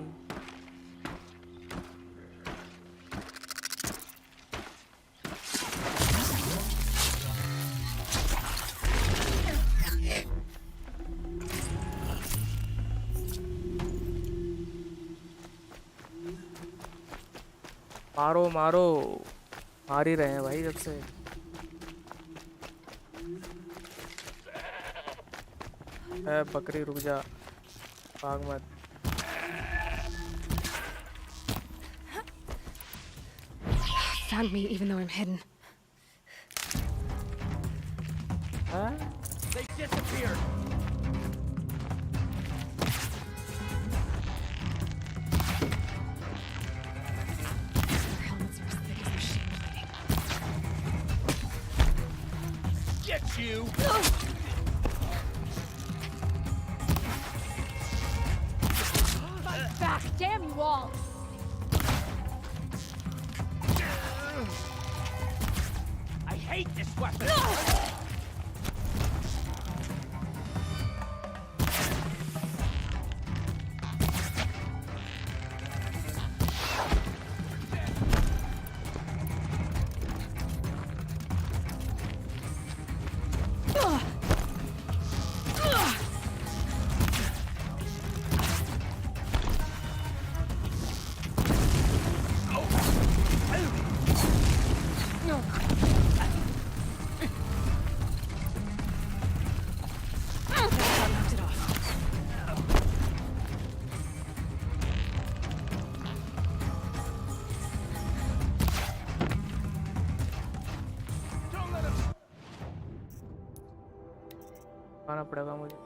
मारो मारो, मार ही रहे हैं भाई जब से। बकरी रुक जा, भाग मत। Found me even though I'm hidden. They disappeared. Their helmets are as thick as machine plating. Get you! Fight back! Damn you all! I hate this weapon! Knocked it off. आना पड़ेगा मुझे।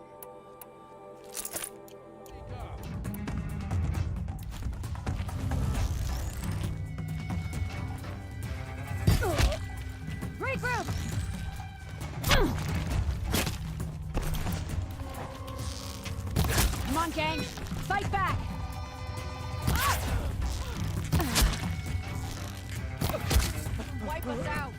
Regroup! Come on, gang! Fight back! Wipe us out!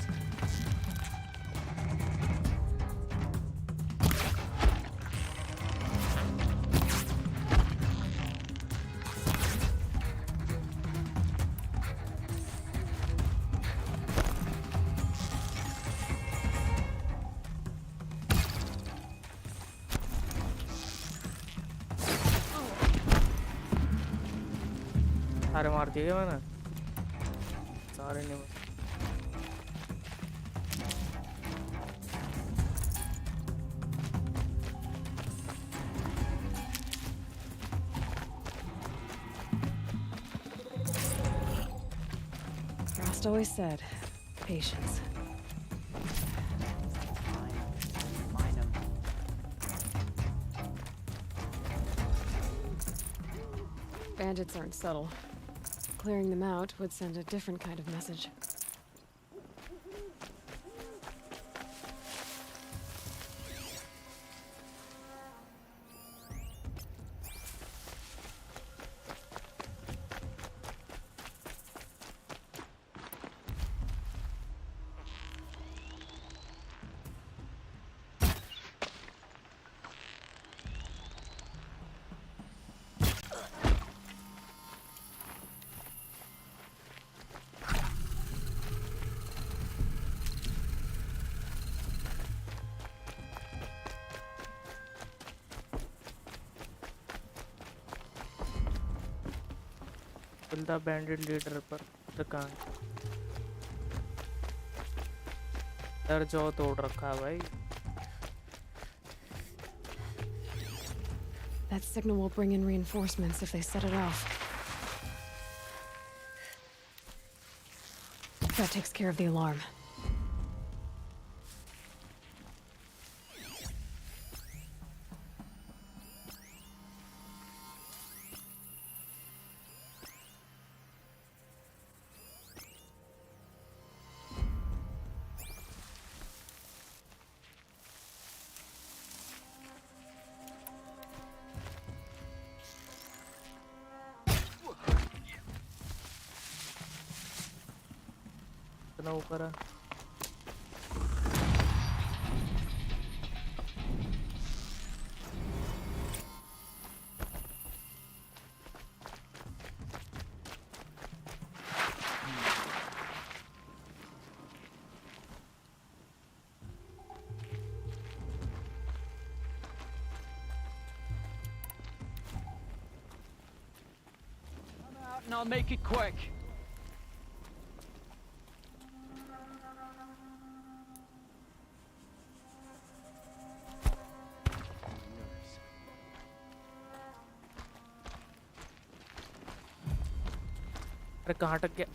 सारे मार दिए मैंने, सारे नहीं। Frost always said, patience. Bandits aren't subtle. Clearing them out would send a different kind of message. The bandit leader पर दुकान दर जो तोड़ रखा है भाई। That signal will bring in reinforcements if they set it off. That takes care of the alarm. कितना ऊपर है। And I'll make it quick. अरे कहाँ अटक गया?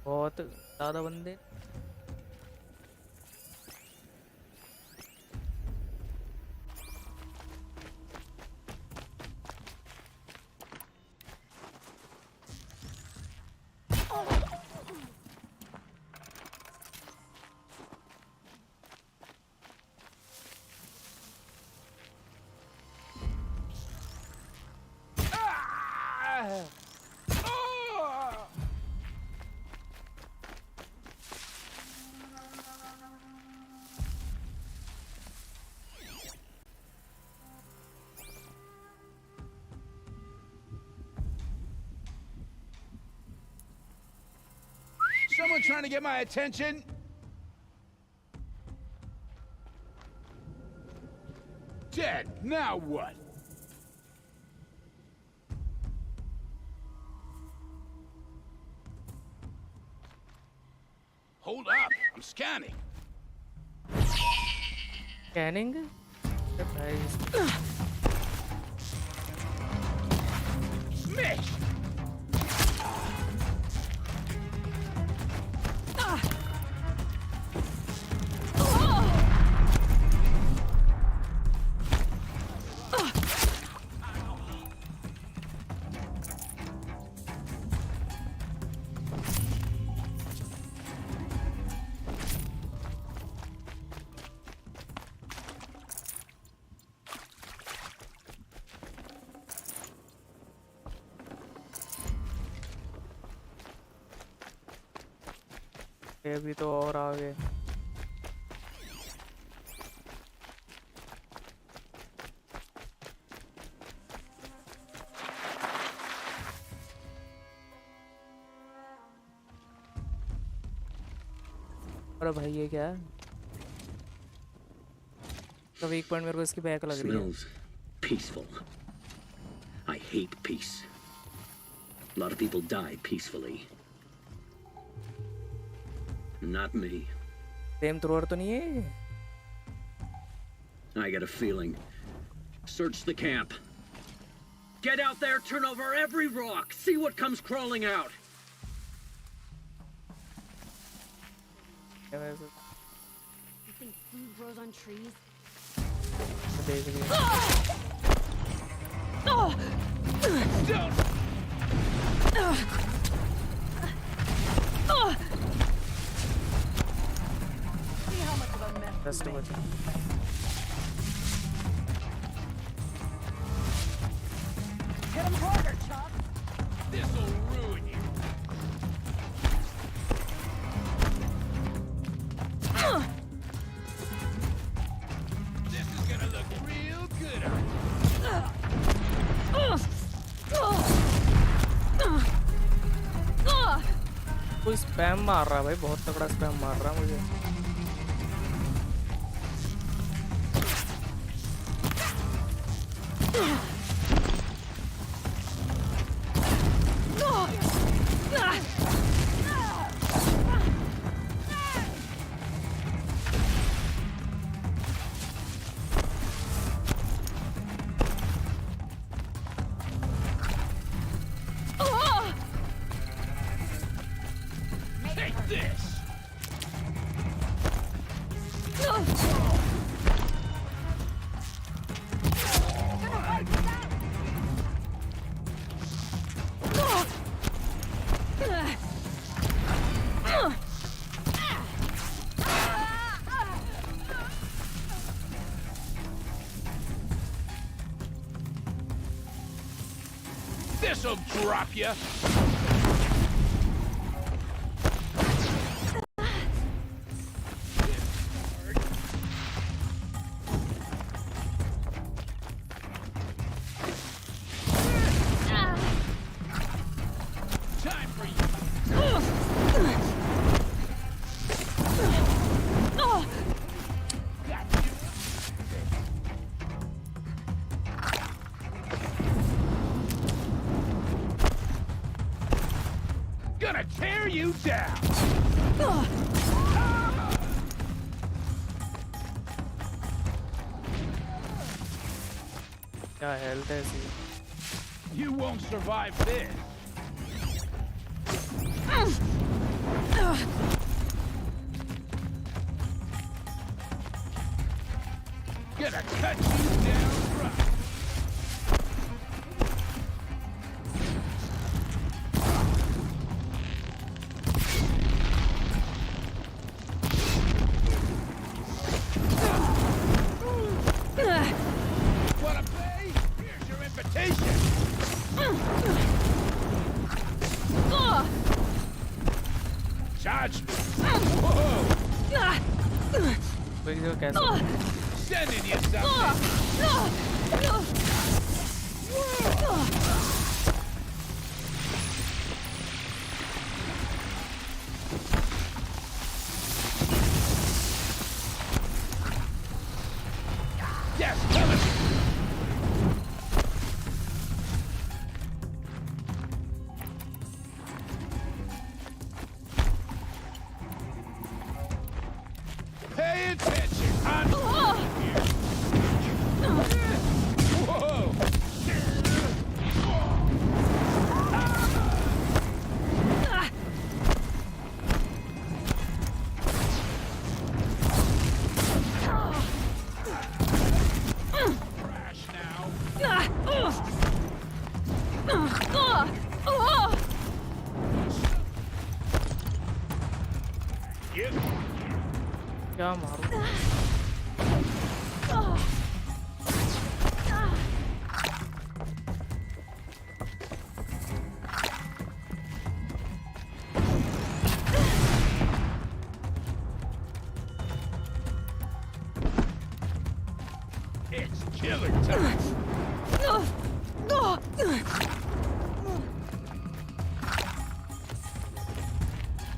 बहुत ज़्यादा बंदे। Someone trying to get my attention? Dead. Now what? Hold up. I'm scanning. Scanning? Mish! अभी तो और आगे। अरे भाई ये क्या है? तो वीक पॉइंट मेरे को इसकी बैक लग रही है। Smells peaceful. I hate peace. A lot of people die peacefully. Not me. Same thrower तो नहीं है? I got a feeling. Search the camp. Get out there, turn over every rock, see what comes crawling out. You think food grows on trees? That's too much. Hit him harder, Chop! This'll ruin you. This is gonna look real good on कोई spam मार रहा है भाई, बहुत तगड़ा spam मार रहा है मुझे। This'll drop you. Time for you. Gonna tear you down. क्या हेल्थ है इसकी? You won't survive this. Gonna cut you down rough. Wanna play? Here's your invitation. Charge me. Whoa. कोई जो कैसे? Sending you something. Yes, coming. Pay attention. I'm here. Whoa. Crash now. Yep. क्या मारूं? It's killer time.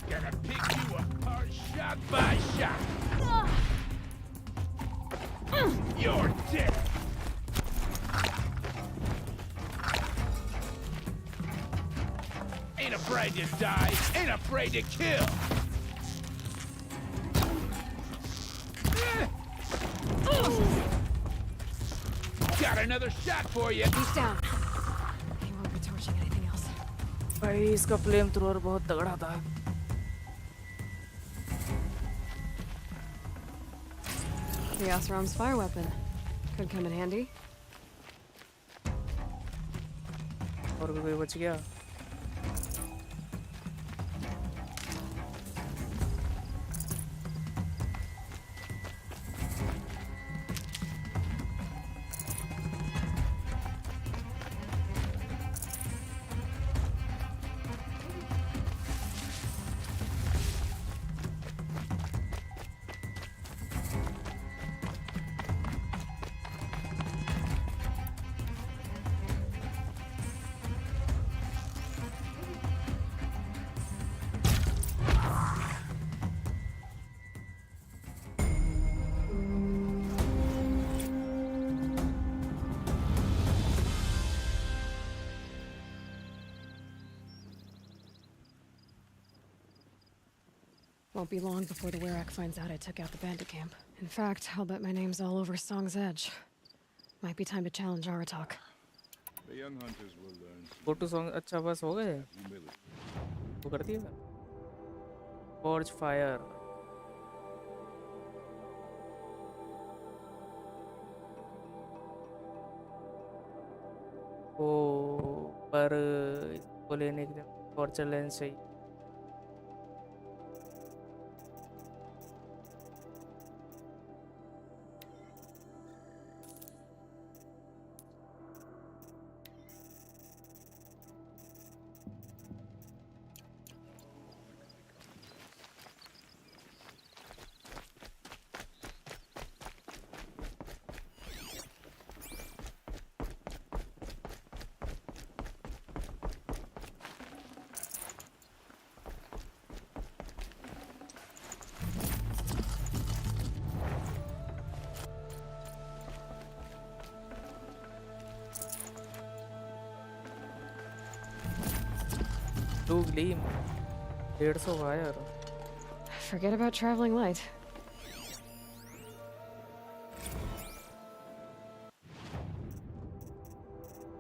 Gonna pick you apart shot by shot. You're dead. Ain't afraid to die, ain't afraid to kill. Got another shot for you. He's down. He won't be torching anything else. भाई इसका flame thrower बहुत तगड़ा था. Chaos Realm's fire weapon. Could come in handy. और भी कोई बच गया? Won't be long before the Werak finds out I took out the bandit camp. In fact, I'll bet my name's all over Song's Edge. Might be time to challenge Aratok. The young hunters will learn. Go to song. अच्छा बस हो गए. वो कर दिया. Forge fire. ओ पर इसको लेने के लिए टॉर्चर लेंस चाहिए. Blue gleam. 150 wire. Forget about traveling light.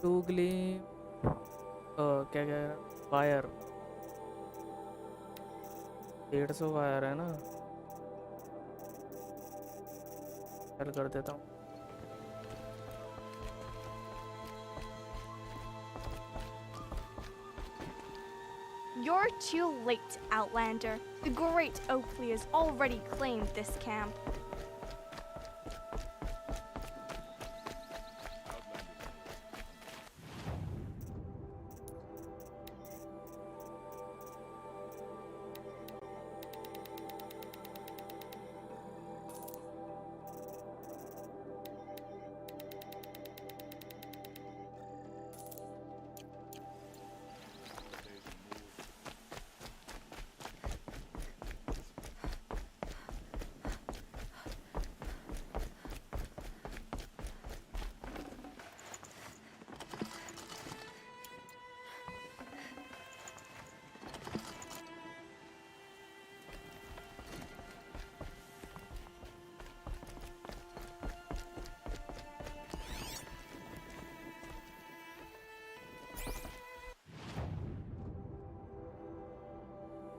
Blue gleam. क्या क्या वायर. 150 वायर है ना. चल कर देता हूँ. You're too late, Outlander. The great Oakley has already claimed this camp.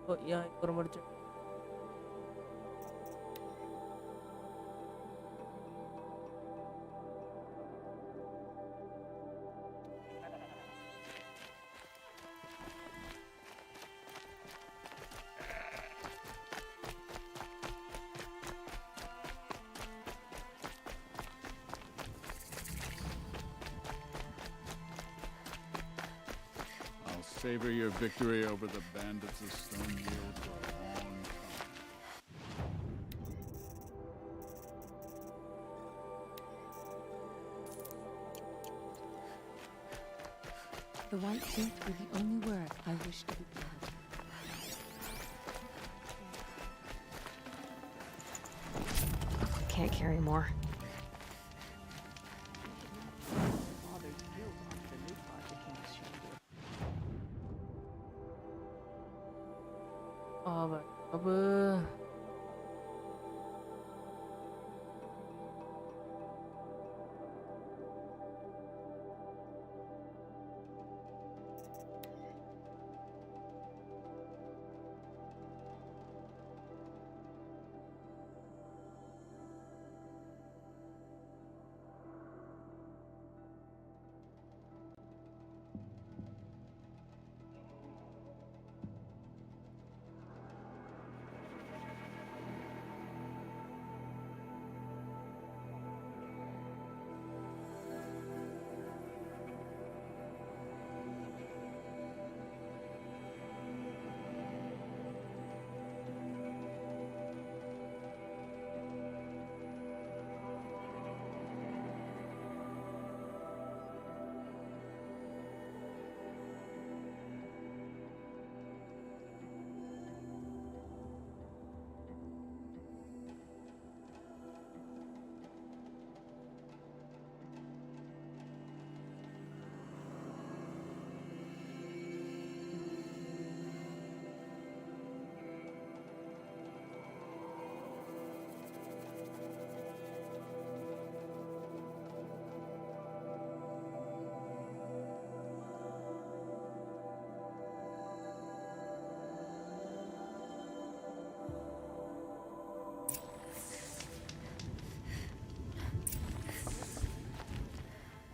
तो यहाँ एक और merchant. I'll savor your victory over the bandits of Stone Yield for a long time. The white teeth were the only word I wished to be proud. Can't carry more. अब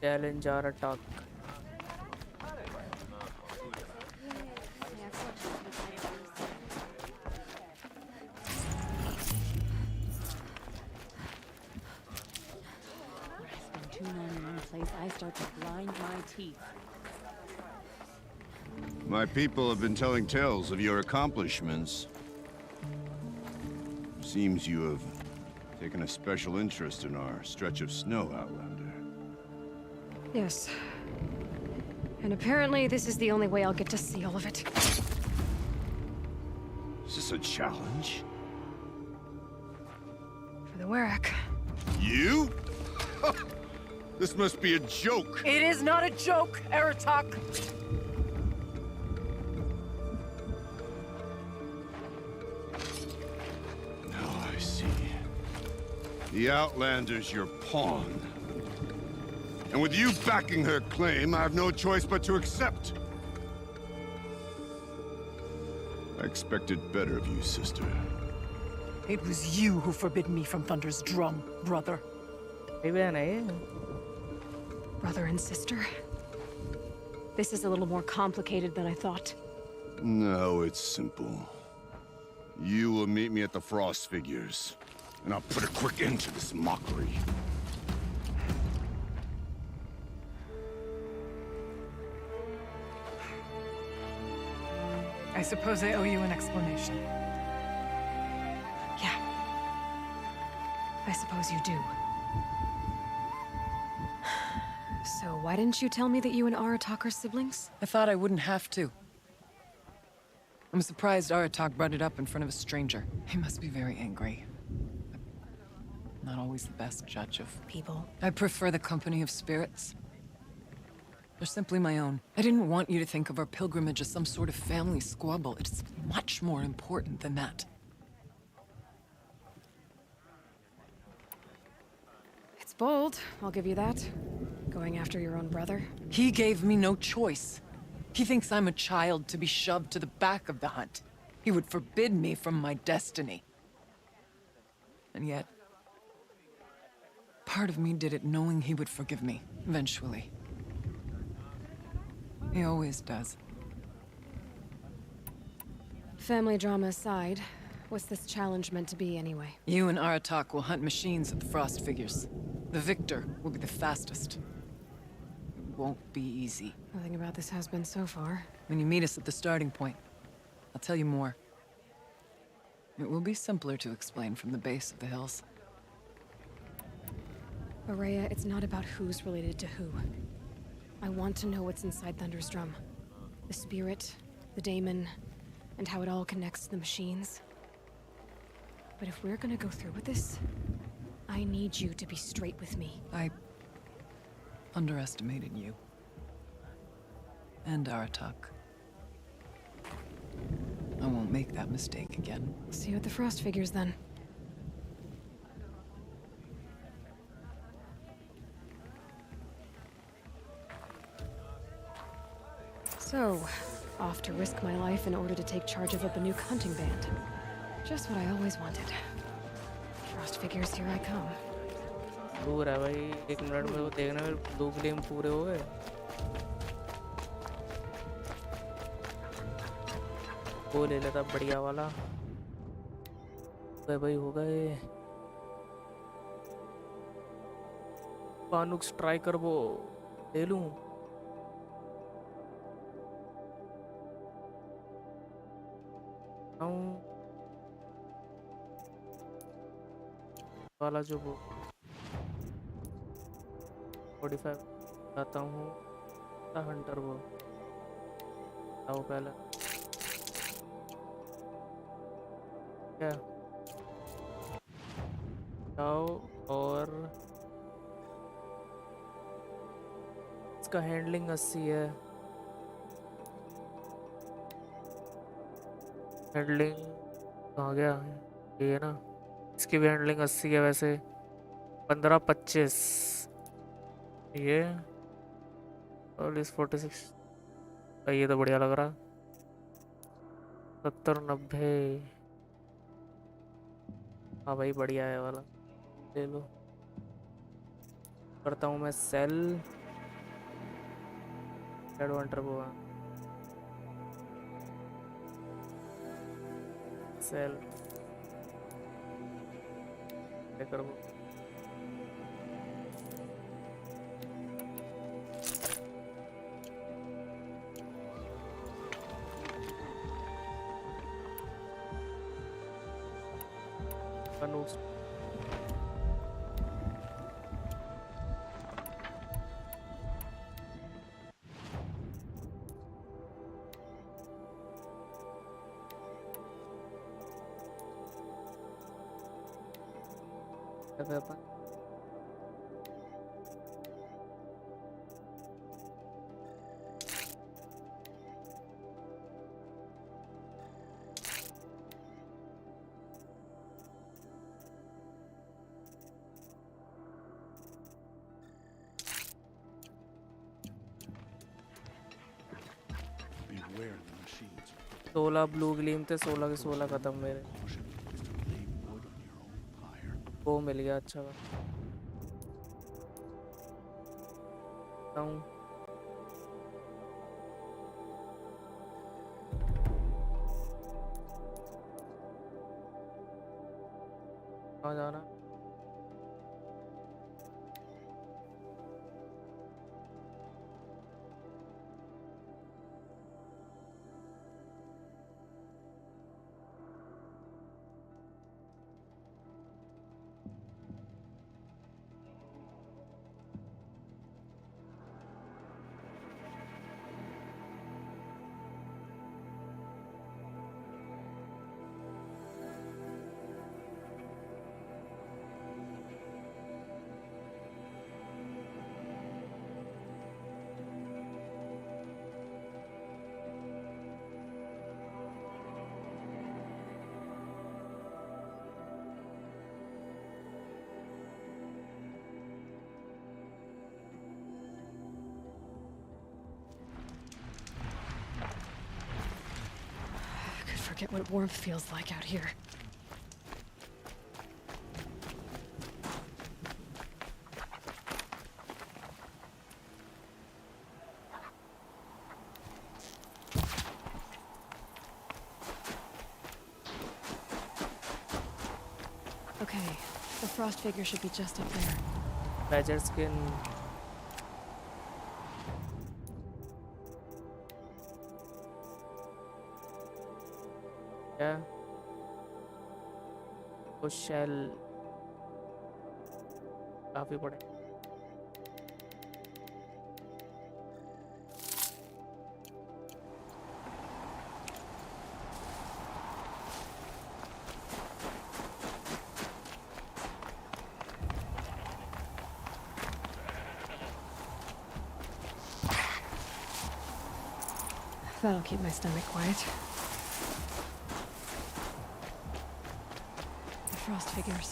Challenger attack. Spend too long in one place, I start to grind my teeth. My people have been telling tales of your accomplishments. Seems you have taken a special interest in our stretch of snow, Outlander. Yes. And apparently this is the only way I'll get to see all of it. Is this a challenge? For the Warwick. You? This must be a joke. It is not a joke, Eratok. The Outlander's your pawn. And with you backing her claim, I have no choice but to accept. I expected better of you, sister. It was you who forbid me from Thunder's drum, brother. Brother and sister? This is a little more complicated than I thought. No, it's simple. You will meet me at the Frost Figures, and I'll put a quick end to this mockery. I suppose I owe you an explanation. Yeah. I suppose you do. So why didn't you tell me that you and Aratak are siblings? I thought I wouldn't have to. I'm surprised Aratak brought it up in front of a stranger. He must be very angry. Not always the best judge of people. I prefer the company of spirits. They're simply my own. I didn't want you to think of our pilgrimage as some sort of family squabble. It's much more important than that. It's bold, I'll give you that. Going after your own brother. He gave me no choice. He thinks I'm a child to be shoved to the back of the hunt. He would forbid me from my destiny. And yet, part of me did it knowing he would forgive me, eventually. He always does. Family drama aside, what's this challenge meant to be anyway? You and Aratak will hunt machines at the Frost Figures. The victor will be the fastest. It won't be easy. Nothing about this has been so far. When you meet us at the starting point, I'll tell you more. It will be simpler to explain from the base of the hills. Aurea, it's not about who's related to who. I want to know what's inside Thunder's drum. The spirit, the daemon, and how it all connects to the machines. But if we're gonna go through with this, I need you to be straight with me. I underestimated you. And Aratak. I won't make that mistake again. See you at the Frost Figures, then. So, off to risk my life in order to take charge of a Banuk hunting band. Just what I always wanted. Frost Figures, here I come. दूर है भाई, 1 minute में वो देखने में 2 claim पूरे हो गए। वो ले लेता बढ़िया वाला। भाई हो गए। पानुक स्ट्राइकर वो ले लूं। वाला जो वो 45 आता हूँ हंटर वो आओ पहले क्या आओ और इसका हैंडलिंग 80 है हैंडलिंग कहाँ गया ये ना इसकी भी हैंडलिंग 80 है वैसे 15-25 ये और इस 46 ये तो बढ़िया लग रहा 70-90 हाँ भाई बढ़िया है वाला ले लो करता हूँ मैं सेल एडवांटर वो सेल कर वो Anus. Apa? 16 ब्लू ग्लीम थे, 16 के 16 खत्म मेरे। वो मिल गया, अच्छा हूँ। कहाँ जाना? Forget what warmth feels like out here. Okay, the frost figure should be just up there. Badger skin. क्या? वो शेल काफी बड़े। That'll keep my stomach quiet. The frost figures.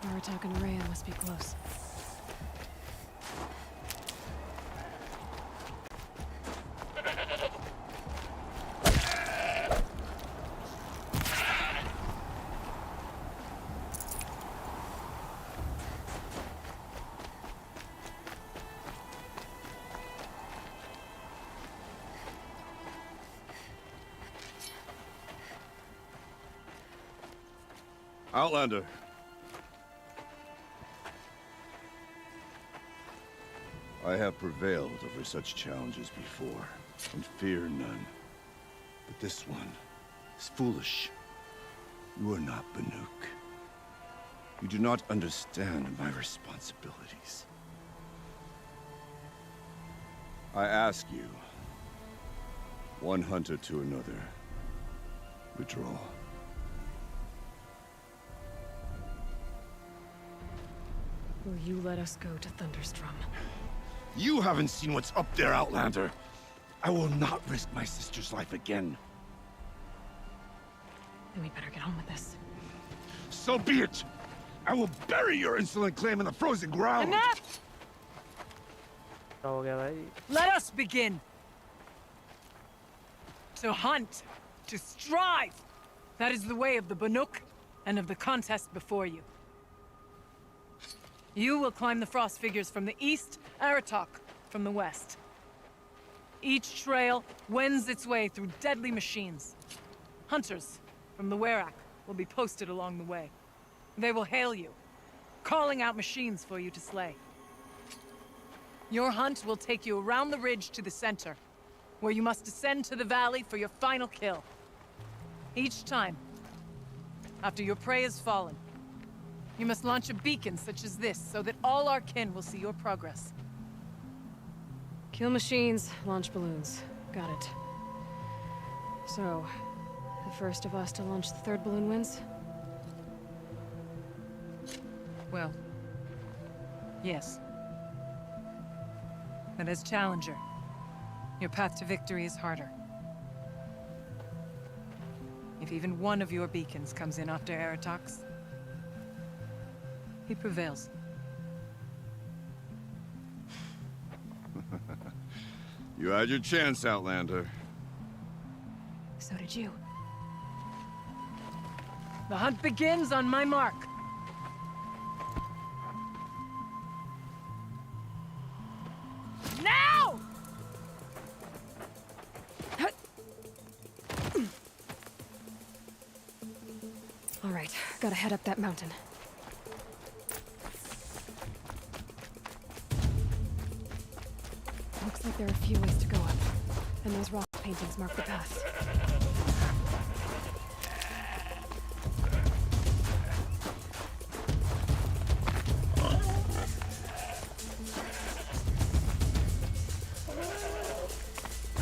Aratak and Rhea must be close. Outlander. I have prevailed over such challenges before, and fear none. But this one is foolish. You are not Banuk. You do not understand my responsibilities. I ask you, one hunter to another, withdraw. Will you let us go to Thunderstrom? You haven't seen what's up there, Outlander. I will not risk my sister's life again. Then we better get on with this. So be it! I will bury your insolent claim in the frozen ground! Enough! हो गया भाई। Let us begin! To hunt, to strive! That is the way of the Banuk, and of the contest before you. You will climb the frost figures from the east, Aratak from the west. Each trail wends its way through deadly machines. Hunters from the Werak will be posted along the way. They will hail you, calling out machines for you to slay. Your hunt will take you around the ridge to the center, where you must descend to the valley for your final kill. Each time, after your prey has fallen, you must launch a beacon such as this, so that all our kin will see your progress. Kill machines, launch balloons. Got it. So, the first of us to launch the third balloon wins? Well, yes. But as challenger, your path to victory is harder. If even one of your beacons comes in after Aratak's, he prevails. You had your chance, Outlander. So did you. The hunt begins on my mark. Now! All right, gotta head up that mountain. Looks like there are a few ways to go up, and those rock paintings mark the path.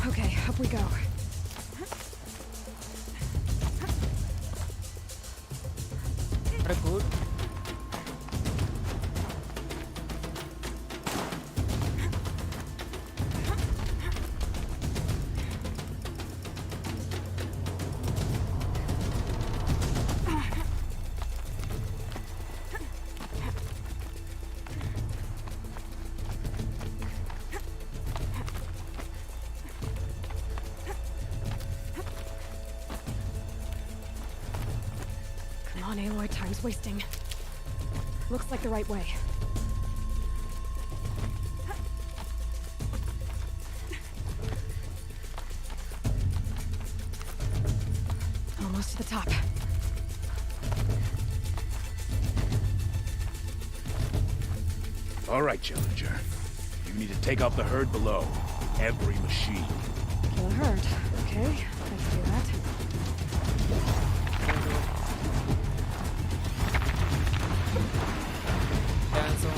Okay, up we go. Very good. Come on, Aloy, time's wasting. Looks like the right way. Almost to the top. All right, Challenger. You need to take out the herd below. Every machine. Kill a herd. Okay, let's do that. Dance on.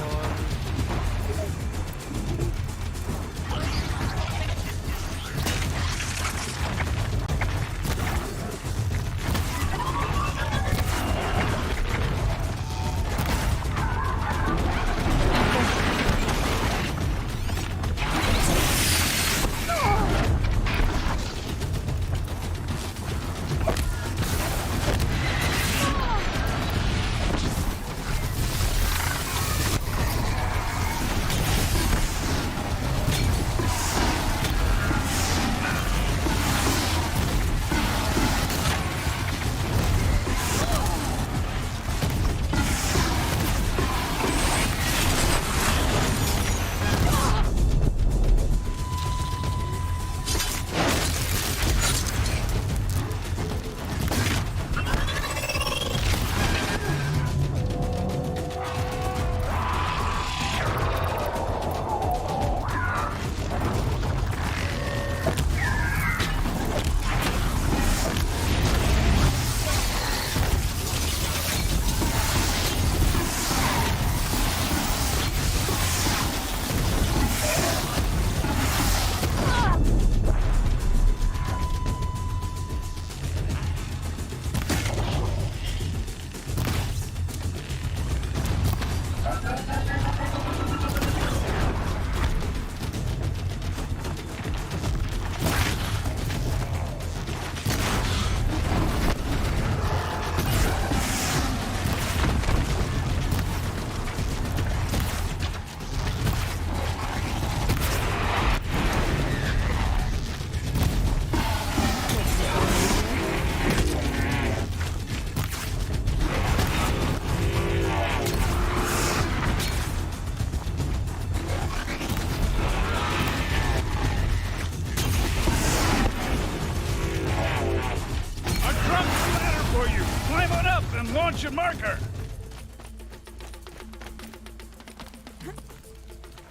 Launch your marker!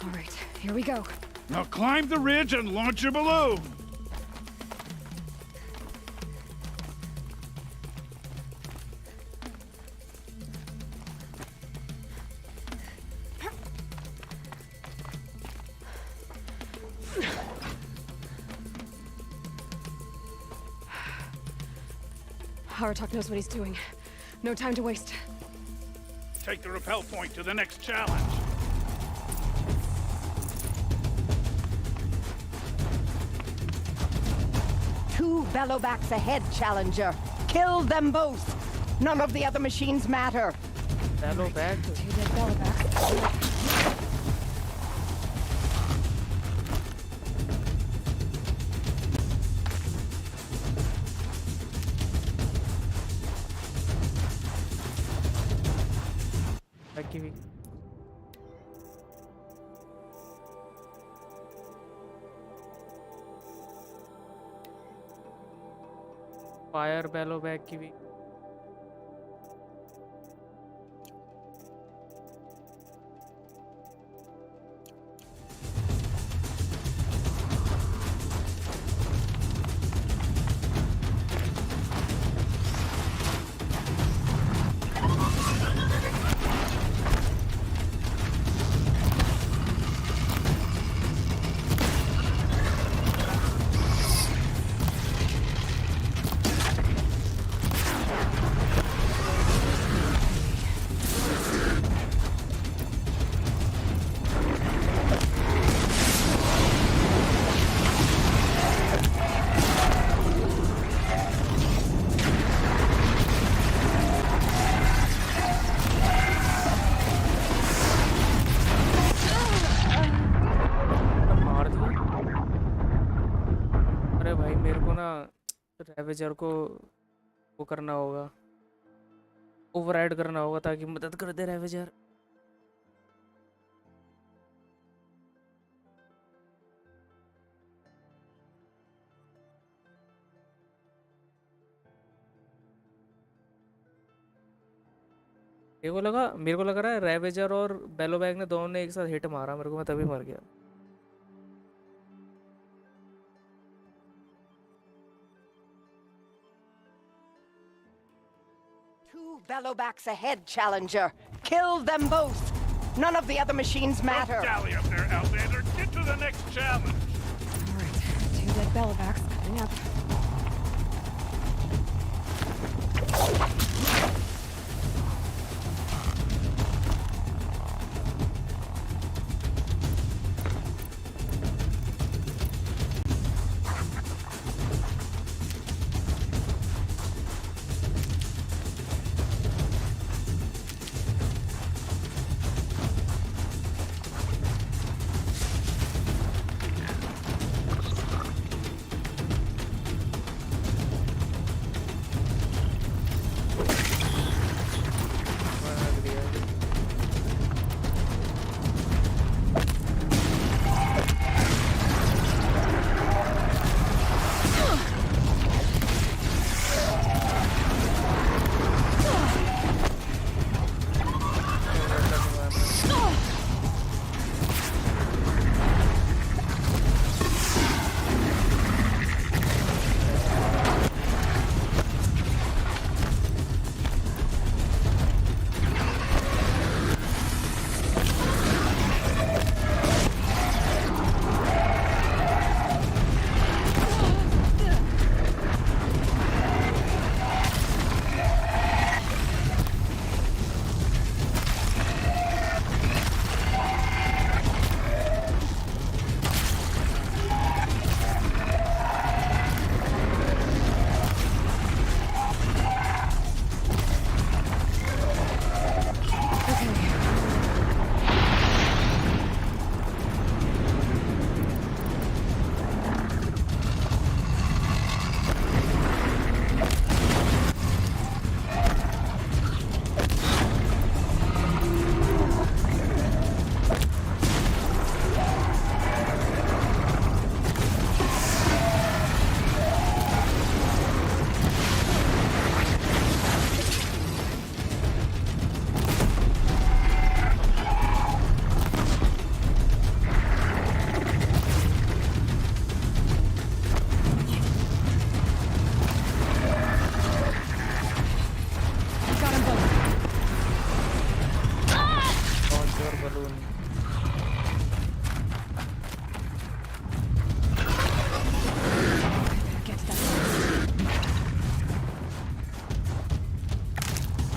All right, here we go. Now climb the ridge and launch your balloon! Haratok knows what he's doing. No time to waste. Take the rappel point to the next challenge. Two bellowbacks ahead, Challenger. Kill them both. None of the other machines matter. Bellowback? Two dead bellowbacks. Back की भी fire Balor bag की भी ravager को वो करना होगा, override करना होगा ताकि मदद कर दे रेवेजर। मेरे को लग रहा है रेवेजर और बेलोबैग ने दोनों ने एक साथ हिट मारा मेरे को, मैं तभी मर गया। Bellowbacks ahead, Challenger. Kill them both. None of the other machines matter. Don't dally up there, Outlander. Get to the next challenge. All right, 2 dead Bellowbacks coming up.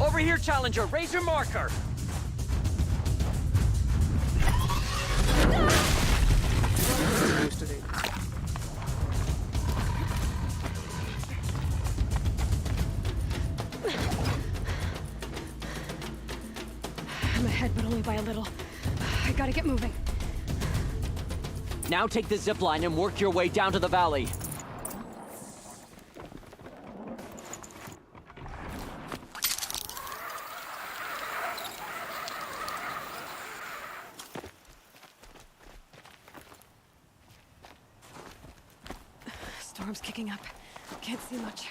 Over here, Challenger. Raise your marker. I'm ahead, but only by a little. I gotta get moving. Now take the zip line and work your way down to the valley. storm's kicking up. Can't see much.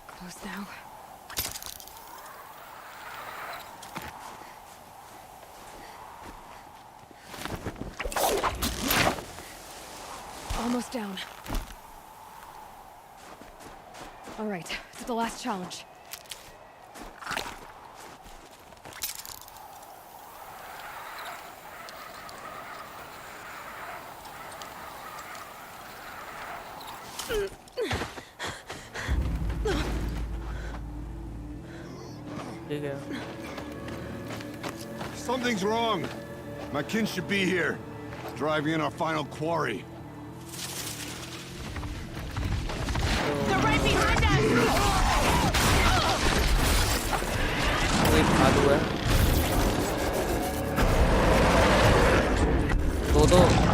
Close now. Almost down. All right, to the last challenge. Something's wrong. My kin should be here, driving in our final quarry. They're right behind us! एक भालू है दो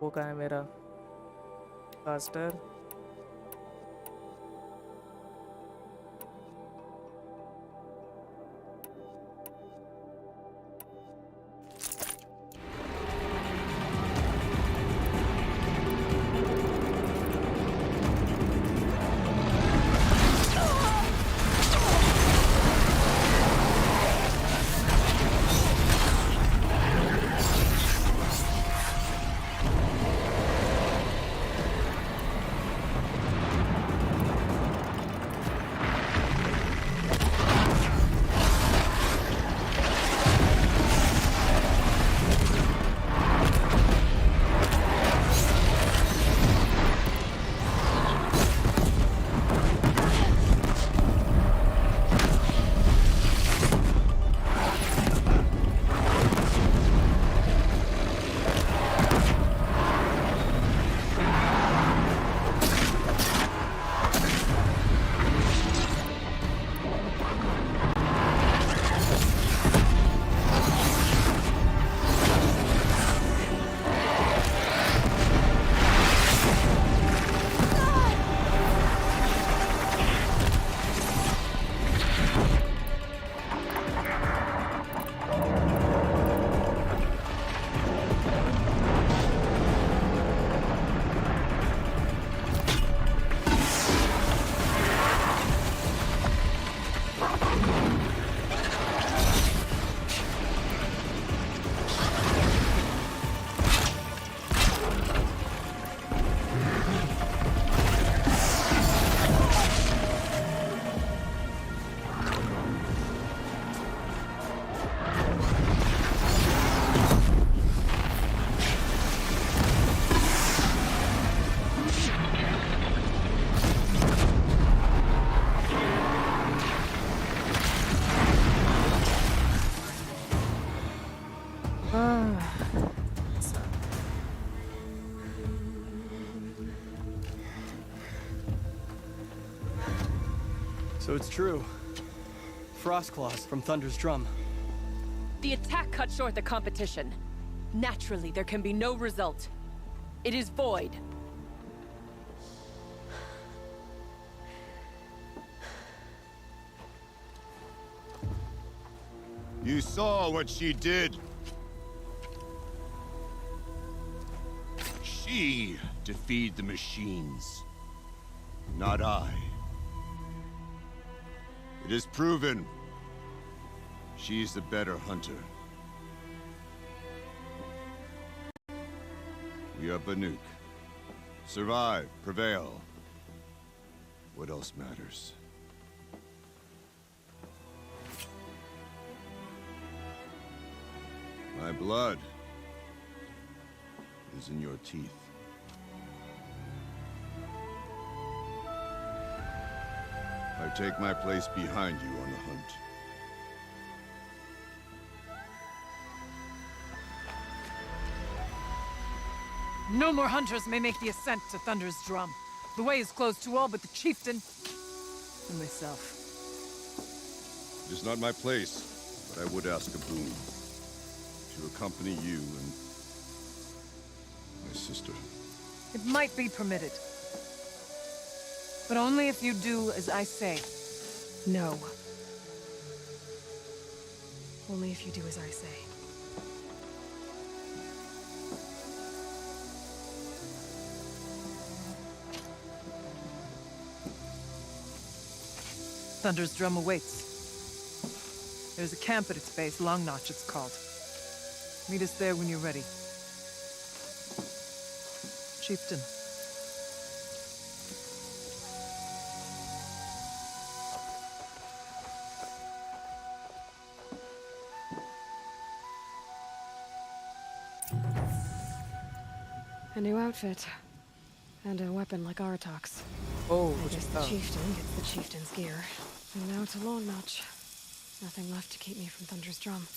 वो कहाँ है मेरा caster So it's true. Frost claws from Thunder's drum. The attack cut short the competition. Naturally, there can be no result. It is void. You saw what she did. She defeated the machines, not I. It is proven. She's the better hunter. We are Banuk. Survive, prevail. What else matters? My blood is in your teeth. I take my place behind you on the hunt. No more hunters may make the ascent to Thunder's drum. The way is closed to all but the chieftain and myself. It is not my place, but I would ask a boon. To accompany you and my sister. It might be permitted. But only if you do as I say. No. Only if you do as I say. Thunder's drum awaits. There's a camp at its base, Long Notch it's called. Meet us there when you're ready. Chieftain. A new outfit. And a weapon like Aratak's. Oh, I guess the chieftain gets the chieftain's gear. And now to Long Notch. Nothing left to keep me from Thunder's drum.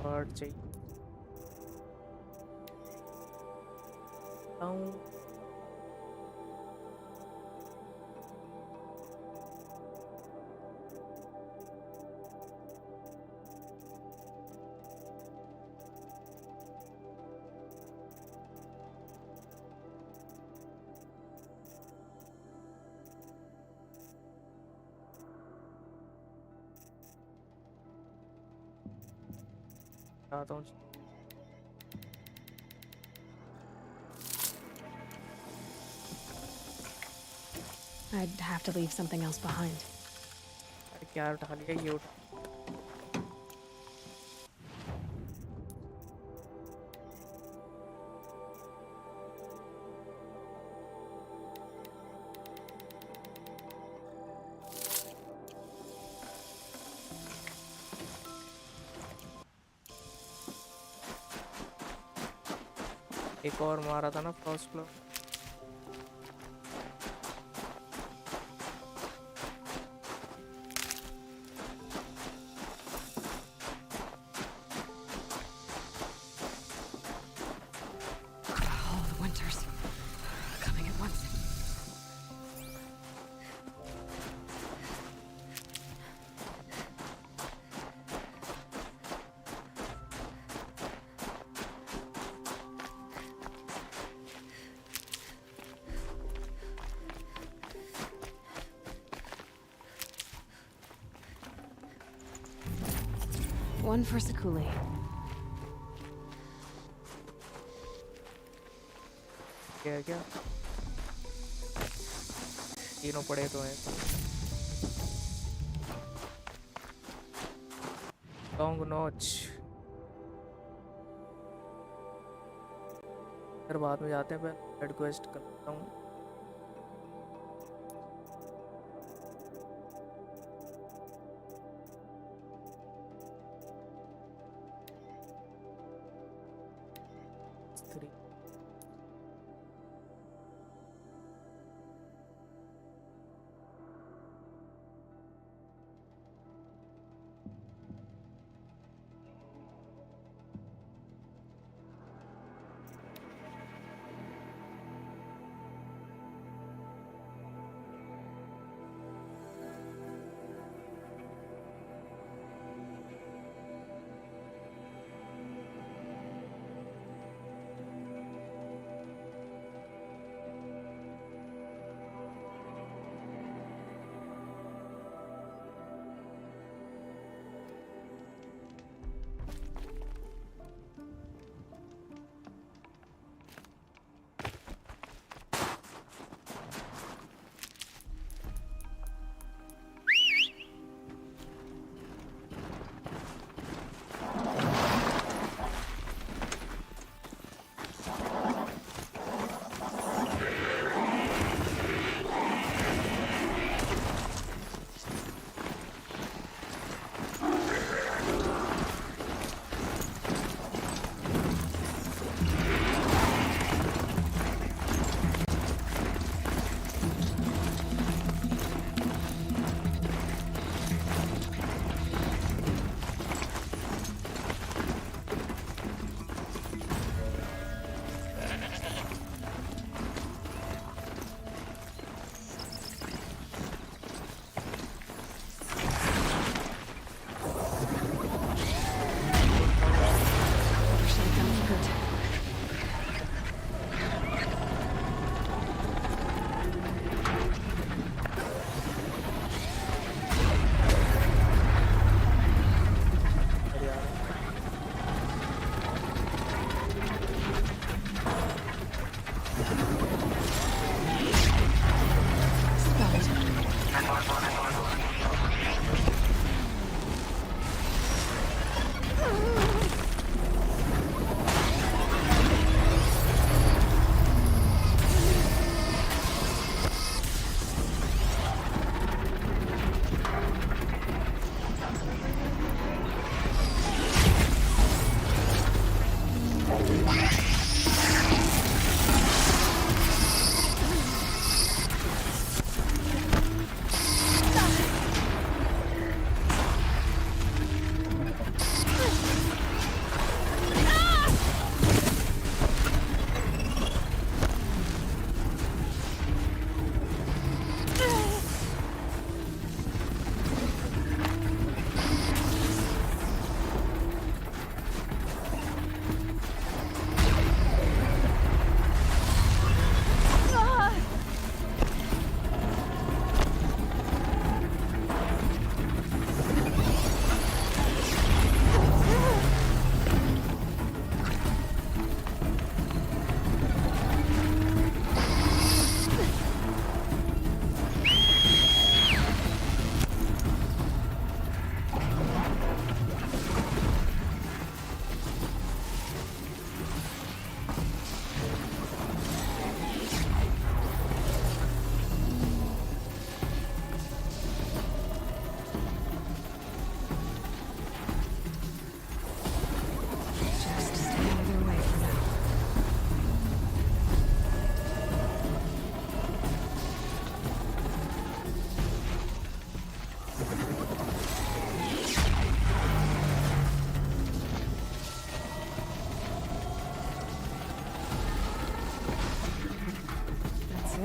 Guard चाहिए. आता हूँ. I'd have to leave something else behind. अरे क्या उठा लिया ये उठा. एक और मारा था ना first floor. Oh, the winters. Coming at once. One for Sakuli. क्या तीनों पड़े तो हैं. Long Notch. फिर बाद में जाते हैं. पहले हेड क्वेस्ट करता हूँ.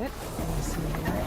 it. Let me see here.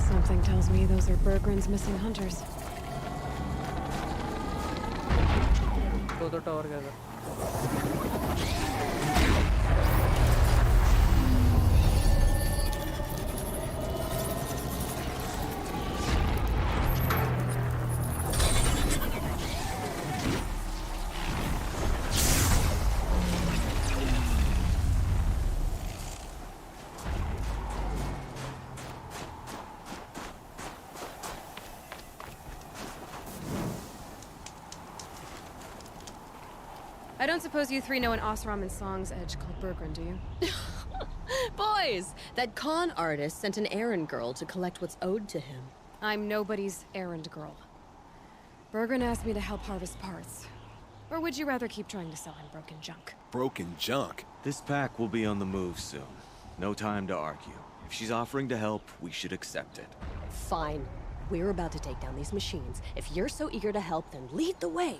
Something tells me those are Bergren's missing hunters. दो टावर क्या कर I don't suppose you three know an Osram and Song's edge called Bergren, do you? Boys, that con artist sent an errand girl to collect what's owed to him. I'm nobody's errand girl. Bergren asked me to help harvest parts. Or would you rather keep trying to sell him broken junk? Broken junk? This pack will be on the move soon. No time to argue. If she's offering to help, we should accept it. Fine. We're about to take down these machines. If you're so eager to help, then lead the way.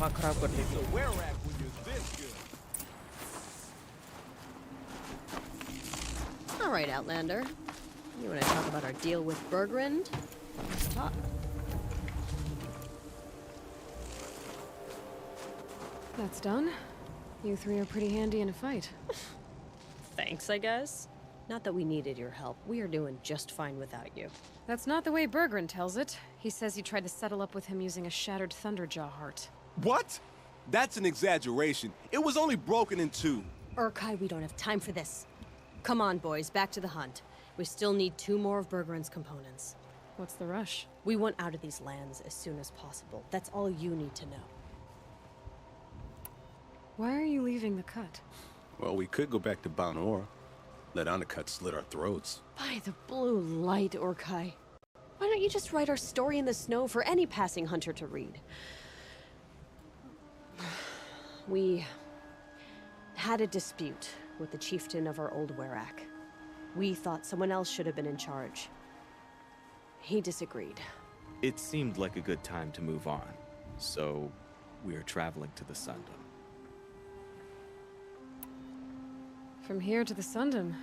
दिमाग खराब कर देगी। So where at when you're this good? All right, Outlander. You want to talk about our deal with Bergrind? Let's talk. That's done. You three are pretty handy in a fight. Thanks, I guess. Not that we needed your help. We are doing just fine without you. That's not the way Bergrin tells it. He says you tried to settle up with him using a shattered Thunderjaw heart. What? That's an exaggeration. It was only broken in two. Urkai, we don't have time for this. Come on, boys, back to the hunt. We still need 2 more of Bergrin's components. What's the rush? We want out of these lands as soon as possible. That's all you need to know. Why are you leaving the cut? Well, we could go back to Banor. Let Undercut slit our throats. By the blue light, Urkai. Why don't you just write our story in the snow for any passing hunter to read? We had a dispute with the chieftain of our old Werak. We thought someone else should have been in charge. He disagreed. It seemed like a good time to move on, so we're traveling to the Sundom. From here to the Sundom.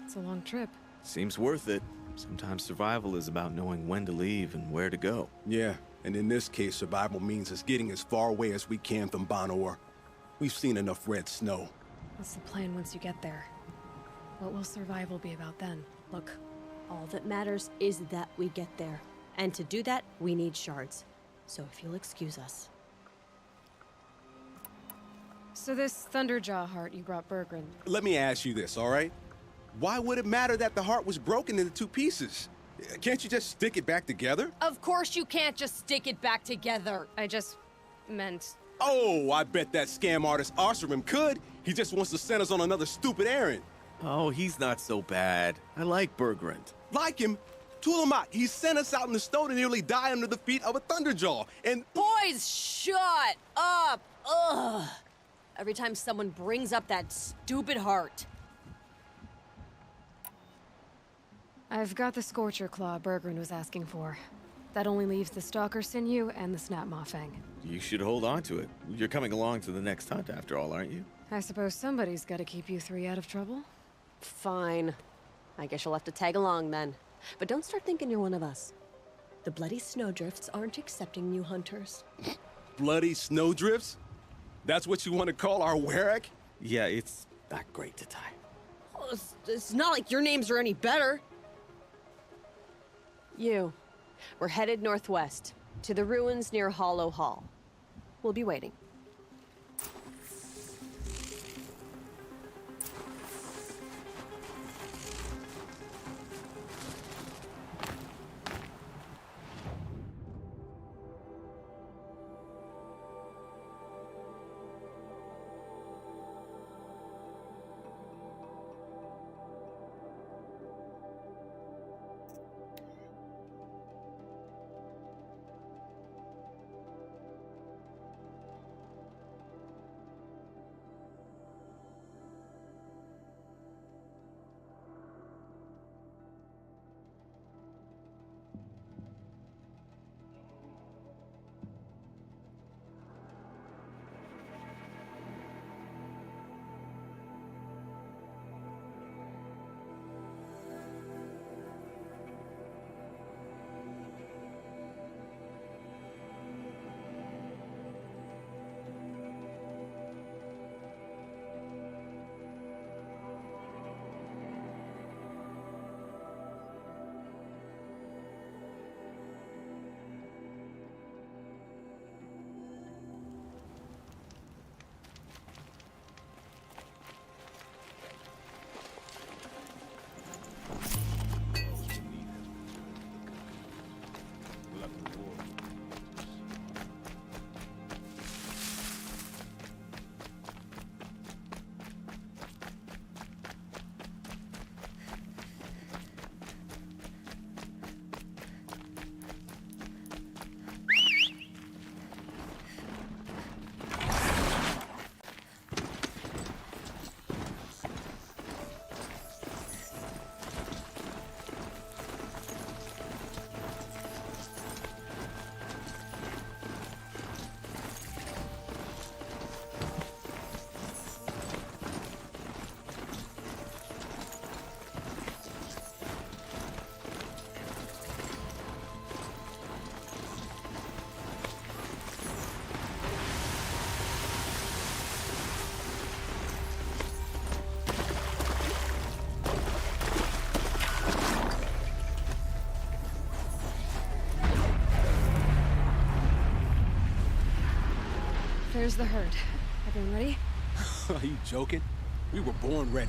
It's a long trip. Seems worth it. Sometimes survival is about knowing when to leave and where to go. Yeah, and in this case, survival means us getting as far away as we can from Banor. We've seen enough red snow. What's the plan once you get there? What will survival be about then? Look, all that matters is that we get there. And to do that, we need shards. So if you'll excuse us. So this Thunderjaw heart you brought Bergrin. Let me ask you this, all right? Why would it matter that the heart was broken into 2 pieces? Can't you just stick it back together? Of course you can't just stick it back together. I just meant... Oh, I bet that scam artist Arsarim could. He just wants to send us on another stupid errand. Oh, he's not so bad. I like Bergrind. Like him? Tulamak, he sent us out in the snow to nearly die under the feet of a Thunderjaw, and... Boys, shut up! Ugh! Every time someone brings up that stupid heart. I've got the Scorcher Claw Bergrin was asking for. That only leaves the Stalker Sinew and the Snap Maw Fang. You should hold on to it. You're coming along to the next hunt after all, aren't you? I suppose somebody's gotta keep you 3 out of trouble. Fine. I guess you'll have to tag along then. But don't start thinking you're one of us. The Bloody Snowdrifts aren't accepting new hunters. Bloody Snowdrifts? That's what you want to call our Werak? Yeah, it's not great to tie. Oh, it's not like your names are any better. We're headed northwest, to the ruins near Hollow Hall. We'll be waiting. There's the herd. Everyone ready? Are you joking? We were born ready.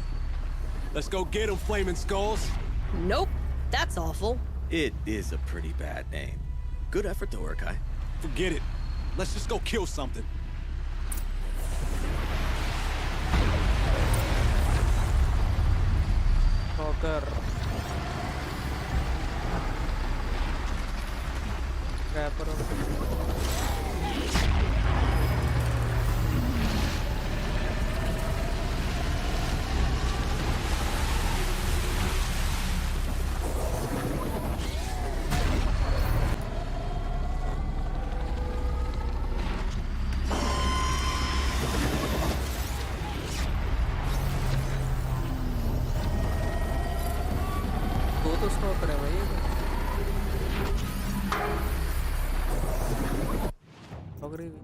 Let's go get them, flaming skulls. Nope. That's awful. It is a pretty bad name. Good effort though, Urkai. Forget it. Let's just go kill something. Stalker. Trapper. दो तो stalker है भाई agree भी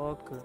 okay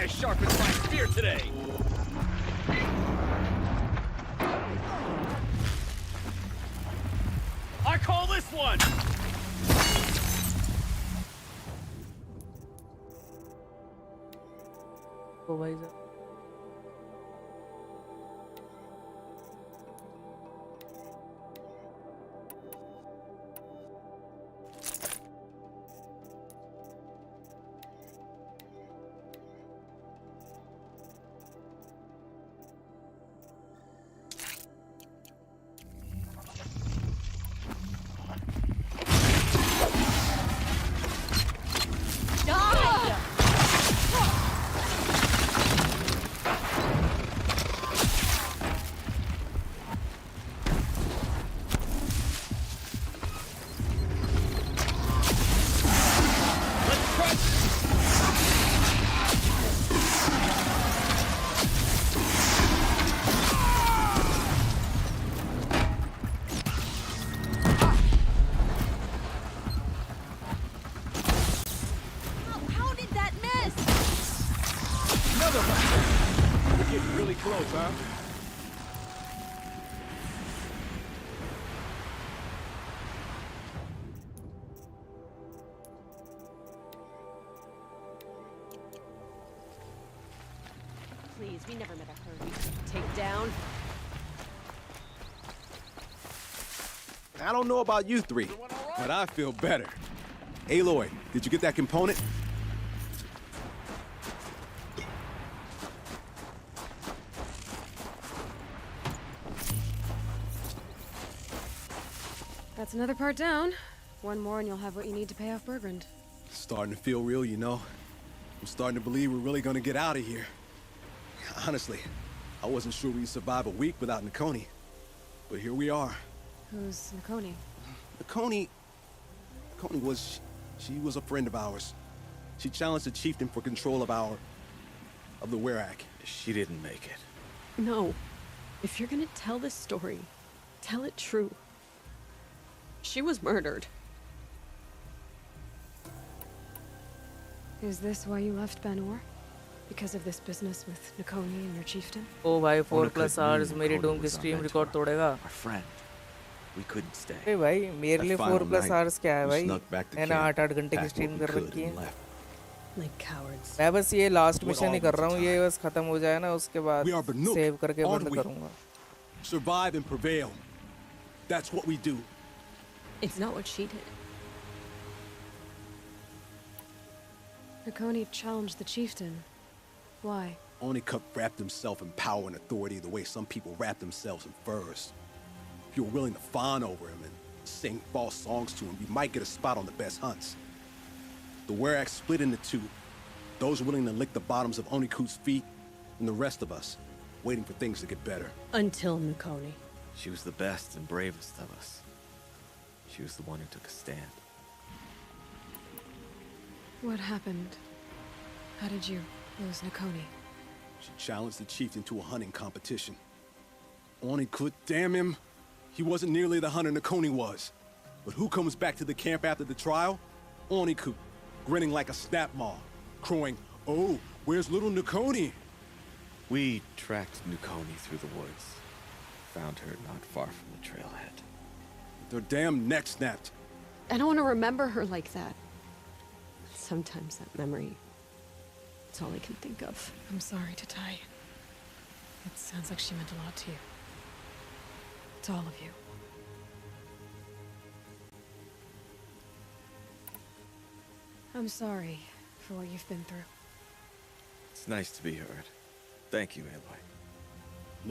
I sharpened my spear today. I call this one. ओ भाई साहब close, huh? Please, we never met a herd we could take down. I don't know about you three, but I feel better. Aloy, did you get that component? That's another part down. One more and you'll have what you need to pay off Bergrand. Starting to feel real, you know. I'm starting to believe we're really gonna get out of here. Honestly, I wasn't sure we'd survive a week without Nakoni. But here we are. Who's Nakoni? Nakoni was... she was a friend of ours. She challenged the chieftain for control of the Werak. She didn't make it. No. If you're gonna tell this story, tell it true. She was murdered. Is this why you left Banor? Because of this business with Nakoni and your chieftain? Oh भाई 4+ hours मेरी Doom की stream record तोड़ेगा. Our friend. We couldn't stay. अरे भाई मेरे लिए 4+ hours क्या है भाई? मैंने 8 घंटे की स्ट्रीम कर रखी है. Like cowards. मैं बस ये लास्ट मिशन ही कर रहा हूँ. ये बस खत्म हो जाए ना उसके बाद सेव करके बंद करूँगा. Survive and prevail. That's what we do. It's not what she did. Nakoni challenged the chieftain. Why? Onikup wrapped himself in power and authority the way some people wrap themselves in furs. If you're willing to fawn over him and sing false songs to him, you might get a spot on the best hunts. The Werak split into two. Those willing to lick the bottoms of Onikup's feet, and the rest of us, waiting for things to get better. Until Nakoni. She was the best and bravest of us. She was the one who took a stand. What happened? How did you lose Nakoni? She challenged the chieftain to a hunting competition. Onikup, damn him! He wasn't nearly the hunter Nakoni was. But who comes back to the camp after the trial? Onikup, grinning like a snap maw, crowing, "Oh, where's little Nakoni?" We tracked Nakoni through the woods. Found her not far from the trailhead. Their damn neck snapped. I don't want to remember her like that. Sometimes that memory, it's all I can think of. I'm sorry, Tatai. It sounds like she meant a lot to you. To all of you. I'm sorry for what you've been through. It's nice to be heard. Thank you, Aloy.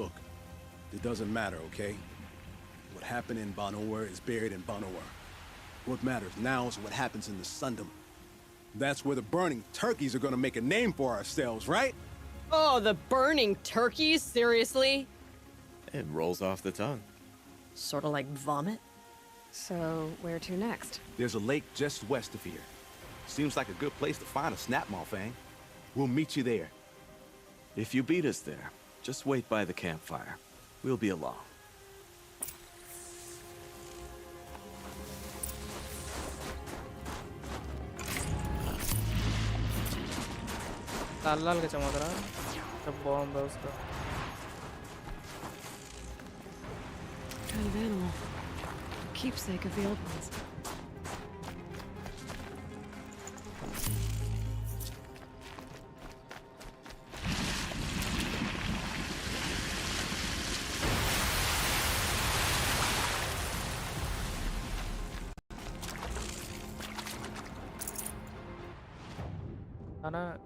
Look, it doesn't matter, okay? What happened in Banor is buried in Banor. What matters now is what happens in the Sundom. That's where the burning turkeys are gonna make a name for ourselves, right? Oh, the burning turkeys? Seriously? It rolls off the tongue. Sort of like vomit? So, where to next? There's a lake just west of here. Seems like a good place to find a snap maw fang. We'll meet you there. If you beat us there, just wait by the campfire. We'll be along. लाल लाल का चमक रहा है. सब bomb है उसका. Kind of animal. Keepsake of the old ones. Ana,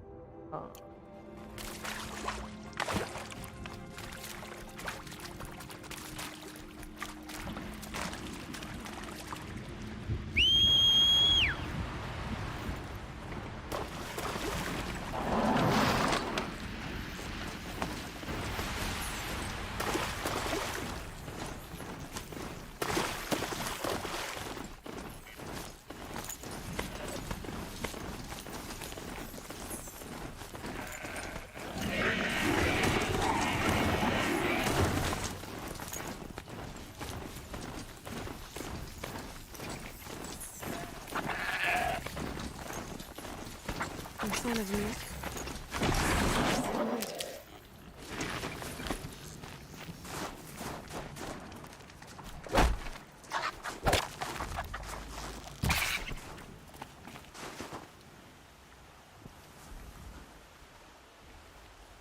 In front of you.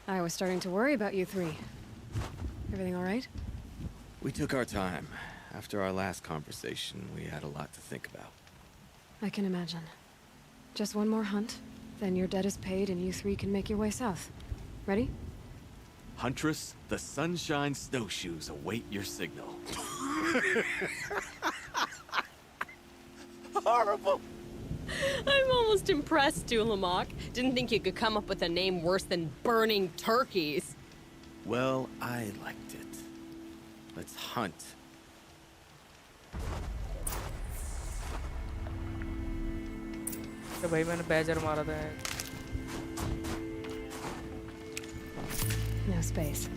I was starting to worry about you three. Everything all right? We took our time. After our last conversation, we had a lot to think about. I can imagine. Just one more hunt, then your debt is paid and you three can make your way south. Ready? Huntress, the Sunshine Snowshoes await your signal. Horrible! I'm almost impressed, Dulamok. Didn't think you could come up with a name worse than burning turkeys. Well, I liked it. Let's hunt. तो भाई मैंने badger मारा था. No space.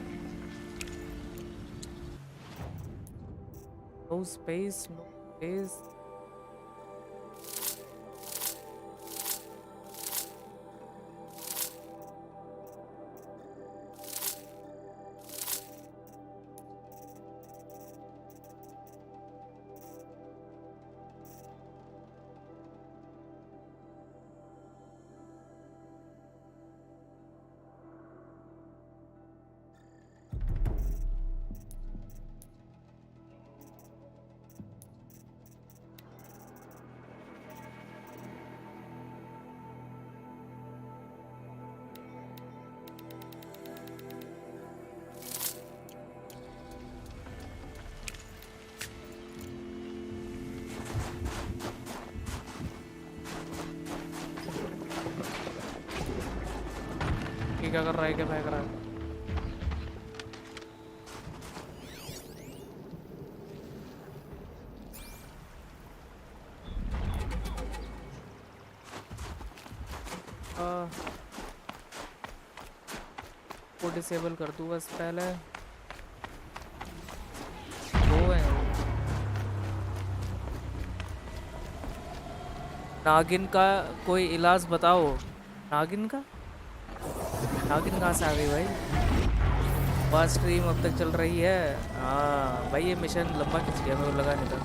No space, no space. क्या कर रहा है, क्या फेंक रहा है? को डिसेबल कर दूँ बस पहले. वो है नागिन का कोई इलाज बताओ. नागिन कहाँ से आ गई भाई? बस स्ट्रीम अब तक चल रही है. हाँ भाई ये मिशन लंबा खिंच गया, मेरे को लगा नहीं था.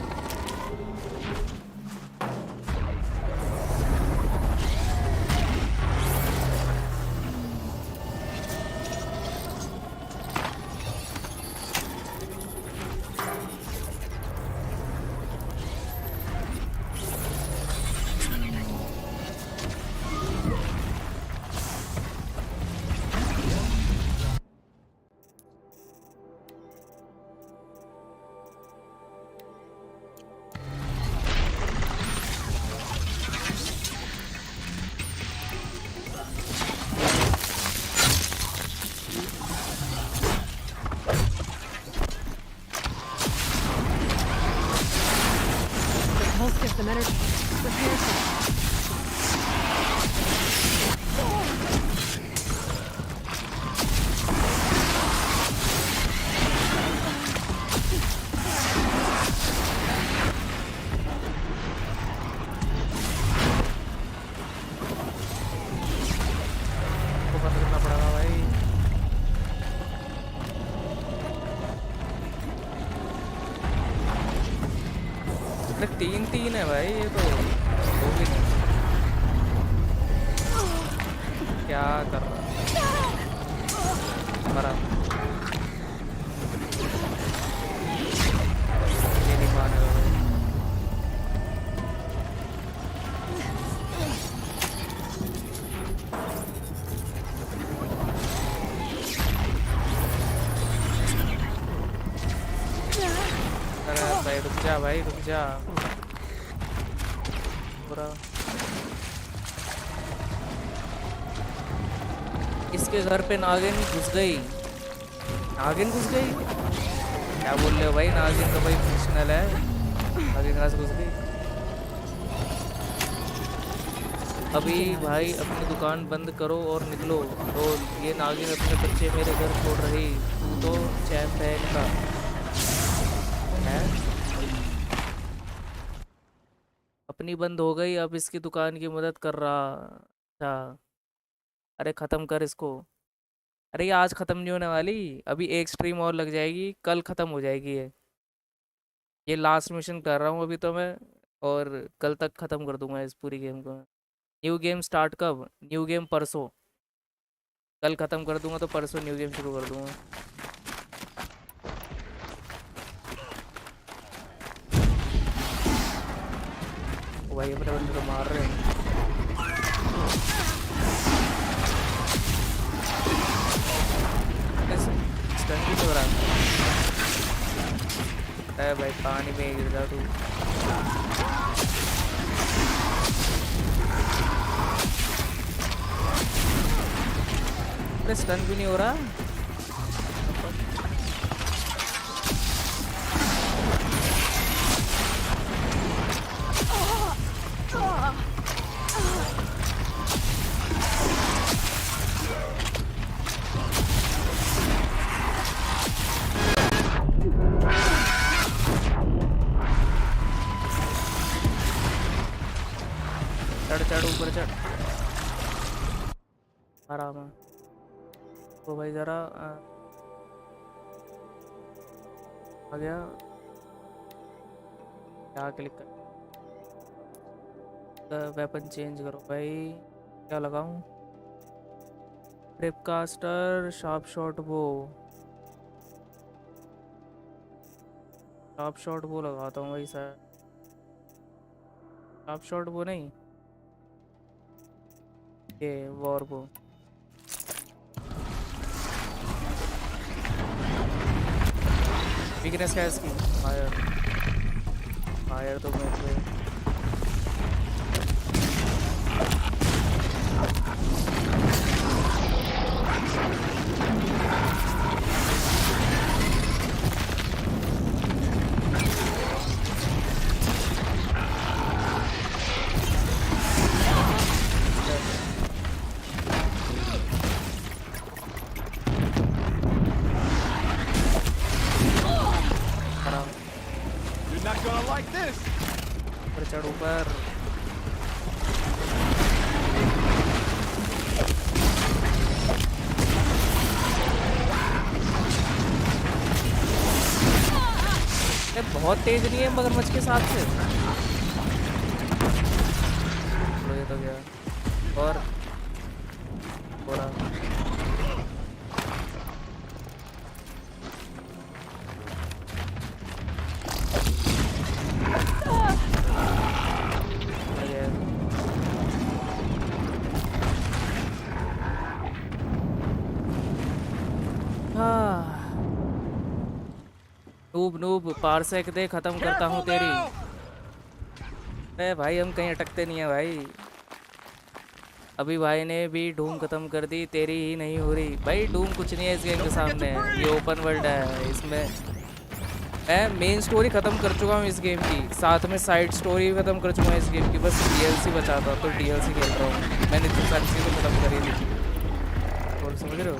तीन है भाई, ये तो दो भी नहीं. क्या कर रहा मरा. ये नहीं मानेगा भाई. अरे भाई रुक जा. इसके घर पे नागिन घुस गई. क्या बोल रहे हो भाई? नागिन तो भाई प्रोफेशनल है. नागिन कहाँ से घुस गई? अभी भाई अपनी दुकान बंद करो और निकलो. तो ये नागिन अपने बच्चे मेरे घर छोड़ रही. तू तो चैप है इनका है. अपनी बंद हो गई, अब इसकी दुकान की मदद कर रहा. अच्छा अरे ख़त्म कर इसको. अरे ये आज ख़त्म नहीं होने वाली, अभी एक स्ट्रीम और लग जाएगी, कल ख़त्म हो जाएगी ये लास्ट मिशन कर रहा हूँ अभी तो मैं, और कल तक ख़त्म कर दूंगा इस पूरी गेम को. न्यू गेम स्टार्ट कब? न्यू गेम परसों. कल ख़त्म कर दूंगा तो परसों न्यू गेम शुरू कर दूंगा। ओ भाई अपने बंदे तो मार रहे हैं। स्टन भी तो रहा है भाई, पानी में गिर जा तू। अरे स्टन भी नहीं हो रहा। चढ़ ऊपर चढ़, आराम है। तो भाई जरा आ गया, क्या क्लिक कर, वेपन चेंज करो भाई। क्या लगाऊं? ट्रिपकास्टर, शार्प शॉट वो, शार्प शॉट वो लगाता हूँ भाई सर। शार्प शॉट वो नहीं, ये वॉर वो। वीकनेस क्या है इसकी? फायर। फायर तो मेरे पे चढ़ ऊपर। बहुत तेज नहीं है मगरमच्छ के साथ से। लो ये तो गया और पूरा नूब नूब पारसेक दे, खत्म करता हूँ तेरी। अरे भाई हम कहीं अटकते नहीं है भाई। अभी भाई ने भी डूम खत्म कर दी, तेरी ही नहीं हो रही भाई। डूम कुछ नहीं है इस गेम के सामने, ये ओपन वर्ल्ड है। इसमें मैं मेन स्टोरी ख़त्म कर चुका हूँ इस गेम की, साथ में साइड स्टोरी भी ख़त्म कर चुका हूँ इस गेम की। बस डीएलसी बचा था तो डीएलसी खेल रहा हूँ। मैंने इतनी सारी चीज़ें ख़त्म करी थी, और समझ रहे हो।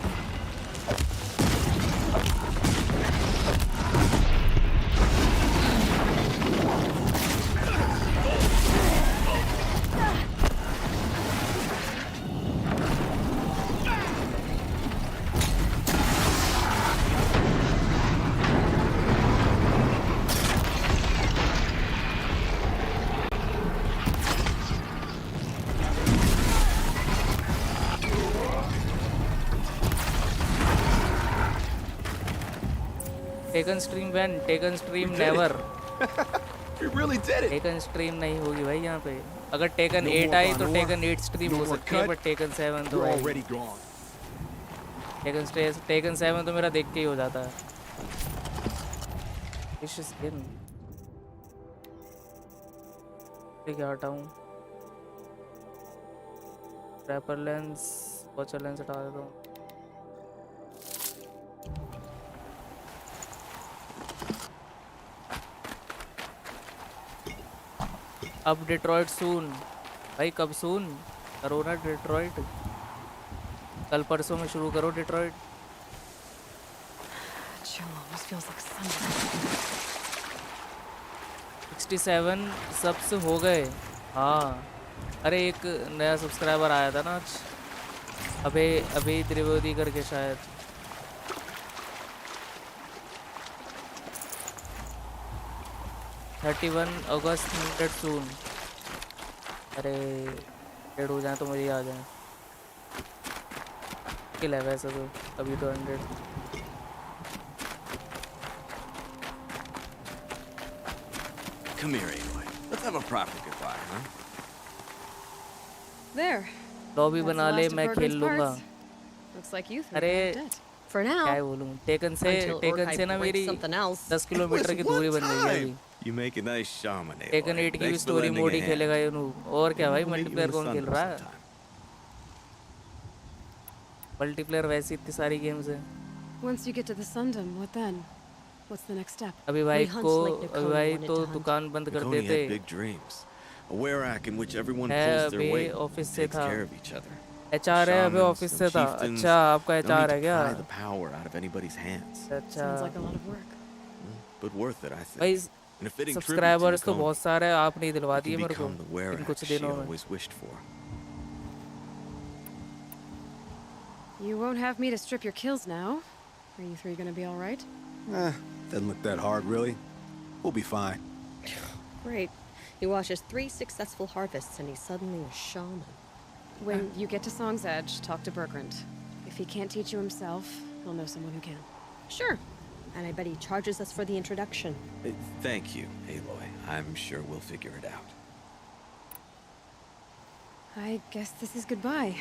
Taken stream when, taken stream never. We really did it. Taken stream नहीं होगी भाई यहाँ पे। अगर टेकन 8 आई तो टेकन 8 स्ट्रीम हो सकती है, बट टेकन 7 तो टेकन 7 तो मेरा देख के ही हो जाता है। फिश स्किन क्या हटाऊँ? रैपर लेंस, वॉचर लेंस हटा देता हूँ। अब डिट्रॉइट सून भाई, कब सून करो ना डिट्रॉइट, कल परसों में शुरू करो डिट्रॉइट। 67 सब्स हो गए। हाँ अरे एक नया सब्सक्राइबर आया था ना आज, अभी त्रिवेदी करके शायद। अगस्त मिनट सून। अरे डेढ़ हो जाए तो मुझे आ जाए। मुश्किल है वैसे तो अभी तो 100 Come here, Aloy. Let's have a proper goodbye, huh? There. Lobby That's the बना ले last of मैं खेल Bergren's लूंगा parts. Looks like you three अरे are dead. For क्या now. ही बोलूं टेकन से Until ना Orkai मेरी breaks something else. 10 किलोमीटर की दूरी बन गई है अभी You make a nice shaman, Aloy. Taken 8 की भी Thanks for story lending mode a he hand. खेलेगा ये नू और क्या भाई Maybe we'll meet you in multiplayer the कौन खेल Sunbelt रहा है sometime. मल्टीप्लेयर वैसे इतनी सारी गेम्स हैं Once you get to the Sundom, what then? What's the next step? अभी भाई तो दुकान बंद कर Nakoni देते had big dreams. A werac in which everyone है pulls their अबे weight ऑफिस and से takes था care of each other. HR है अबे Shamans, ऑफिस no से था chieftains, अच्छा आपका no एचआर need है to क्या pry the power out of anybody's hands. अच्छा Sounds like a lot of work. But worth it, I think. भाई And a fitting tribute to subscribers तो Nakoni. बहुत सारे हैं, आप नहीं दिलवा You can दिए मेरे को become the इन werac कुछ she दिनों में always wished for. You won't have me to strip your kills now. Are you three gonna be all right? Doesn't look that hard, really. We'll be fine. Great. He watches 3 successful harvests and he's suddenly a shaman. When you get to Song's Edge, talk to Bergrand. If he can't teach you himself, he'll know someone who can. Sure. And I bet he charges us for the introduction. Thank you, Aloy. I'm sure we'll figure it out. I guess this is goodbye.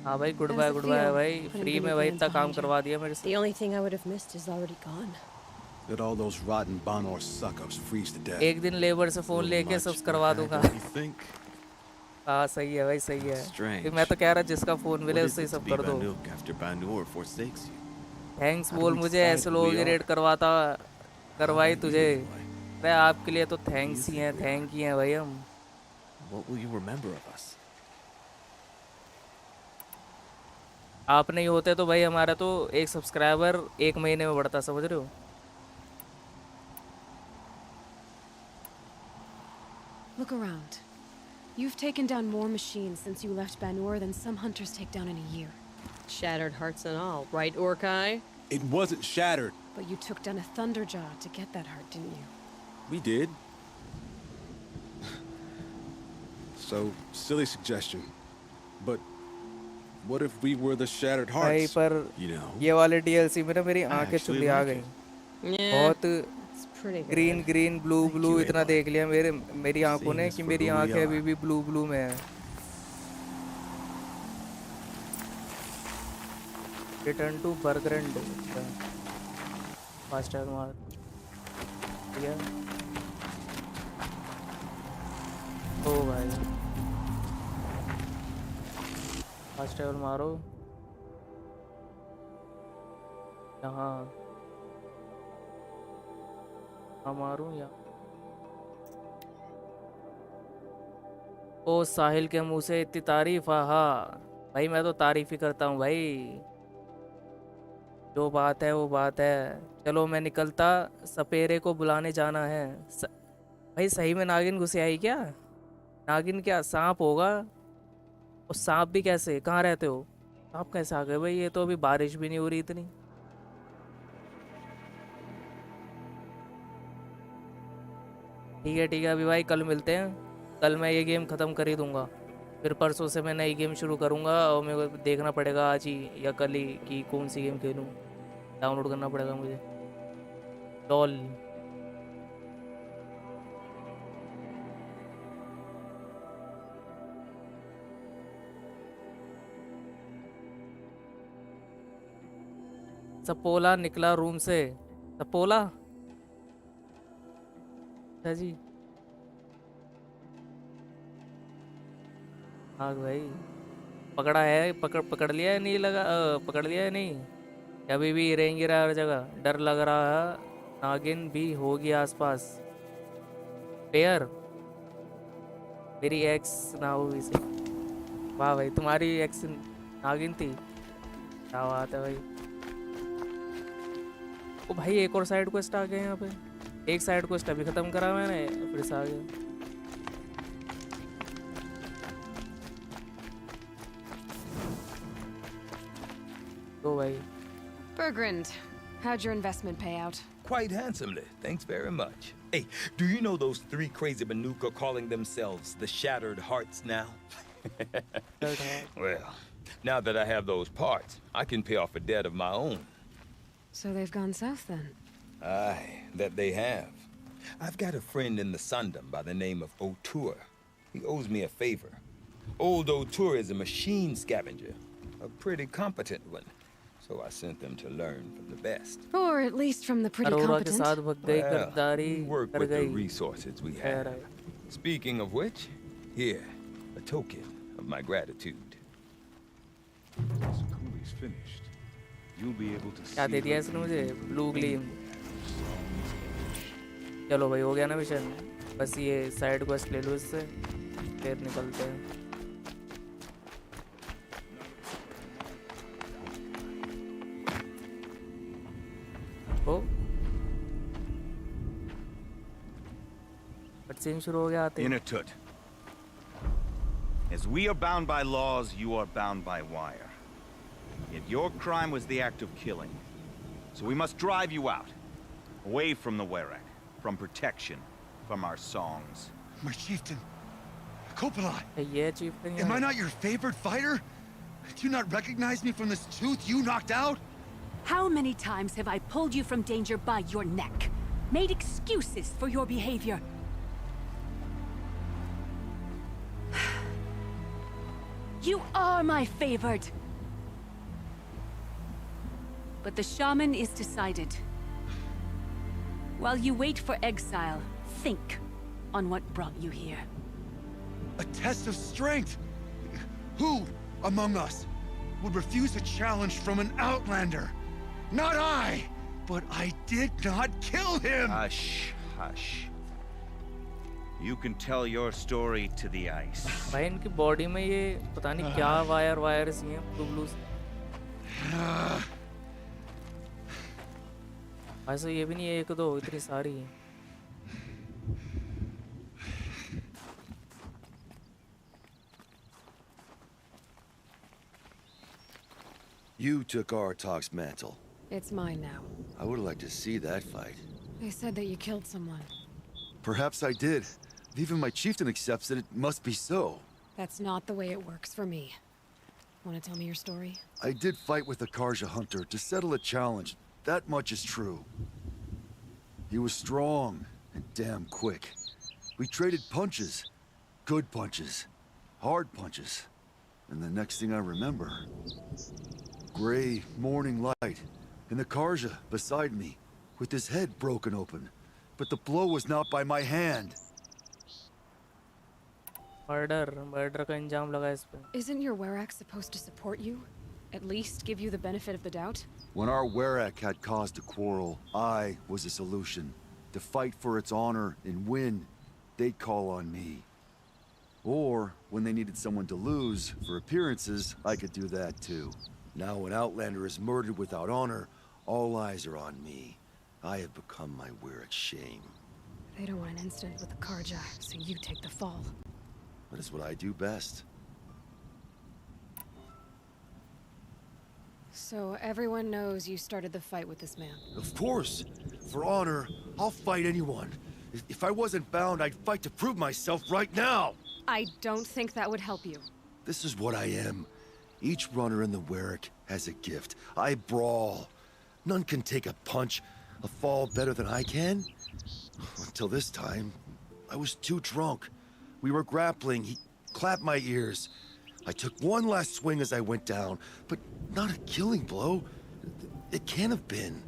हाँ भाई good How bye does it goodbye feel, भाई putting free Benny में भाई Grant's इतना काम behind you? करवा दिया मेरे से The only thing I would have missed is already gone. Let all those rotten Banor suck-ups freeze to death. एक दिन लेबर से फोन लेके सब करवा दूंगा Don't you think? हाँ सही है भाई सही है Strange. मैं तो कह रहा जिसका फोन What मिले is उससे ही it to सब be कर दो Banuk after Banur forsakes you? Thanks How do बोल we मुझे decide ऐसे who लोगों we की are? रेड करवाई about तुझे you, Aloy? अरे आपके लिए तो थैंक्स ही हैं थैंक ही हैं भाई हम What will you remember of us? आप नहीं होते तो भाई हमारा तो एक सब्सक्राइबर 1 महीने में बढ़ता समझ रहे हो Look around. You've taken down more machines since you left Banur than some hunters take down in a year. Shattered hearts and all, right, Orkai? It wasn't shattered. But you took down a Thunderjaw to get that heart, didn't you? We did. So, silly suggestion. But what if we were the shattered भाई hearts? पर You know, ये वाले DLC में ना मेरी आंखें actually चुल्ली आ like गई Yeah, बहुत it's pretty good. Green green blue blue you, इतना Aloy. देख लिया मेरी आंखों Seeing ने us कि for मेरी who we आंखें अभी are. भी ब्लू ब्लू में है रिटर्न टू बर्गरैंड फास्ट टैग मार ठीक है ओ भाई फास्ट ट्रैवल मारो यहाँ मारूं या ओ साहिल के मुंह से इतनी तारीफ आहा भाई मैं तो तारीफ ही करता हूँ भाई जो बात है वो बात है चलो मैं निकलता सपेरे को बुलाने जाना है भाई सही में नागिन घुसे आई क्या नागिन क्या सांप होगा और सांप भी कैसे कहाँ रहते हो सांप कैसे आ गए भाई ये तो अभी बारिश भी नहीं हो रही इतनी ठीक है अभी भाई कल मिलते हैं कल मैं ये गेम ख़त्म कर ही दूंगा फिर परसों से मैं नई गेम शुरू करूंगा और मेरे को देखना पड़ेगा आज ही या कल ही कि कौन सी गेम खेलूं डाउनलोड करना पड़ेगा मुझे लॉल सपोला निकला रूम से सपोला अच्छा जी हाँ भाई पकड़ा है पकड़ लिया है नहीं लगा पकड़ लिया है नहीं अभी भी रहेंगे रहा हर जगह डर लग रहा है नागिन भी होगी आसपास पेयर मेरी एक्स ना हो इसे वाह भाई तुम्हारी एक्स नागिन थी क्या बात है भाई ओ भाई एक और साइड क्वेस्ट आ गए यहाँ पे एक साइड क्वेस्ट अभी खत्म करा मैंने फिर से आ गया तो भाई Bergrand, how'd your investment pay out? Quite handsomely, thanks very much. Hey, do you know those 3 crazy Banuk are calling themselves the Shattered Hearts now? Well, Now that I have those parts, I can pay off a debt of my own. So they've gone south then? Aye, that they have. I've got a friend in the Sundom by the name of O'Toole. He owes me a favor. Old O'Toole is a machine scavenger, a pretty competent one. So I sent them to learn from the best. Or at least from the pretty Arora के competent. साथ भग गई, Well, गद्दारी we work कर with the गई। resources we have. Speaking of which, here, a token of my gratitude. Once Cooley's finished, you'll be able to क्या दे दिया इसने मुझे? Blue gleam. चलो भाई, हो गया ना मिशन। बस ये साइड क्वेस्ट ले लो इससे, फिर निकलते हैं। ओ कटसीन शुरू हो गया आते ही। Inatut. As we are bound by laws, you are bound by wire. Yet your crime was the act of killing. So we must drive you out. Away from the Werak. From protection. From our songs. My chieftain. Kopalai. Yeah, chieftain. Am I not your favorite fighter? Do you not recognize me from this tooth you knocked out? How many times have I pulled you from danger by your neck? Made excuses for your behavior? You are my favored. But the shaman is decided. While you wait for exile, think on what brought you here. A test of strength. Who among us would refuse a challenge from an outlander? Not I! But I did not kill him! Hush, hush. You can tell your story to the ice. भाई इनकी body में ये पता नहीं क्या wire सी हैं blue ऐसा ये भी नहीं है एक दो इतनी सारी हैं You took Artok's mantle. It's mine now. I would have liked to see that fight. They said that you killed someone. Perhaps I did. Even my chieftain accepts that it must be so. That's not the way it works for me. Want to tell me your story? I did fight with the Karja hunter to settle a challenge. That much is true. He was strong and damn quick. We traded punches. Good punches. Hard punches. And the next thing I remember... Gray morning light. And the Karja beside me, with his head broken open. But the blow was not by my hand. Murder का इंजाम लगा इस पे. Isn't your Werak supposed to support you? At least give you the benefit of the doubt? When our Werak had cause to quarrel, I was a solution. To fight for its honor and win, they'd call on me. Or, when they needed someone to lose, for appearances, I could do that too. Now when Outlander is murdered without honor, all eyes are on me. I have become my Werak's shame. They don't want an incident with the Karja, so you take the fall. That is what I do best. So everyone knows you started the fight with this man? Of course! For honor, I'll fight anyone. If I wasn't bound, I'd fight to prove myself right now! I don't think that would help you. This is what I am. Each runner in the Werak has a gift. I brawl. None can take a punch, a fall better than I can. Until this time, I was too drunk. We were grappling. He clapped my ears. I took one last swing as I went down, but not a killing blow. It can't have been.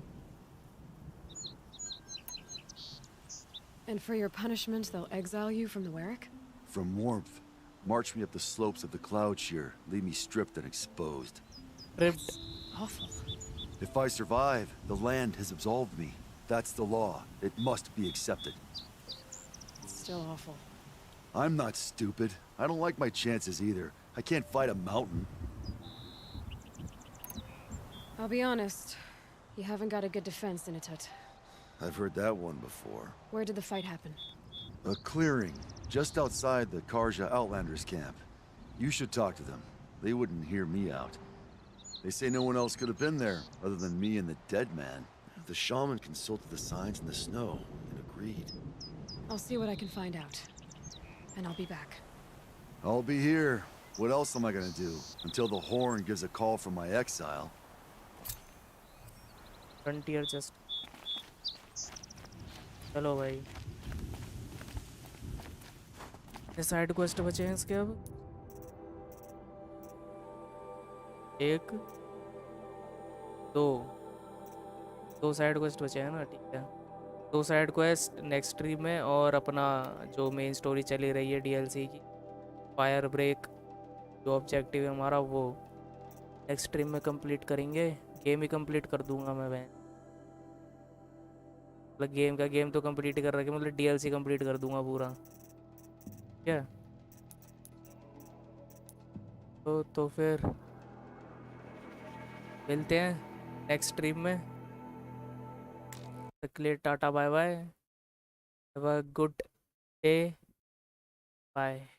And for your punishment, they'll exile you from the Werak? From warmth. March me up the slopes of the cloud shear, leave me stripped and exposed. Ripped. Awful. If I survive, the land has absolved me. That's the law. It must be accepted. It's still awful. I'm not stupid. I don't like my chances either. I can't fight a mountain. I'll be honest. You haven't got a good defense, Inatut. I've heard that one before. Where did the fight happen? A clearing, just outside the Karja Outlanders camp. You should talk to them. They wouldn't hear me out. They say no one else could have been there, other than me and the dead man. The shaman consulted the signs in the snow, and agreed. I'll see what I can find out. And I'll be back. I'll be here. What else am I gonna do until the horn gives a call from my exile? Frontier just चलो भाई ये side quest बचे हैं इसके अब एक दो side quest बचे हैं ना ठीक है 2 साइड क्वेस्ट नेक्स्ट स्ट्रीम में और अपना जो मेन स्टोरी चली रही है डीएलसी की फायर ब्रेक जो ऑब्जेक्टिव है हमारा वो नेक्स्ट स्ट्रीम में कंप्लीट करेंगे गेम ही कंप्लीट कर दूंगा मैं मतलब गेम तो कंप्लीट कर रखे मतलब डीएलसी कंप्लीट कर दूंगा पूरा क्या तो फिर मिलते हैं नेक्स्ट स्ट्रीम में तक के लिए tata bye bye have a good day bye